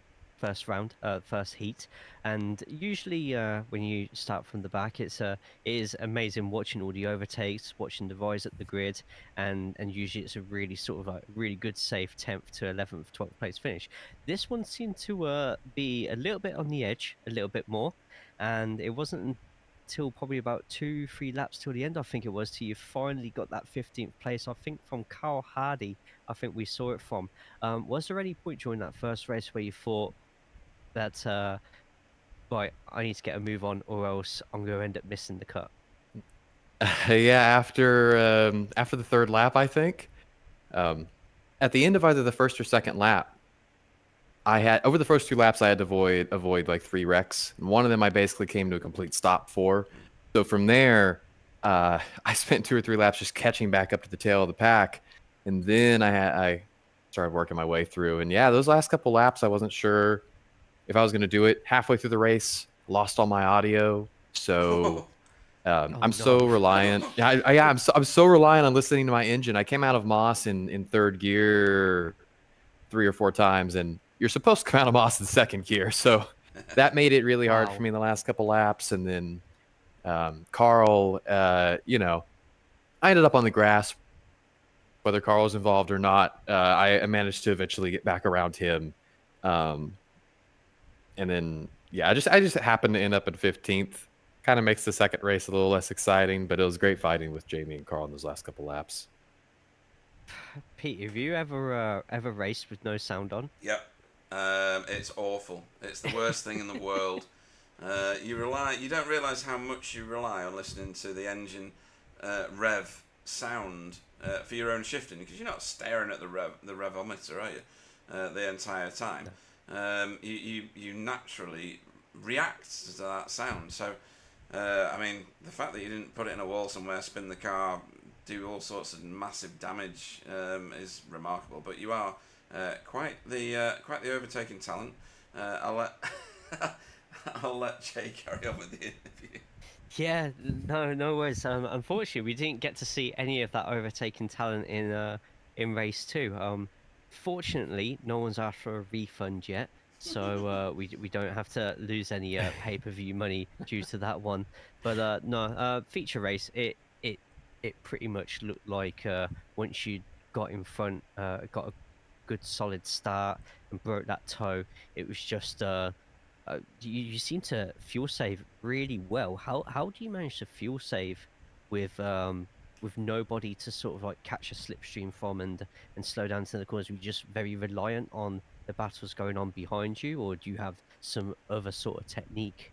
round, first heat, and usually when you start from the back, it is amazing watching all the overtakes, watching the rise at the grid, and usually it's a really sort of like really good safe 10th to 11th, 12th place finish. This one seemed to be a little bit on the edge, a little bit more, and it wasn't until probably about 2-3 laps till the end, I think it was, till you finally got that 15th place. I think from Carl Hardy, I think we saw it from. Was there any point during that first race where you thought, That's right. I need to get a move on, or else I'm going to end up missing the cut. Yeah, after the third lap, I think, at the end of either the first or second lap, I had over the first 2 laps I had to avoid like 3 wrecks. And one of them I basically came to a complete stop for. So from there, I spent 2 or 3 laps just catching back up to the tail of the pack, and then I started working my way through. And yeah, those last couple laps I wasn't sure if I was going to do it. Halfway through the race, lost all my audio, so. I'm so no. reliant. Yeah, I'm so reliant on listening to my engine. I came out of Moss in third gear 3 or 4 times, and you're supposed to come out of Moss in second gear. So that made it really hard for me in the last couple laps. And then Carl, you know, I ended up on the grass. Whether Carl was involved or not, I managed to eventually get back around him. And then yeah, I just happened to end up in 15th. Kind of makes the second race a little less exciting, but it was great fighting with Jamie and Carl in those last couple laps. Pete, have you ever raced with no sound on? Yep. It's awful. It's the worst thing in the world. You don't realise how much you rely on listening to the engine rev sound for your own shifting, because you're not staring at the revometer, are you? The entire time. You naturally react to that sound. So, I mean, the fact that you didn't put it in a wall somewhere, spin the car, do all sorts of massive damage is remarkable. But you are quite the overtaking talent. I'll let Jay carry on with the interview. Yeah, no worries. Unfortunately, we didn't get to see any of that overtaking talent in race 2. Fortunately, no one's asked for a refund yet, so we don't have to lose any pay-per-view money due to that one. But no, feature race, it pretty much looked like once you got in front, got a good solid start and broke that toe, it was just you seem to fuel save really well. How do you manage to fuel save with nobody to sort of like catch a slipstream from and slow down to the corners? Are you just very reliant on the battles going on behind you, or do you have some other sort of technique?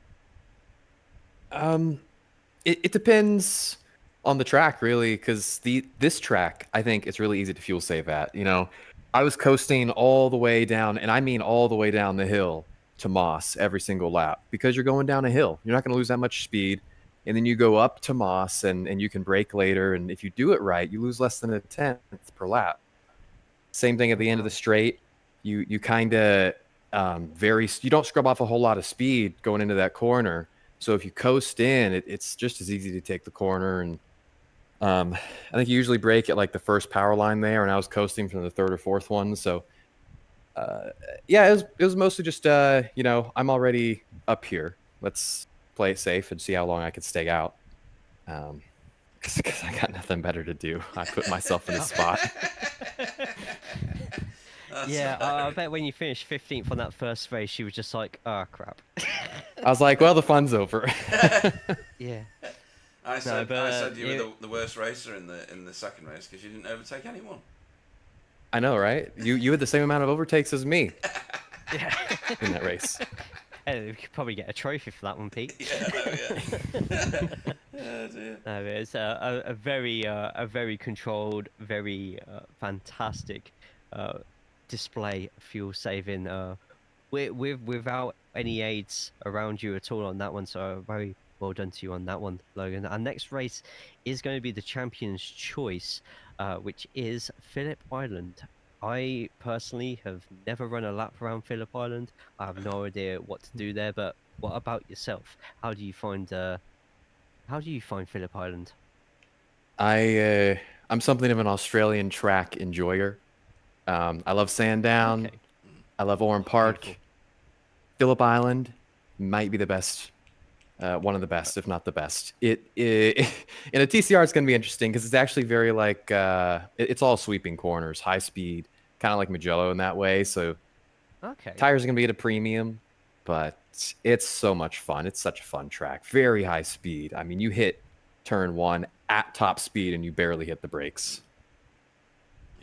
It depends on the track, really, because this track, I think it's really easy to fuel save at. You know, I was coasting all the way down, and I mean all the way down the hill to Moss every single lap, because you're going down a hill. You're not going to lose that much speed. And then you go up to Moss and you can brake later. And if you do it right, you lose less than a tenth per lap. Same thing at the end of the straight. You kind of you don't scrub off a whole lot of speed going into that corner. So if you coast in, it's just as easy to take the corner. And I think you usually brake at like the first power line there, and I was coasting from the third or fourth one. So yeah, it was mostly just you know, I'm already up here. Let's play it safe and see how long I can stay out. Because I got nothing better to do. I put myself in a spot. Yeah, I bet when you finished 15th on that first race, you were just like, oh crap. I was like, well, the fun's over. Yeah. I said you were the worst racer in the second race because you didn't overtake anyone. I know, right? You had the same amount of overtakes as me. Yeah. In that race. Hey, we could probably get a trophy for that one, Pete. Yeah. Oh, dear. No, it's a very controlled, very fantastic display of fuel saving. Without any aids around you at all on that one, so very well done to you on that one, Logan. Our next race is going to be the Champion's Choice, which is Phillip Island. I personally have never run a lap around Phillip Island. I have no idea what to do there, but what about yourself? How do you find Phillip Island? I'm something of an Australian track enjoyer. I love Sandown. Okay. I love Oran Park. Beautiful. Phillip Island might be the best, one of the best, if not the best. In a TCR, it's going to be interesting because it's actually very like it's all sweeping corners, high speed, kind of like Mugello in that way. So Okay. tires are going to be at a premium, but it's so much fun. It's such a fun track. Very high speed. I mean, you hit turn 1 at top speed and you barely hit the brakes.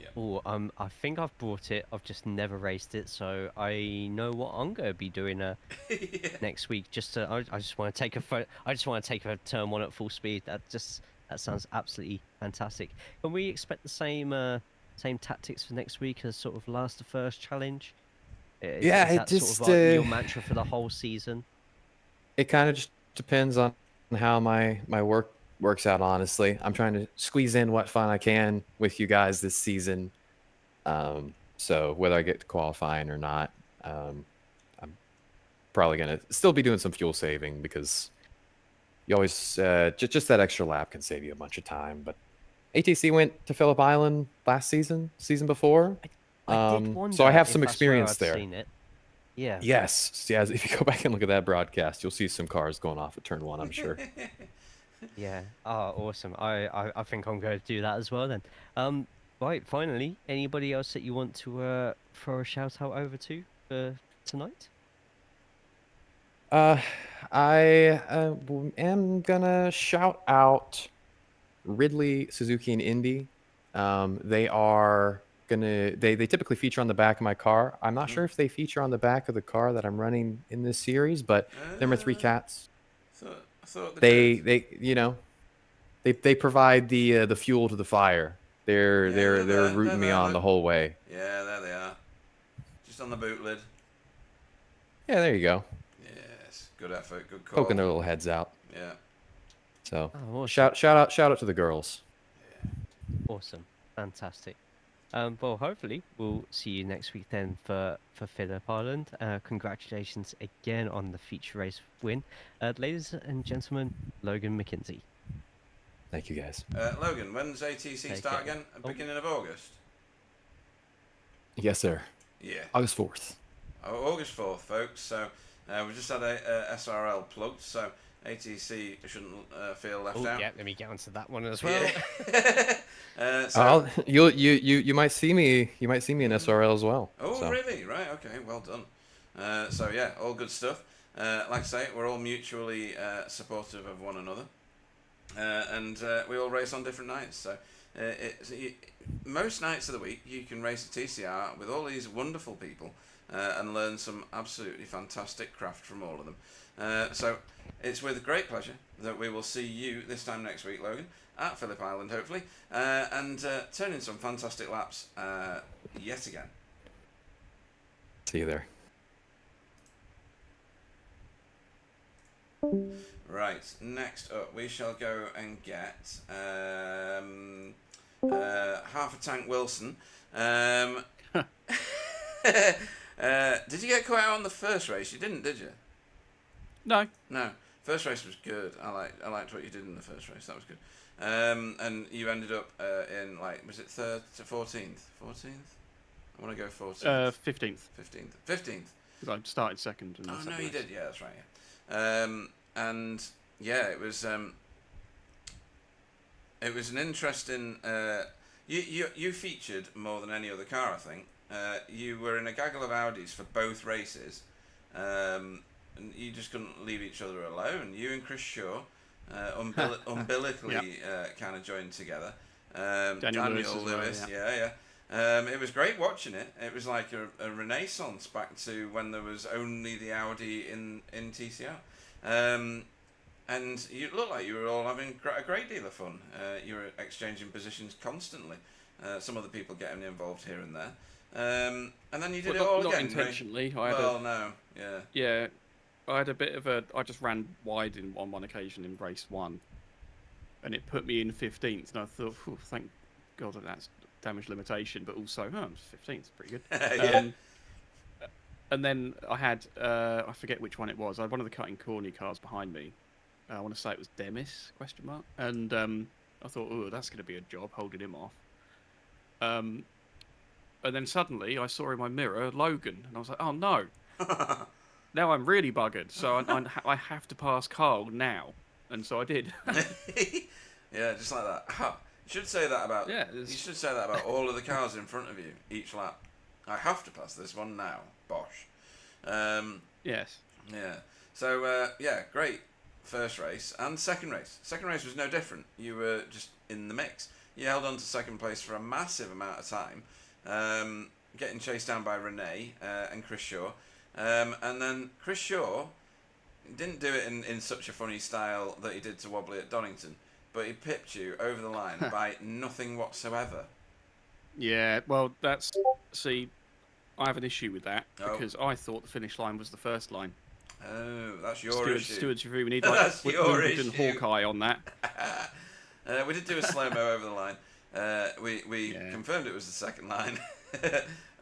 Yeah. Oh, I think I've brought it. I've just never raced it, so I know what I'm going to be doing Yeah. next week. I just want to take I just want to take a turn one at full speed. That sounds absolutely fantastic. Can we expect the same tactics for next week as sort of last to first challenge? Yeah, Is it that sort of just like your mantra for the whole season? it kind of just depends on how my work works out. Honestly, I'm trying to squeeze in what fun I can with you guys this season. So whether I get to qualifying or not, I'm probably gonna still be doing some fuel saving because you always just that extra lap can save you a bunch of time. But ATC went to Phillip Island last season before, I did so I wonder have if some that's where experience I'd there. seen it. Yeah. Yes, yeah. If you go back and look at that broadcast, you'll see some cars going off at turn one. I'm sure. Yeah. Oh, awesome. I think I'm going to do that as well then. Right. Finally, anybody else that you want to throw a shout out over to for tonight? Am gonna shout out Ridley, Suzuki, and Indy. They are they typically feature on the back of my car. I'm not sure if they feature on the back of the car that I'm running in this series, but them are three cats. I thought they did. They you know they provide the fuel to the fire. They're Yeah, they're they're rooting me there, on the look. whole way. Yeah, there they are. Just on the boot lid. Yeah, there you go. Yes, good effort, good call. Poking their little heads out. Yeah. So Oh, awesome. shout out to the girls. Awesome. Fantastic. Well, hopefully we'll see you next week then for Phillip Island. Congratulations again on the feature race win, ladies and gentlemen. Logan McKenzie. Thank you guys. Logan, when's ATC Take start care. again? Beginning of August? Yes, sir. Yeah. August 4th. Oh, August 4th, folks. So we just had a SRL plugged, so ATC shouldn't feel left Oh, out. yeah, let me get onto that one as well. Yeah. So, You might see me in SRL as well. oh, so. really? Right, okay, well done. So, yeah, all good stuff. Like I say, we're all mutually supportive of one another. And we all race on different nights. So, most nights of the week, you can race a TCR with all these wonderful people and learn some absolutely fantastic craft from all of them. So, it's with great pleasure that we will see you this time next week, Logan, at Phillip Island, hopefully, and turn in some fantastic laps yet again. See you there. Right, next up, we shall go and get half a tank Wilson. Did you get caught out on the first race? You didn't, did you? No. No. First race was good. I liked what you did in the first race. That was good. And you ended up in, like, was it 3rd to 14th? 14th? I want to go 14th. 15th. 15th. Because I started second. In the Oh, second no, you race. did. Yeah, that's right. Yeah. And yeah, it was an interesting. You featured more than any other car, I think. You were in a gaggle of Audis for both races, and you just couldn't leave each other alone. You and Chris Shaw, umbilically, kind of joined together. Daniel Lewis as well, Lewis, yeah. yeah. It was great watching it. It was like a renaissance back to when there was only the Audi in TCR. And you looked like you were all having a great deal of fun. You were exchanging positions constantly. Some other people getting involved here and there. And then you did it all not again. intentionally. No, yeah. Yeah, I had a bit of I just ran wide on one occasion in race 1, and it put me in 15th. And I thought, thank God that's damage limitation, but also, 15th, pretty good. Yeah. And then I had, I forget which one it was. I had one of the cutting corny cars behind me. I want to say it was Demis, ? And I thought, that's going to be a job, holding him off. And then suddenly I saw in my mirror Logan, and I was like, oh no. Now I'm really buggered, so I have to pass Carl now. And so I did. Yeah, just like that. You should say that about. Yeah, you should say that about all of the cars in front of you each lap. I have to pass this one now. Bosh. Yes. Yeah. So great first race and second race. Second race was no different. You were just in the mix. You held on to second place for a massive amount of time, getting chased down by Renee and Chris Shaw. And then Chris Shaw didn't do it in such a funny style that he did to Wobbly at Donington, but he pipped you over the line by nothing whatsoever. Yeah, well, see, I have an issue with that Oh. because I thought the finish line was the first line. Oh, that's your issue. Stewards review. We need That's like your Wimbledon issue. Hawkeye on that. We did do a slow-mo over the line. We confirmed it was the second line.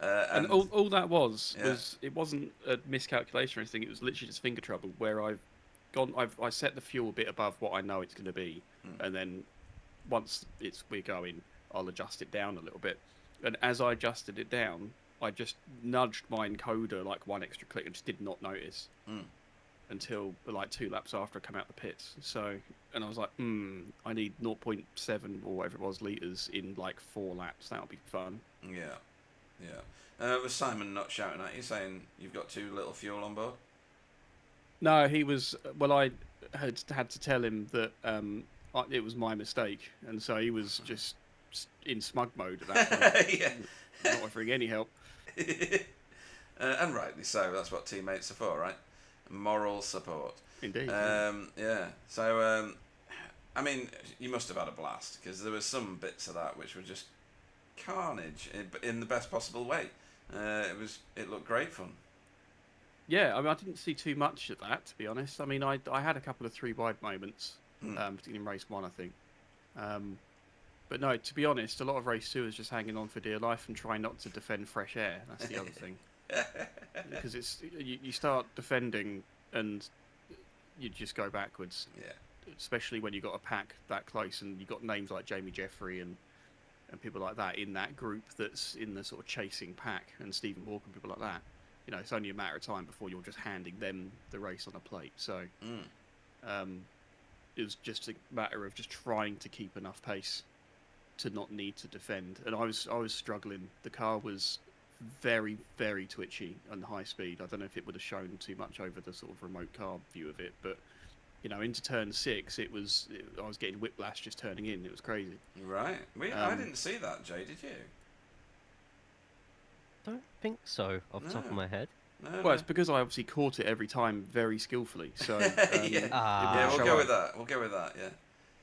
And all that was it wasn't a miscalculation or anything. It was literally just finger trouble where I set the fuel a bit above what I know it's going to be, and then once we're going, I'll adjust it down a little bit. And as I adjusted it down, I just nudged my encoder like one extra click and just did not notice until like 2 laps after I come out the pits. So, and I was like, I need 0.7 or whatever it was liters in like 4 laps. That'll be fun. Yeah. Was Simon not shouting at you saying you've got too little fuel on board? No, he was. Well, I had to tell him that it was my mistake, and so he was just in smug mode at that point. Yeah. Not offering any help. And rightly so. That's what teammates are for, right? Moral support. Indeed. Yeah. So, I mean, you must have had a blast because there were some bits of that which were just carnage in the best possible way. It looked great fun. Yeah, I mean, I didn't see too much of that, to be honest. I mean, I had a couple of 3-wide moments, particularly in race 1, I think. But no, to be honest, a lot of race 2 is just hanging on for dear life and trying not to defend fresh air. That's the other thing. Because you start defending and you just go backwards. Yeah. Especially when you've got a pack that close and you've got names like Jamie Jeffrey and people like that in that group that's in the sort of chasing pack, and Stephen Walker and people like that. You know, it's only a matter of time before you're just handing them the race on a plate. So it was just a matter of just trying to keep enough pace to not need to defend. And I was struggling. The car was very, very twitchy and high speed. I don't know if it would have shown too much over the sort of remote car view of it, but you know, into turn 6, I was getting whiplash just turning in. It was crazy. Right. I didn't see that, Jay. Did you? Don't think so, off the top of my head. No. Well, it's because I obviously caught it every time very skillfully. So yeah, we'll go with that. We'll go with that. Yeah.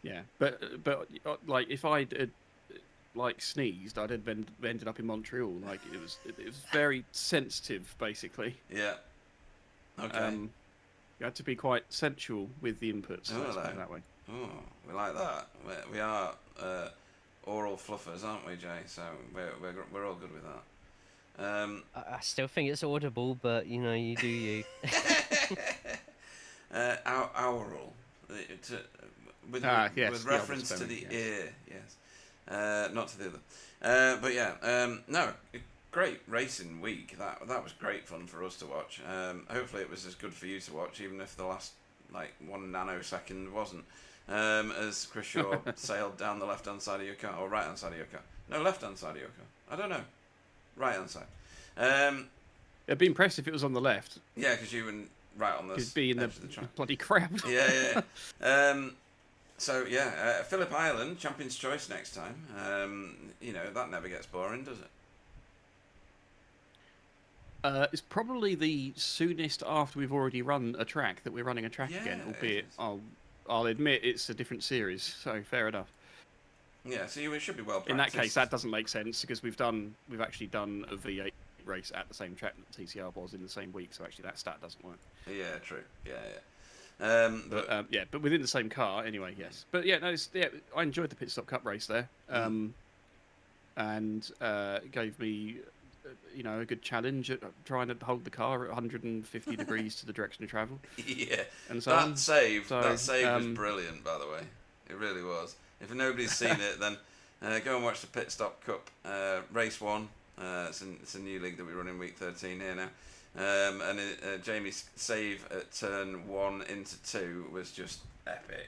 Yeah, but like if I'd like sneezed, I'd have ended up in Montreal. Like it was very sensitive, basically. Yeah. Okay. You had to be quite sensual with the inputs. Let's put it that way. Oh, we like that. We are oral fluffers, aren't we, Jay? So we're all good with that. I still think it's audible, but you know, you do you. Aural. With yes, with the reference other to the spelling, ear, yes. Not to the other. But yeah, no, great racing week. That was great fun for us to watch. Hopefully it was as good for you to watch, even if the last like 1 nanosecond wasn't. As Chris Shaw sailed down the left-hand side of your car, or right-hand side of your car. No, left-hand side of your car. I don't know. Right-hand side. It'd be impressive if it was on the left. Yeah, because you were right on the Could be in edge the of the track. bloody crowd. Yeah. So yeah, Phillip Island, Champion's Choice next time. You know, that never gets boring, does it? It's probably the soonest after we've already run a track that we're running a track again, Yeah, albeit it is. I'll admit it's a different series, so fair enough. Yeah, so you should be well practiced. In that case, that doesn't make sense because we've actually done a V8 race at the same track that TCR was in the same week, so actually that stat doesn't work. Yeah, true. Yeah. But within the same car anyway. Yes, but yeah, no, I enjoyed the pit stop cup race there, and it gave me, you know, a good challenge at trying to hold the car at 150 degrees to the direction of travel. Yeah, and so that save was um, brilliant, by the way. It really was. If nobody's seen it, then go and watch the Pit Stop Cup race 1. It's a new league that we run in week 13 here now. And Jamie's save at turn 1 into 2 was just epic.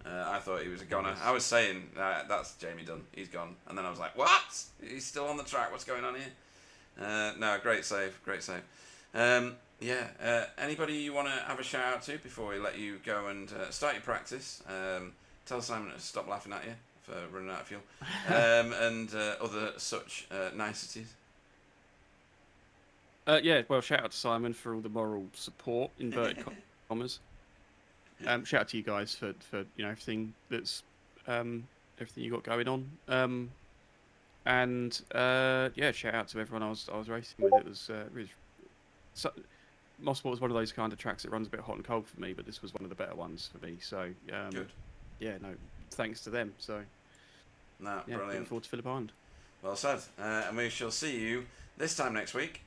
I thought he was a goner. I was saying, that's Jamie done. He's gone. And then I was like, what? He's still on the track. What's going on here? No, great save. Anybody you want to have a shout out to before we let you go and start your practice? Tell Simon to stop laughing at you running out of fuel, and other such niceties. Yeah, well, shout out to Simon for all the moral support, inverted commas. Shout out to you guys for everything that's everything you got going on. And yeah, shout out to everyone I was racing with. It was really. Mosport was one of those kind of tracks that runs a bit hot and cold for me, but this was one of the better ones for me. So Good. Yeah, no, thanks to them. So No, yeah, brilliant. looking forward to Phillip Island. Well said. And we shall see you this time next week.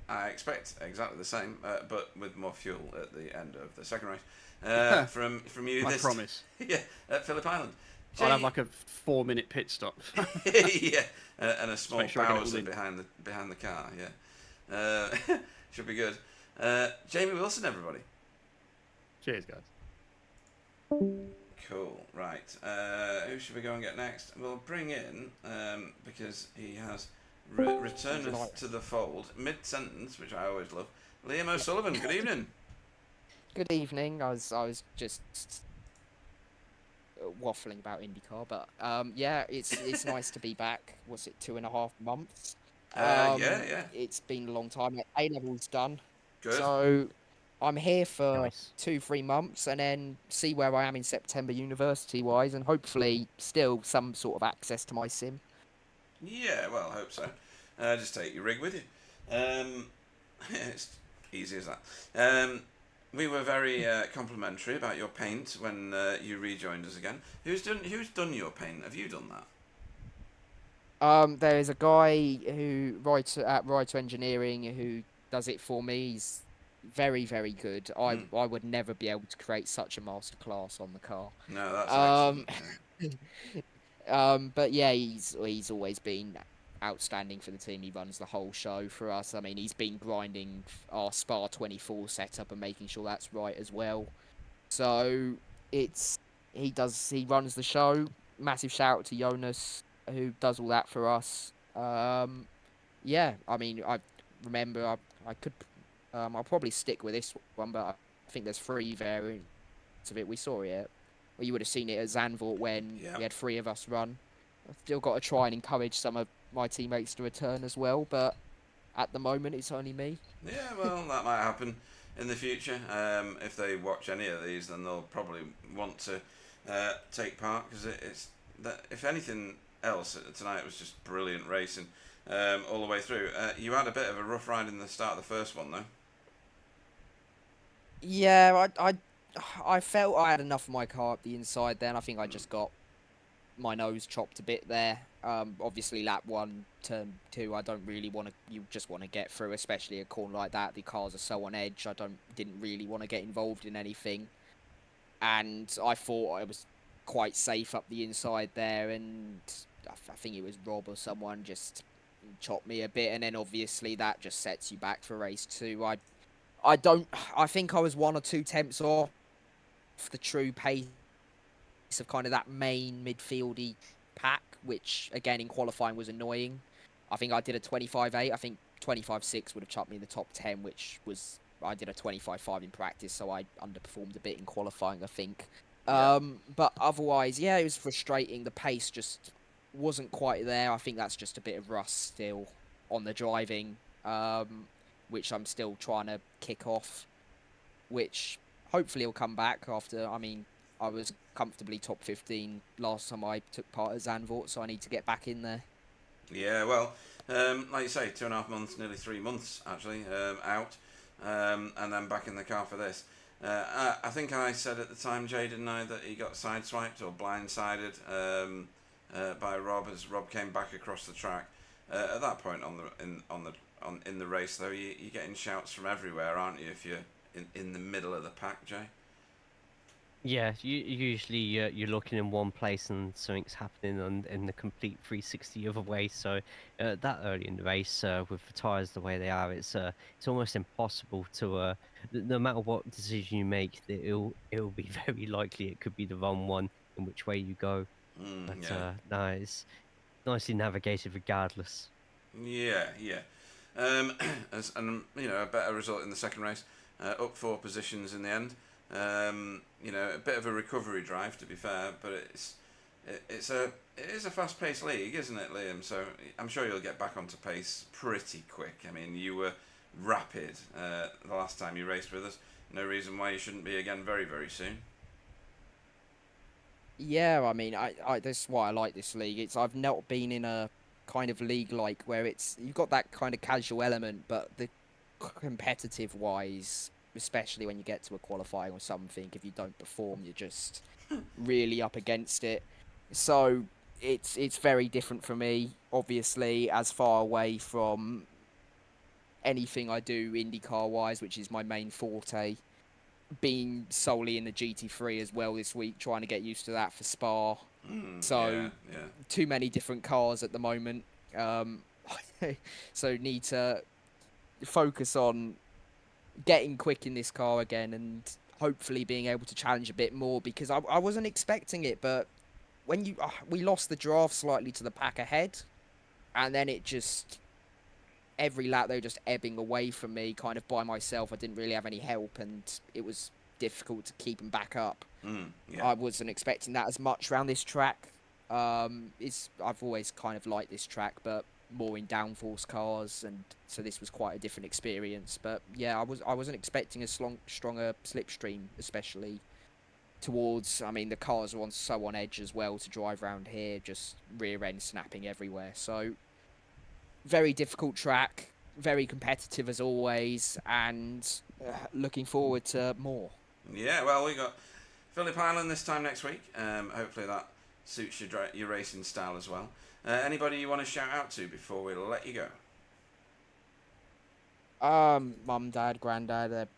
I expect exactly the same, but with more fuel at the end of the second race. From you, I promise. Yeah, at Phillip Island. I'll have like a 4-minute pit stop. Yeah, and a small make sure I get it all Bowser in. behind the car. Yeah, should be good. Jamie Wilson, everybody. Cheers, guys. Cool. Right. Who should we go and get next? We'll bring in because he has returned to the fold mid-sentence, which I always love. Liam O'Sullivan. Good evening. Good evening. I was just waffling about IndyCar, but yeah, it's nice to be back. Was it 2.5 months? Yeah. It's been a long time. A level's done, Good. so I'm here for Nice. 2-3 months, and then see where I am in September university-wise, and hopefully still some sort of access to my sim. Yeah, well, I hope so. Just take your rig with you. It's easy as that. We were very complimentary about your paint when you rejoined us again. Who's done your paint? Have you done that? There is a guy who writes at Writer Engineering who does it for me. He's very, very good. I would never be able to create such a masterclass on the car. No, that's excellent. But yeah, he's always been outstanding for the team. He runs the whole show for us. I mean, he's been grinding our Spa 24 setup and making sure that's right as well. So he runs the show. Massive shout out to Jonas who does all that for us. Yeah, I mean, I remember I could I'll probably stick with this one, but I think there's 3 variants of it. We saw it. Well, you would have seen it at Zandvoort when we had 3 of us run. I've still got to try and encourage some of my teammates to return as well, but at the moment it's only me. Yeah, well, that might happen in the future. If they watch any of these, then they'll probably want to take part, because it's that. If anything else, tonight was just brilliant racing all the way through. You had a bit of a rough ride in the start of the first one, though. Yeah, I felt I had enough of my car up the inside then. I think I just got my nose chopped a bit there. Obviously lap 1, turn 2, I don't really want to. You just want to get through, especially a corner like that. The cars are so on edge. Didn't really want to get involved in anything, and I thought I was quite safe up the inside there. And I think it was Rob or someone just chopped me a bit, and then obviously that just sets you back for race 2. I think I was 1 or 2 tenths off the true pace of kind of that main midfieldy pack, which again in qualifying was annoying. I think I did a 25.8. I think 25.6 would have chucked me in the top 10, which was I did a 25.5 in practice, so I underperformed a bit in qualifying, I think. But otherwise, yeah, it was frustrating. The pace just wasn't quite there. I think that's just a bit of rust still on the driving, which I'm still trying to kick off, which hopefully will come back after. I mean, I was comfortably top 15 last time I took part at Zandvoort, so I need to get back in there. Yeah, well, like you say, 2.5 months, nearly 3 months actually out, and then back in the car for this. I think I said at the time, Jay, didn't I, that he got sideswiped or blindsided by Rob as Rob came back across the track. At that point in the race, though, you're getting shouts from everywhere, aren't you? If you're in the middle of the pack, Jay. Yeah, usually you're looking in one place and something's happening in the complete 360 other way. So that early in the race, with the tyres the way they are, it's almost impossible to. No matter what decision you make, it'll be very likely it could be the wrong one in which way you go. But no, it's nicely navigated regardless. Yeah. And a better result in the second race, up 4 positions in the end. A bit of a recovery drive, to be fair, but it is a fast-paced league, isn't it, Liam? So I'm sure you'll get back onto pace pretty quick. I mean, you were rapid the last time you raced with us. No reason why you shouldn't be again very, very soon. Yeah, I mean, this is why I like this league. I've not been in a kind of league like where you've got that kind of casual element, but the competitive wise, especially when you get to a qualifying or something, if you don't perform, you're just really up against it. So it's very different for me, obviously, as far away from anything I do IndyCar wise, which is my main forte. Being solely in the GT3 as well this week, trying to get used to that for Spa. So too many different cars at the moment. So need to focus on getting quick in this car again and hopefully being able to challenge a bit more, because I wasn't expecting it, but when we lost the draft slightly to the pack ahead, and then it just every lap they were just ebbing away from me kind of by myself. I didn't really have any help, and it was difficult to keep them back up. I wasn't expecting that as much around this track. I've always kind of liked this track, but more in downforce cars, and so this was quite a different experience. But yeah, I wasn't expecting a stronger slipstream, especially towards, I mean, the cars are so on edge as well to drive around here, just rear end snapping everywhere. So very difficult track, very competitive as always, and looking forward to more. Yeah, well, we got Phillip Island this time next week. Hopefully that suits your racing style as well. Anybody you want to shout out to before we let you go? Mum, Dad, Granddad.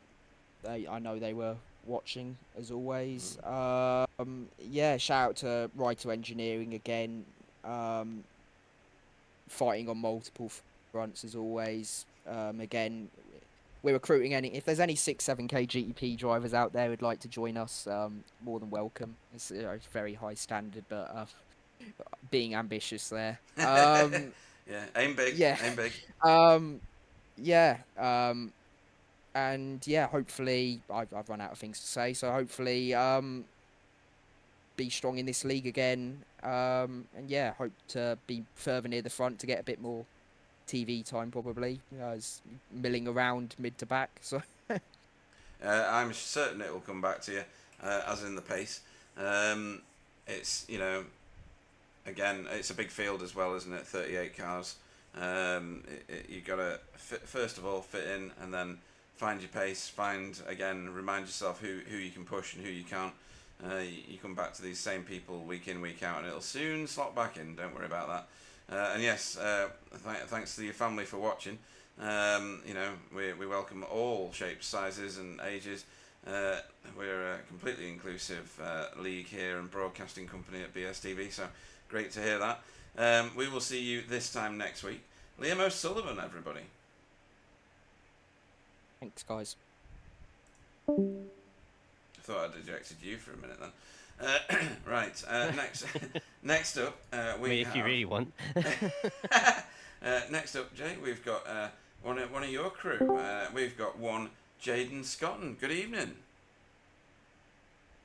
I know they were watching as always. Yeah, shout out to Raito Engineering again. Fighting on multiple fronts as always. Again, we're recruiting if there's any 6-7k GTP drivers out there who'd like to join us, more than welcome. It's very high standard, but being ambitious there. Yeah, aim big. Yeah. Aim big. Yeah. And yeah, hopefully I've run out of things to say. So hopefully, be strong in this league again. And yeah, hope to be further near the front to get a bit more TV time, probably. As milling around mid to back. So I'm certain it will come back to you, as in the pace. It's, again, it's a big field as well, isn't it? 38 cars. You got to first of all fit in, and then find your pace. Remind yourself who you can push and who you can't. You come back to these same people week in, week out, and it'll soon slot back in. Don't worry about that. And yes, thanks to your family for watching. We welcome all shapes, sizes, and ages. We're a completely inclusive league here and broadcasting company at BSTV, so great to hear that. We will see you this time next week. Liam O'Sullivan, everybody. Thanks, guys. I thought I'd ejected you for a minute then. Right, next up, if you really want. Next up, Jay, we've got one of your crew. We've got one Jaden Scotton. Good evening.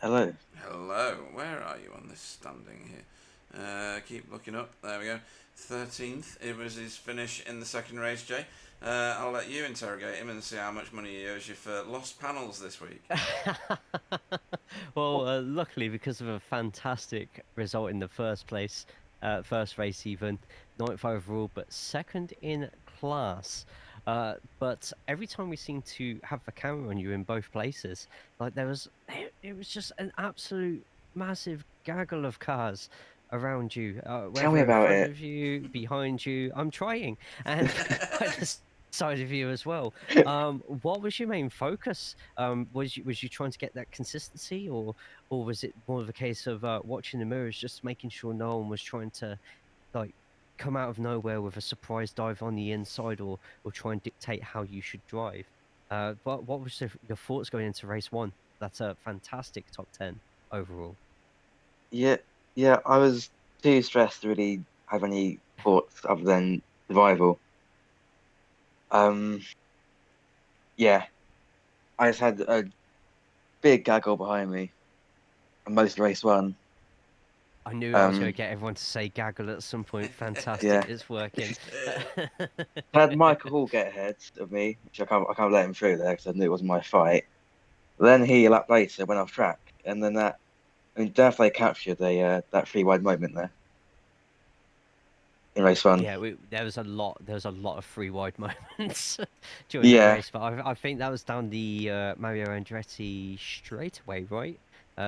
Hello. Hello. Where are you on this standing here? Keep looking up. There we go. 13th. It was his finish in the second race, Jay. I'll let you interrogate him and see how much money he owes you for lost panels this week. Well, luckily, because of a fantastic result in the first place, first race even, 9th overall, but second in class. But every time we seem to have the camera on you in both places, like it was just an absolute massive gaggle of cars around you. Tell me about in front it. of you, behind you. I'm trying, and the side of you as well. What was your main focus? Was you trying to get that consistency, or was it more of a case of watching the mirrors, just making sure no one was trying to come out of nowhere with a surprise dive on the inside, or try and dictate how you should drive? What was your thoughts going into race 1? That's a fantastic top 10 overall. Yeah, I was too stressed to really have any thoughts other than survival. Yeah, I just had a big gaggle behind me, and most of race 1. I knew I was going to get everyone to say gaggle at some point. Fantastic, Yeah. it's working. I had Michael Hall get ahead of me, which I can't let him through there because I knew it wasn't my fight. Then he, a lap later, went off track, and then definitely captured that three wide moment there in race 1. Yeah, there was a lot of free wide moments during that Yeah, race, but I think that was down the Mario Andretti straightaway, right?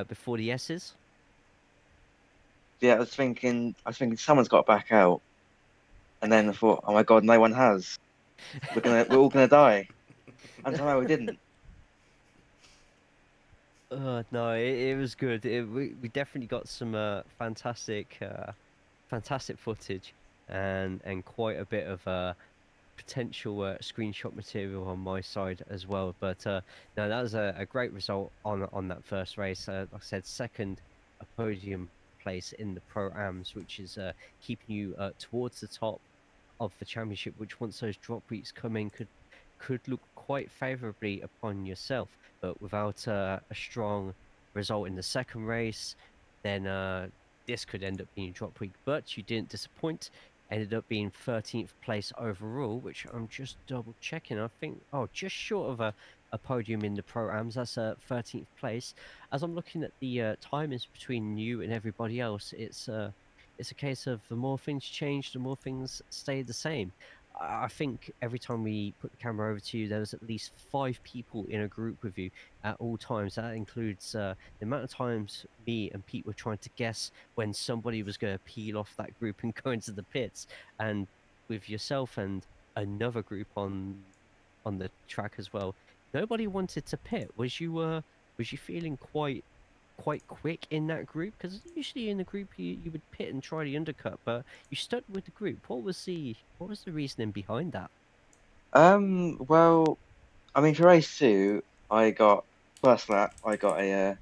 Before the S's. yeah. I was thinking someone's got to back out, and then I thought, oh my god, no one has. We're all gonna die, and somehow we didn't. No, it was good. We definitely got some fantastic footage and quite a bit of potential screenshot material on my side as well. But no, that was a great result on that first race. Like I said, second, a podium place in the Pro-Ams, which is keeping you towards the top of the championship, which once those drop weeks come in could look quite favourably upon yourself. But without a strong result in the second race, then this could end up being a drop week. But you didn't disappoint. Ended up being 13th place overall, which I'm just double checking. I think, just short of a podium in the Pro-Ams. That's 13th place. As I'm looking at the timings between you and everybody else, it's a case of the more things change, the more things stay the same. I think every time we put the camera over to you, there was at least 5 people in a group with you at all times. That includes the amount of times me and Pete were trying to guess when somebody was going to peel off that group and go into the pits, and with yourself and another group on the track as well. Nobody wanted to pit. Was you feeling quite quick in that group? Because usually in the group you would pit and try the undercut, but you stuck with the group. What was the reasoning behind that? Well, I mean, for race 2, I got first lap. I got a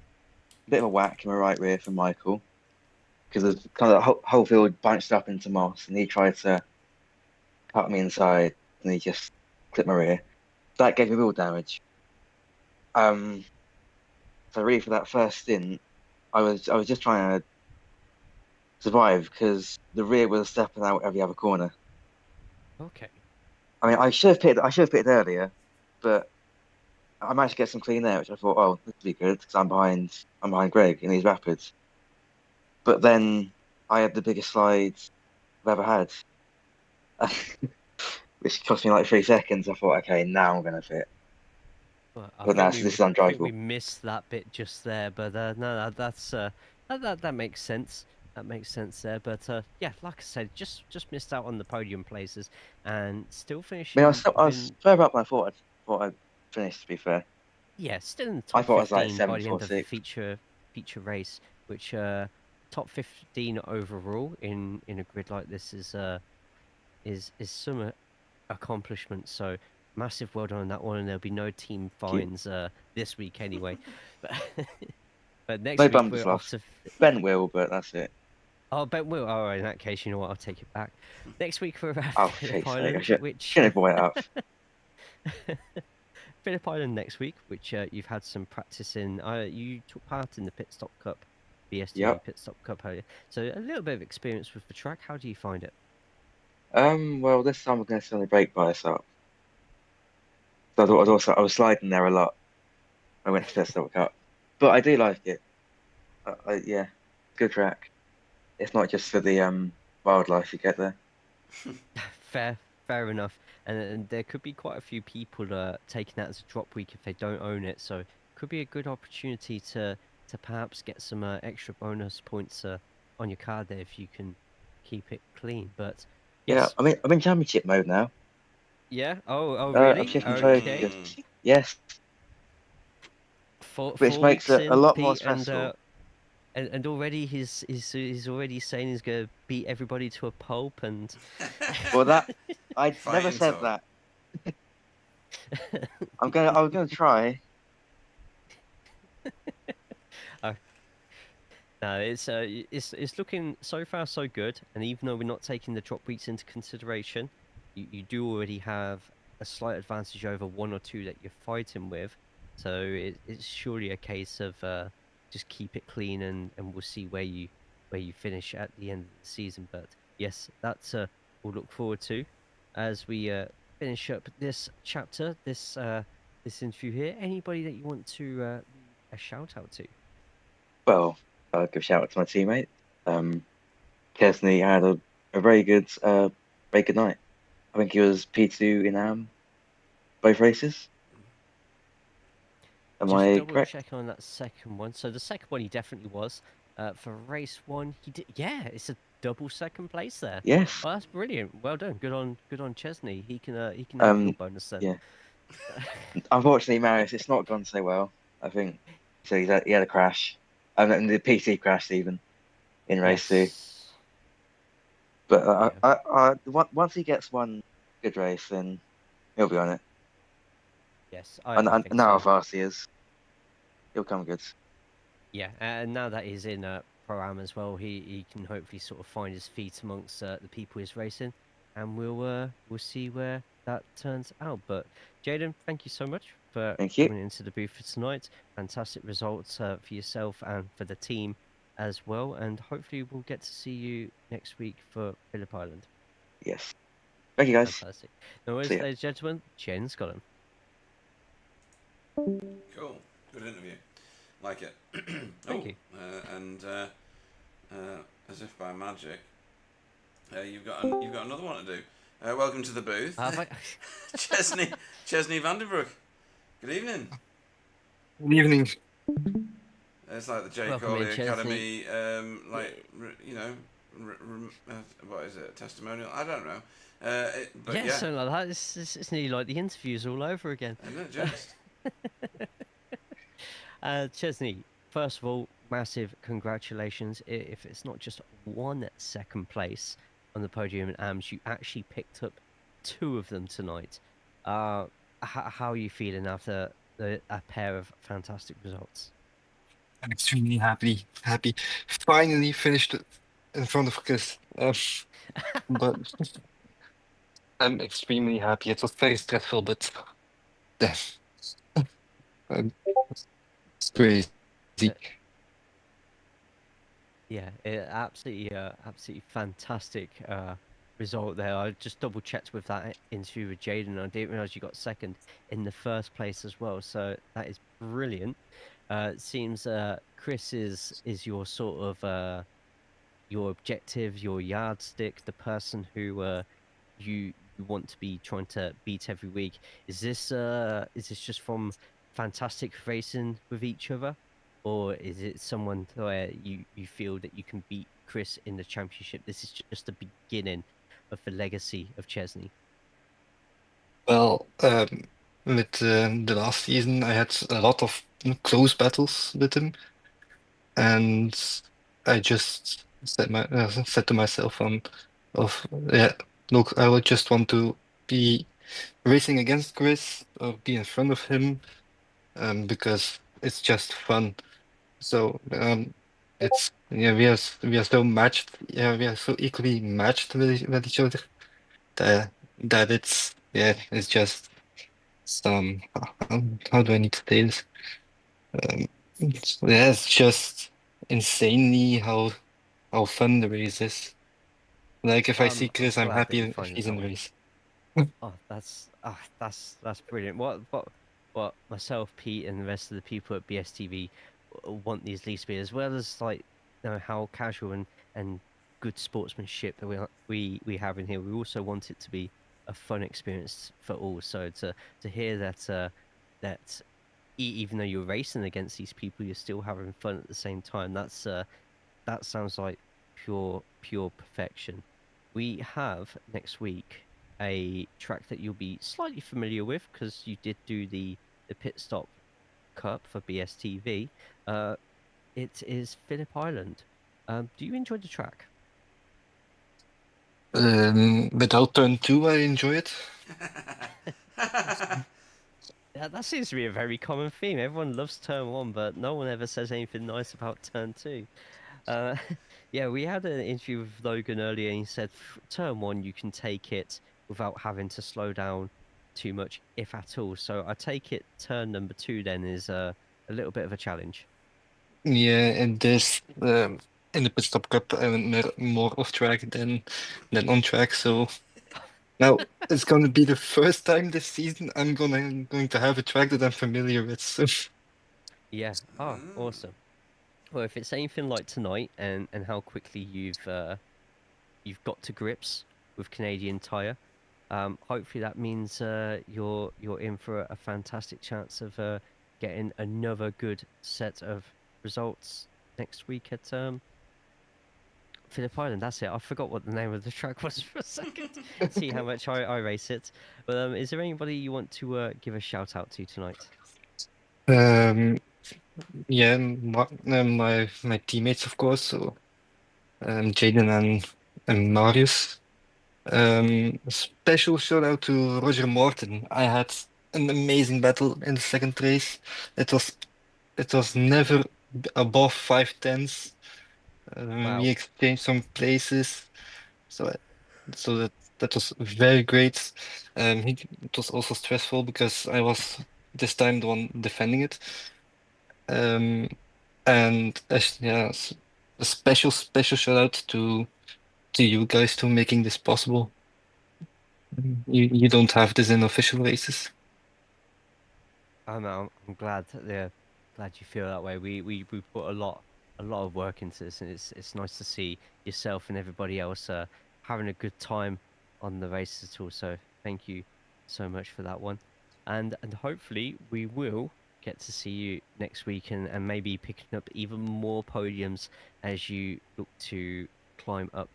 bit of a whack in my right rear from Michael because the kind of whole field bounced up into Moss, and he tried to cut me inside, and he just clipped my rear. That gave me wheel damage. So really, for that first stint, I was just trying to survive because the rear was stepping out every other corner. Okay. I mean, I should have pitted earlier, but I managed to get some clean air, which I thought, oh, this would be good because I'm behind Greg in these rapids. But then I had the biggest slides I've ever had, which cost me like 3 seconds. I thought, okay, now I'm gonna fit. Well, But this is I think we undrivable. missed that bit just there, but no, that's that makes sense. That makes sense there, but yeah, like I said, just missed out on the podium places, and still I mean, finishing I was further up than I thought I'd finished. To be fair, yeah, still in the I top thought I was like 15 by 7th the or end of the 6th. feature race, which top 15 overall in a grid like this is some accomplishment. So massive well done on that one, and there'll be no team fines this week anyway. But next No week bumpers we're off lost. to Ben will, but that's it. oh, Ben will. Oh, in that case, you know what? I'll take it back. Next week we're at Oh, Phillip jeez, I Island, which shouldn't have brought it up. Phillip Island next week, which you've had some practice in. You took part in the Pit Stop Cup, BSTV Yep. Pit Stop Cup earlier, so a little bit of experience with the track. How do you find it? Well, this time we're going to suddenly brake bias up. So I was sliding there a lot. I went to Pit Stop Cup, but I do like it. Yeah, good track. It's not just for the wildlife you get there. Fair enough. And there could be quite a few people taking that as a drop week if they don't own it. So could be a good opportunity to perhaps get some extra bonus points on your card there if you can keep it clean. But yes. Yeah, I'm in championship mode now. Yeah. Oh, really? I'm shifting Okay. focus. Yes, Four which makes weeks it a in, lot more Pete, stressful. and already he's already saying he's gonna beat everybody to a pulp and. Well, I never Fighting said talk. that. I'm gonna try. No, it's looking so far so good, and even though we're not taking the drop weeks into consideration, you do already have a slight advantage over 1 or 2 that you're fighting with, so it's surely a case of just keep it clean, and we'll see where you where you finish at the end of the season. But yes, that's we'll look forward to as we finish up this chapter, this interview here. Anybody that you want to a shout out to? Well, I'll give a shout out to my teammate. Kesney had a very good night. I think he was P2 in both races. Am Just I double correct? check on that second one. So the second one he definitely was. For race 1, he did. Yeah, it's a double second place there. Yes. Oh, that's brilliant. Well done. Good on Chesney. He can have your bonus then. Yeah. Unfortunately, Marius, it's not gone so well. I think so. He had a crash, and the PC crashed even in race 2. But once he gets one good race, then he'll be on it. Yes, And I think now how so. fast he is, he'll come good. Yeah, and now that he's in Pro-Am as well, he can hopefully sort of find his feet amongst the people he's racing, and we'll see where that turns out. But Jaden, thank you so much for Thank you. coming into the booth for tonight. Fantastic results for yourself and for the team as well, and hopefully we'll get to see you next week for Phillip Island. Yes. Thank you, guys. Fantastic. No worries, See ya. ladies and gentlemen. Jaden Scotland. Cool. Good interview. Like it. Thank you. And as if by magic, you've got another one to do. Welcome to the booth, Chesney Vandenbroek. Good evening. Good evening. It's like the J. Welcome Corley in, Chesney. Academy, what is it? Testimonial? I don't know. But Yeah, yeah, something like that. It's nearly like the interviews all over again. Isn't it just? Chesney, first of all, massive congratulations. If it's not just 1 second place on the podium in AMS, you actually picked up 2 of them tonight. How are you feeling after a pair of fantastic results? I'm extremely happy. Finally finished in front of Chris. But I'm extremely happy. It was very stressful, but it's crazy. Yeah, absolutely fantastic result there. I just double checked with that interview with Jaden. I didn't realize you got second in the first place as well. So that is brilliant. It seems Chris is your sort of your objective, your yardstick, the person who you want to be trying to beat every week. Is this just from fantastic racing with each other, or is it someone where you feel that you can beat Chris in the championship? This is just the beginning of the legacy of Chesney. Well, with the last season, I had a lot of close battles with him, and I just said to myself, look, I would just want to be racing against Chris or be in front of him, because it's just fun. So we are so matched. Yeah, we are so equally matched with each other that it's just some how do I need to say this? It's just insanely how fun the race is. Like if I see Chris, I'm glad that happy you if find it he's that in the way. race. Oh, that's brilliant. What myself, Pete, and the rest of the people at BSTV want these leagues to be, as well as like how casual and good sportsmanship that we have in here. We also want it to be a fun experience for all. So to hear that even though you're racing against these people, you're still having fun at the same time. That sounds like pure perfection. We have next week a track that you'll be slightly familiar with because you did do the Pit Stop Cup for BSTV. It is Phillip Island. Do you enjoy the track? Without turn 2, I enjoy it. Yeah, that seems to be a very common theme. Everyone loves turn 1, but no one ever says anything nice about turn 2. Yeah, we had an interview with Logan earlier, and he said turn 1 you can take it without having to slow down too much, if at all. So I take it turn number 2 then is a little bit of a challenge. Yeah, and this in the pit stop cup, I went more off track than on track. So now it's going to be the first time this season I'm going to have a track that I'm familiar with. So Yeah. Oh, awesome. Well, if it's anything like tonight and how quickly you've got to grips with Canadian Tire, hopefully that means you're in for a fantastic chance of getting another good set of results next week at Phillip Island. That's it. I forgot what the name of the track was for a second. See how much I race it. But is there anybody you want to give a shout out to tonight? yeah, my teammates, of course. So Jaden and Marius. A special shout out to Roger Morton. I had an amazing battle in the second race. It was never above 5 tenths. Wow. We exchanged some places, so that was very great. It was also stressful because I was this time the one defending it. And yeah, a special shout out to you guys to making this possible. You don't have this in official races. I'm glad glad you feel that way. We put a lot of work into this, and it's nice to see yourself and everybody else having a good time on the races at all. So thank you so much for that one, and hopefully we will get to see you next week and maybe picking up even more podiums as you look to climb up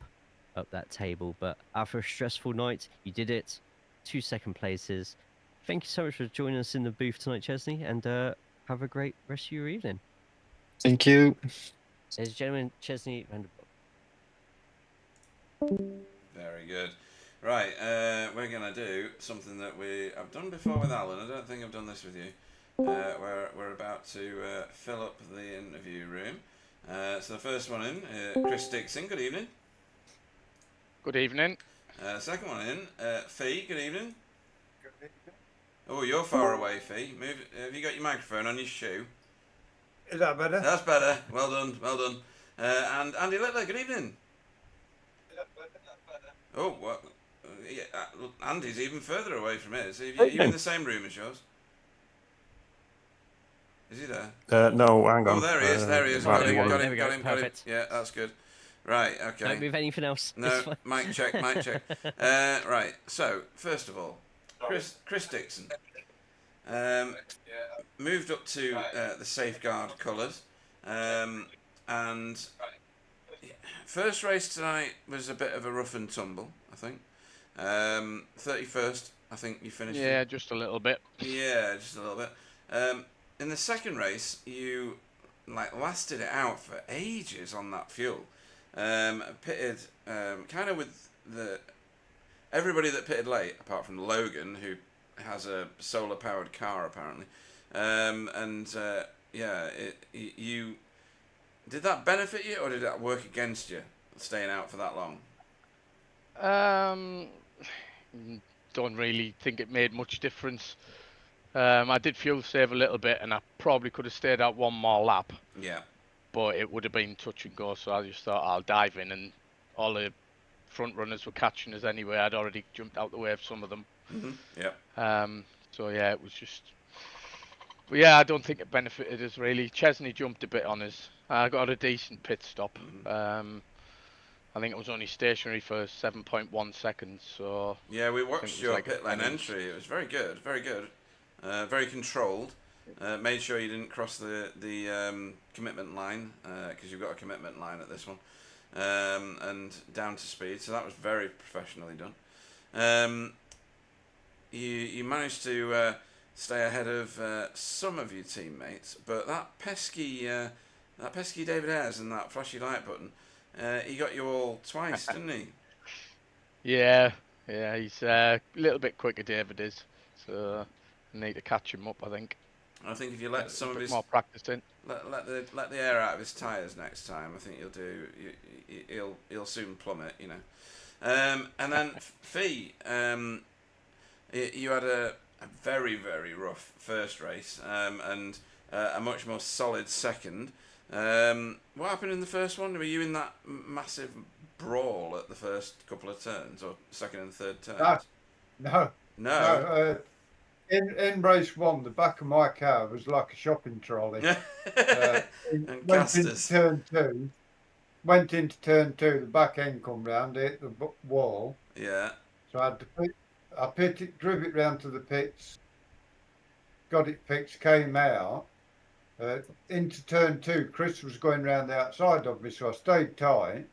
that table. But after a stressful night, you did it. 2 second places. Thank you so much for joining us in the booth tonight, Chesney, and have a great rest of your evening. Thank you. Ladies and gentlemen, Chesney Vanderbilt. Very good. Right, we're going to do something that I've done before with Alan. I don't think I've done this with you. We're about to fill up the interview room. So the first one in, Chris Dixon, good evening. Good evening. Second one in, Fee, good evening. Oh, you're far away, Fee. Move. Have you got your microphone on your shoe? Is that better? That's better. Well done, well done. And Andy Littler, good evening. Oh, well, yeah, Andy's even further away from his. Are you in the same room as yours? Is he there? No, hang on. Oh, there he is. There he is. Right, Got There we go. him. Perfect. Yeah, that's good. Right. Okay. Don't move anything else. No, mic check. Right. So, first of all, Chris Dixon moved up to the safeguard colours, and first race tonight was a bit of a rough and tumble, I think. 31st, I think you finished. Yeah, just a little bit. Yeah, just a little bit. In the second race, you lasted it out for ages on that fuel. Pitted kind of with everybody that pitted late, apart from Logan, who has a solar powered car apparently. You did that benefit you, or did that work against you, staying out for that long? Don't really think it made much difference. I did fuel save a little bit, and I probably could have stayed out one more lap. Yeah. But it would have been touch and go, so I just thought I'll dive in, and all the front runners were catching us anyway. I'd already jumped out the way of some of them. Mm-hmm. Yeah. So yeah, it was just. But yeah, I don't think it benefited us really. Chesney jumped a bit on us. I got a decent pit stop. Mm-hmm. I think it was only stationary for 7.1 seconds. So yeah, we watched your pit lane entry. It was very good, very good, very controlled. Made sure you didn't cross the commitment line, because you've got a commitment line at this one, and down to speed. So that was very professionally done. You managed to stay ahead of some of your teammates, but that pesky David Ayres and that flashy light button, he got you all twice, didn't he? Yeah, he's a little bit quicker, David is, so I need to catch him up, I think. I think if you let some of his more practice in, let the air out of his tyres next time, I think he'll soon plummet, you know. And then Fee, you had a very, very rough first race, and a much more solid second. What happened in the first one? Were you in that massive brawl at the first couple of turns, or second and third turns? No. No. In race 1, the back of my car was like a shopping trolley. And casters. Went into turn 2, the back end come round, hit the wall. Yeah. So I had to drove it round to the pits, got it fixed, came out. Into turn 2, Chris was going round the outside of me, so I stayed tight.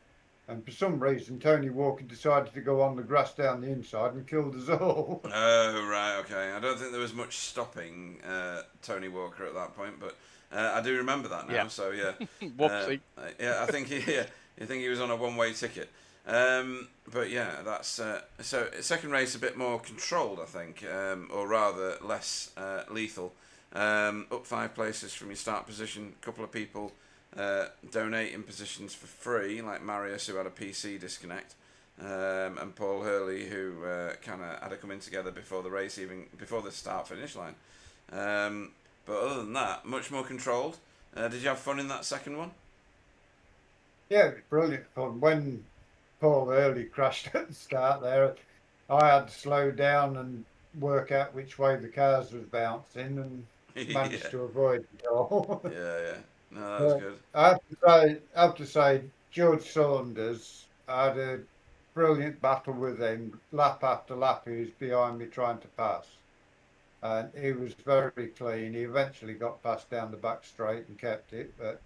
And for some reason, Tony Walker decided to go on the grass down the inside and killed us all. Oh, right, okay. I don't think there was much stopping Tony Walker at that point, but I do remember that now, so yeah. Whoopsie. Yeah, I think he was on a one-way ticket. But yeah, that's so second race a bit more controlled, I think, or rather less lethal. Up 5 places from your start position. A couple of people donating positions for free, like Marius, who had a PC disconnect, and Paul Hurley, who kind of had to come in together before the race, even before the start finish line. But other than that, much more controlled. Did you have fun in that second one? Yeah, it was brilliant fun. When Paul Hurley crashed at the start there, I had to slow down and work out which way the cars was bouncing and managed to avoid it all. Yeah. No, that was good. I have to say, George Saunders, I had a brilliant battle with him, lap after lap. He was behind me trying to pass. And he was very clean. He eventually got past down the back straight and kept it, but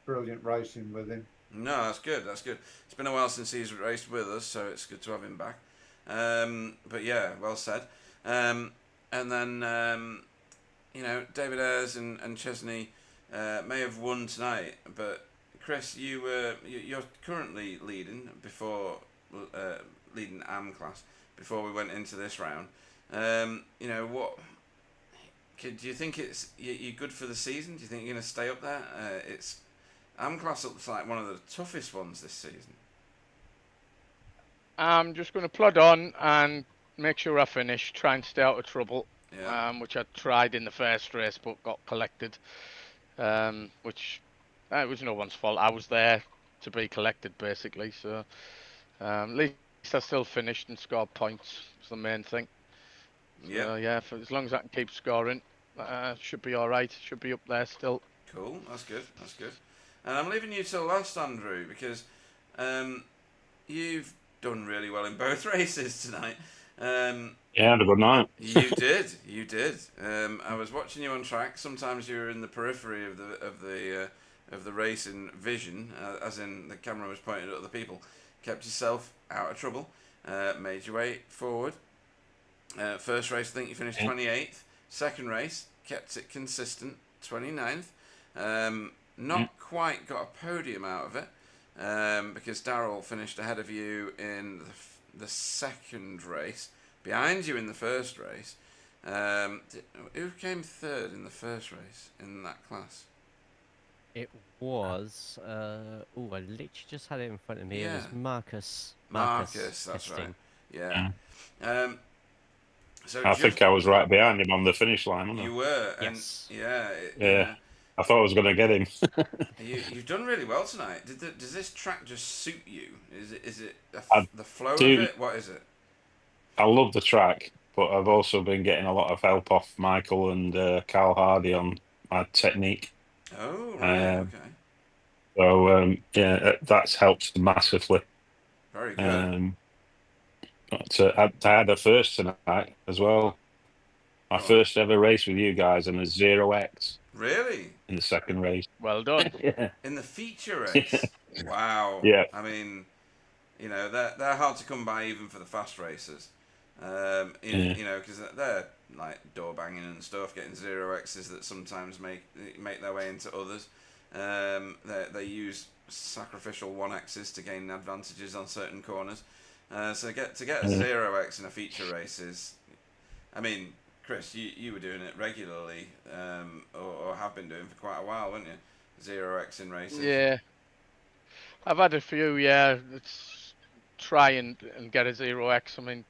brilliant racing with him. No, that's good. That's good. It's been a while since he's raced with us, so it's good to have him back. But yeah, well said. And then David Ayres and Chesney may have won tonight, but Chris, you're currently leading leading AM class before we went into this round. What do you think you're good for the season? Do you think you're going to stay up there? It's AM class looks like one of the toughest ones this season. I'm just going to plod on and make sure I finish, try and stay out of trouble, which I tried in the first race but got collected, which it was no one's fault. I was there to be collected, basically, so at least I still finished and scored points. It's the main thing. So, as long as I can keep scoring, should be all right. Should be up there still. Cool, that's good. And I'm leaving you till last, Andrew, because you've done really well in both races tonight. Yeah, had a good night. You did. I was watching you on track. Sometimes you were in the periphery of the racing vision, as in the camera was pointed at other people. Kept yourself out of trouble. Made your way forward. First race, I think you finished 28th. Second race, kept it consistent, 29th. Not quite got a podium out of it, because Darrell finished ahead of you in the second race, behind you in the first race. Who came third in the first race in that class? It was I literally just had it in front of me. Yeah. It was Marcus. Marcus, that's right. Yeah. So I think I was right behind him on the finish line, wasn't I? You were, yes. And I thought I was going to get him. You've done really well tonight. Does this track just suit you? Is it the flow of it? What is it? I love the track, but I've also been getting a lot of help off Michael and Carl Hardy on my technique. Oh, right, okay. So that's helped massively. Very good. But I had a first tonight as well. My first ever race with you guys in a 0x. Really? In the second race. Well done. Yeah. In the feature race? Wow. Yeah. I mean, they're hard to come by even for the fast racers. Because they're like door banging and stuff, getting 0x's that sometimes make their way into others. They use sacrificial 1x's to gain advantages on certain corners. So to get a 0x in a feature race is, I mean, Chris, you were doing it regularly, or have been doing for quite a while, weren't you? 0x in races. Yeah, I've had a few. Yeah, let's try and get a 0x. I mean,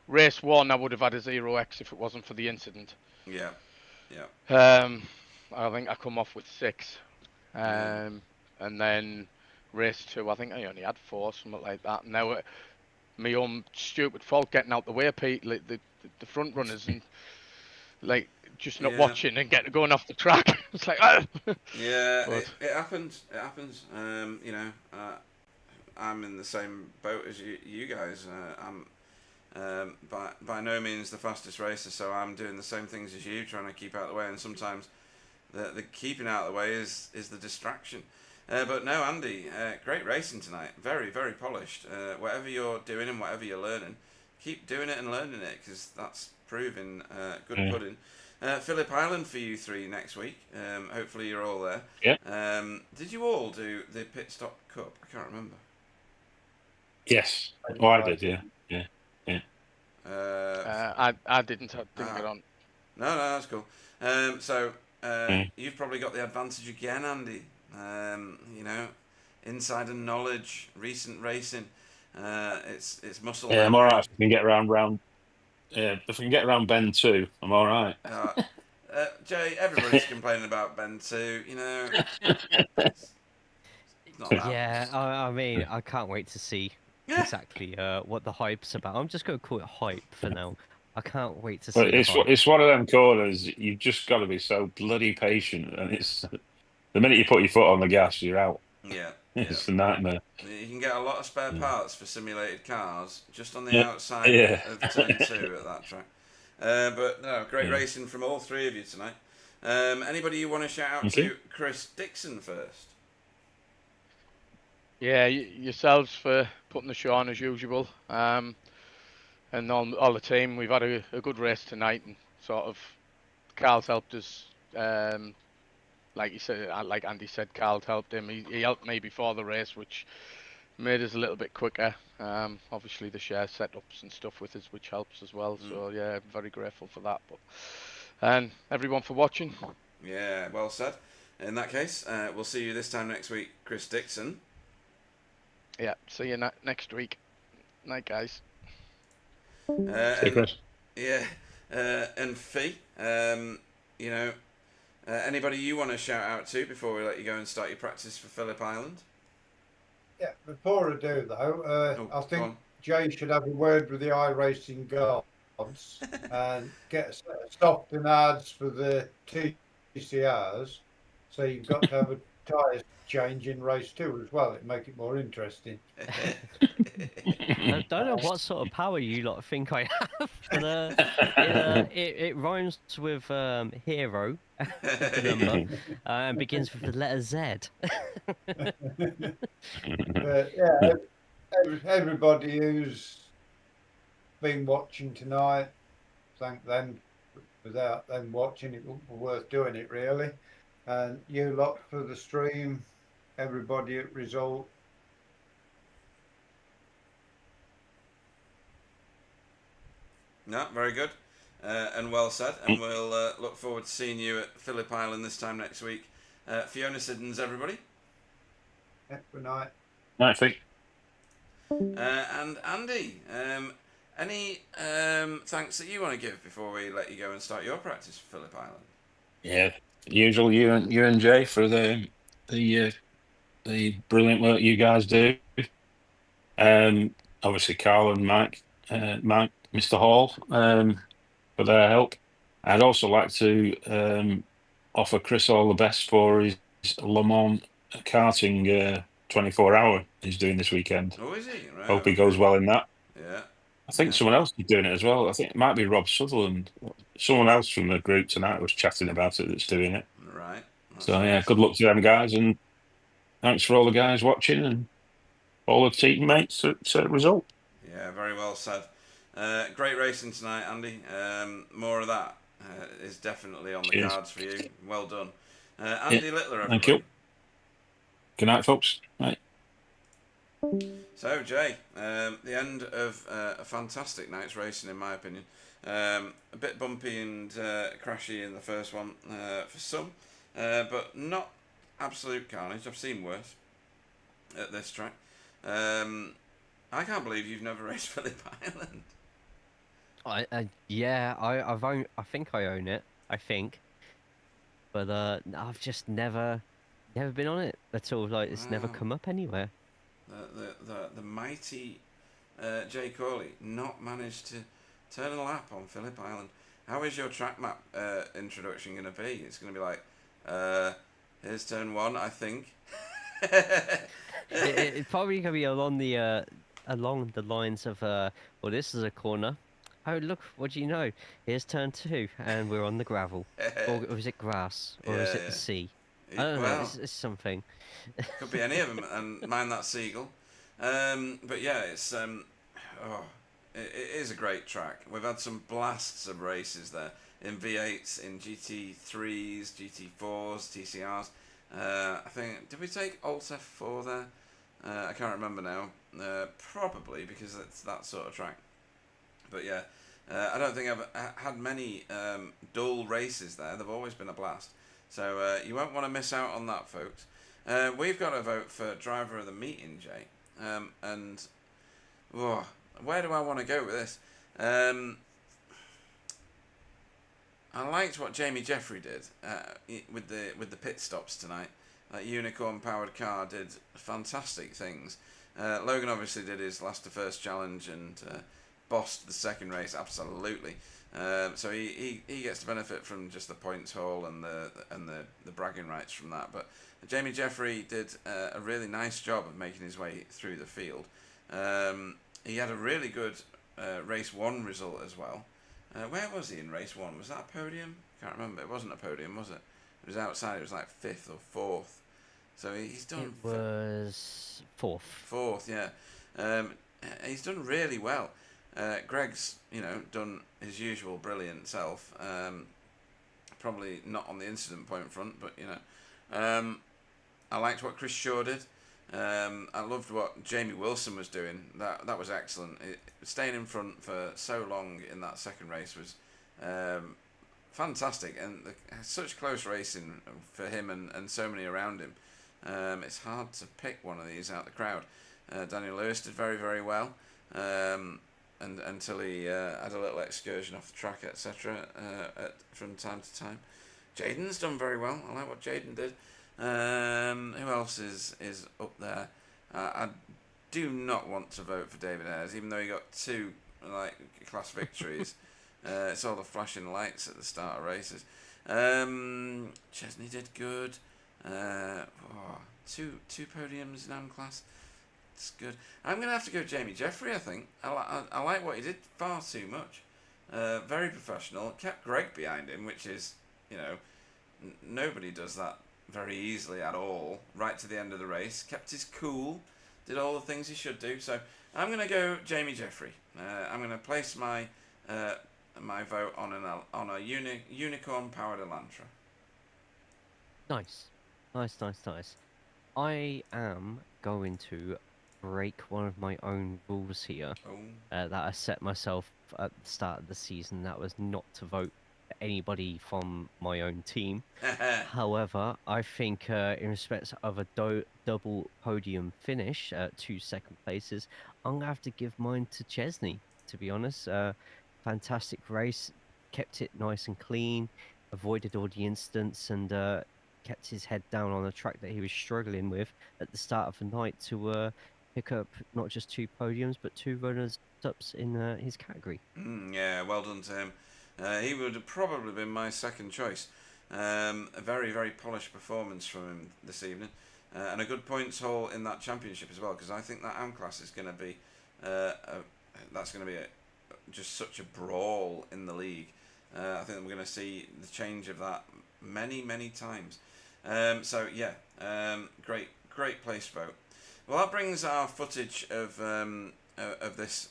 race 1 I would have had a 0x if it wasn't for the incident. Yeah. I think I come off with 6. And then race 2, I think I only had 4, something like that. And now my own stupid fault getting out the way, Pete, like the front runners, and like just not watching and going off the track. It's like, yeah, but it happens. It happens. I'm in the same boat as you guys. I'm by no means the fastest racer, so I'm doing the same things as you, trying to keep out of the way. And sometimes the keeping out of the way is the distraction. But no, Andy, great racing tonight. Very, very polished. Whatever you're doing and whatever you're learning, keep doing it and learning it, because that's proving good pudding. Phillip Island for you 3 next week. Hopefully you're all there. Yeah. Did you all do the Pit Stop Cup? I can't remember. Yes. Oh, I did. Yeah. I didn't get on. No, that's cool. So you've probably got the advantage again, Andy. You know, insider knowledge, recent racing. It's muscle. Yeah, I'm all right. If I can get around. Yeah, if I can get around bend 2, I'm all right. Jay, everybody's complaining about bend 2. You know. It's not that. Yeah, I mean, I can't wait to see exactly what the hype's about. I'm just going to call it hype for now. I can't wait to see. But it's one of them corners. You've just got to be so bloody patient, and it's the minute you put your foot on the gas, you're out. Yeah, it's a nightmare. You can get a lot of spare parts for simulated cars just on the outside of turn 2 at that track. But no, great racing from all 3 of you tonight. Anybody you want to shout out to? Chris Dixon first. Yeah, yourselves for putting the show on as usual. And all the team, we've had a good race tonight, and sort of Carl's helped us. Like you said, like Andy said, Carl's helped him. He helped me before the race, which made us a little bit quicker. Obviously the share setups and stuff with us, which helps as well. So yeah, I'm very grateful for that. And everyone for watching. Yeah, well said. In that case, we'll see you this time next week, Chris Dixon. Yeah, see you next week. Night, guys. Chris. Yeah, and Fee, you know, anybody you want to shout out to before we let you go and start your practice for Phillip Island? Yeah, before I do though, I think Jay should have a word with the iRacing gods and get a set of softening ads for the TCRs. So you've got to have a tyre change in race 2 as well. It'd make it more interesting. I don't know what sort of power you lot think I have, but it rhymes with hero, the number, and begins with the letter Z. But yeah, everybody who's been watching tonight, thank them. Without them watching, it wouldn't be worth doing it really. And you lot for the stream, everybody at Result. No, very good. And well said. And we'll look forward to seeing you at Phillip Island this time next week. Fiona Siddons, everybody. Yeah, good night. Night, Fee. And Andy, any thanks that you want to give before we let you go and start your practice for Phillip Island? Yeah, usual you and Jay for the brilliant work you guys do. Obviously Carl and Mike, Mr. Hall, for their help. I'd also like to offer Chris all the best for his Le Mans karting 24-hour he's doing this weekend. Oh, is he? Right, Hope he goes well in that. Yeah. I think someone else is doing it as well. I think it might be Rob Sutherland. Someone else from the group tonight was chatting about it that's doing it. Right. So yeah, good luck to them guys, and thanks for all the guys watching and all the teammates at Result. Yeah, very well said. Great racing tonight, Andy. More of that is definitely on the cards for you. Well done. Andy Littler, everybody. Thank you. Good night, folks. Night. So, Jay, the end of a fantastic night's racing, in my opinion. A bit bumpy and crashy in the first one for some, but not absolute carnage. I've seen worse at this track. I can't believe you've never raced Phillip Island. I think I own it. I think, but I've just never Never been on it at all. Like it's never Wow. come up anywhere. The mighty Jay Corley not managed to turn a lap on Phillip Island. How is your track map introduction going to be? It's going to be like, here's turn 1, I think. It's probably gonna be along the lines of well, this is a corner. Oh look, what do you know? Here's turn 2, and we're on the gravel. Or is it grass? Or is it the sea? I don't know. Well, It's something. could be any of them, and mind that seagull. But yeah, it's it is a great track. We've had some blasts of races there in V8s, in GT3s, GT4s, TCRs. I think, did we take Alt F4 there? I can't remember now. Probably because it's that sort of track. But yeah, I don't think I've had many dull races there. They've always been a blast. So you won't want to miss out on that, folks. We've got a vote for driver of the meeting, Jay. And where do I want to go with this? I liked what Jamie Jeffrey did with the pit stops tonight. That unicorn powered car did fantastic things. Logan obviously did his last to first challenge and bossed the second race absolutely. So he gets to benefit from just the points haul and the bragging rights from that. But Jamie Jeffrey did a really nice job of making his way through the field. He had a really good race 1 result as well. Where was he in race 1? Was that a podium? Can't remember. It wasn't a podium, was it? It was outside. It was like 5th or 4th. So he's done. It was 4th. 4th, yeah. He's done really well. Greg's, done his usual brilliant self. Probably not on the incident point front, but I liked what Chris Shaw did. I loved what Jamie Wilson was doing. That was excellent. Staying in front for so long in that second race was fantastic, and such close racing for him and so many around him. It's hard to pick one of these out of the crowd. Daniel Lewis did very, very well, and until he had a little excursion off the track, etc. From time to time. Jaden's done very well. I like what Jaden did. Who else is up there? I do not want to vote for David Ayres, even though he got 2 class victories. It's all the flashing lights at the start of races. Chesney did good. 2 podiums in AM class. It's good. I'm gonna have to go Jamie Jeffrey. I think I like what he did far too much. Very professional. Kept Greg behind him, which is nobody does that very easily at all. Right to the end of the race, kept his cool, did all the things he should do. So I'm gonna go Jamie Jeffrey. I'm gonna place my my vote on a unicorn powered Elantra. Nice. I am going to break one of my own rules here that I set myself at the start of the season. That was not to vote for anybody from my own team. However, I think in respect of a double podium finish, 2 second places, I'm going to have to give mine to Chesney, to be honest. Fantastic race, kept it nice and clean, avoided all the incidents, and kept his head down on a track that he was struggling with at the start of the night to pick up not just 2 podiums but 2 runners-ups in his category. Yeah, well done to him. He would have probably been my second choice. A very, very polished performance from him this evening, and a good points haul in that championship as well. Because I think that AM class is going to be just such a brawl in the league. I think we're going to see the change of that many, many times. So yeah, great place vote. Well, that brings our footage of this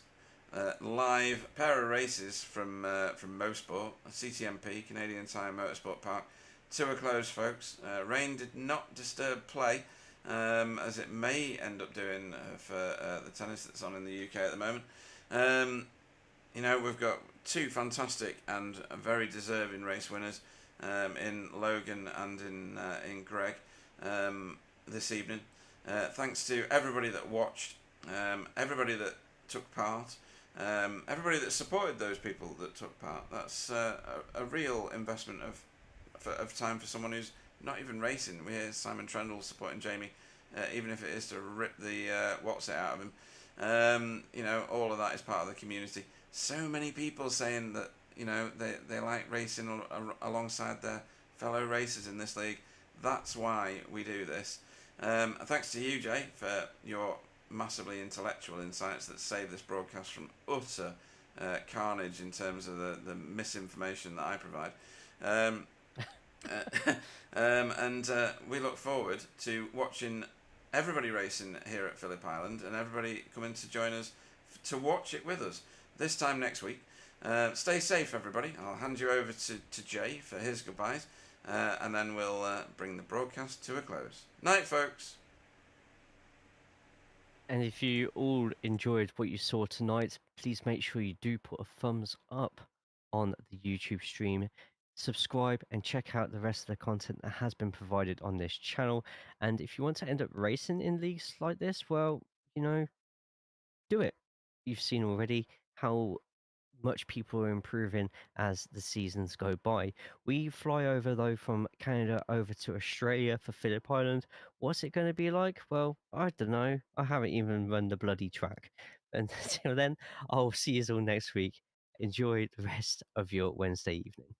live pair of races from Mosport, CTMP, Canadian Tire Motorsport Park, to a close, folks. Rain did not disturb play, as it may end up doing for the tennis that's on in the UK at the moment. We've got 2 fantastic and very deserving race winners in Logan and in Greg this evening. Thanks to everybody that watched, everybody that took part, everybody that supported those people that took part. That's a real investment of time for someone who's not even racing. We hear Simon Trendle supporting Jamie, even if it is to rip the what's it out of him. You know, all of that is part of the community. So many people saying that, you know, they like racing alongside their fellow racers in this league. That's why we do this. Thanks to you, Jay, for your massively intellectual insights that save this broadcast from utter carnage in terms of the misinformation that I provide. And we look forward to watching everybody racing here at Phillip Island, and everybody coming to join us to watch it with us this time next week. Stay safe, everybody. I'll hand you over to Jay for his goodbyes, and then we'll bring the broadcast to a close. Night, folks. And if you all enjoyed what you saw tonight, please make sure you do put a thumbs up on the YouTube stream. Subscribe and check out the rest of the content that has been provided on this channel. And if you want to end up racing in leagues like this, well, you know, do it. You've seen already how much people are improving as the seasons go by. We fly over though from Canada over to Australia for Phillip Island. What's it going to be like? Well, I don't know. I haven't even run the bloody track. And until then, I'll see you all next week. Enjoy the rest of your Wednesday evening.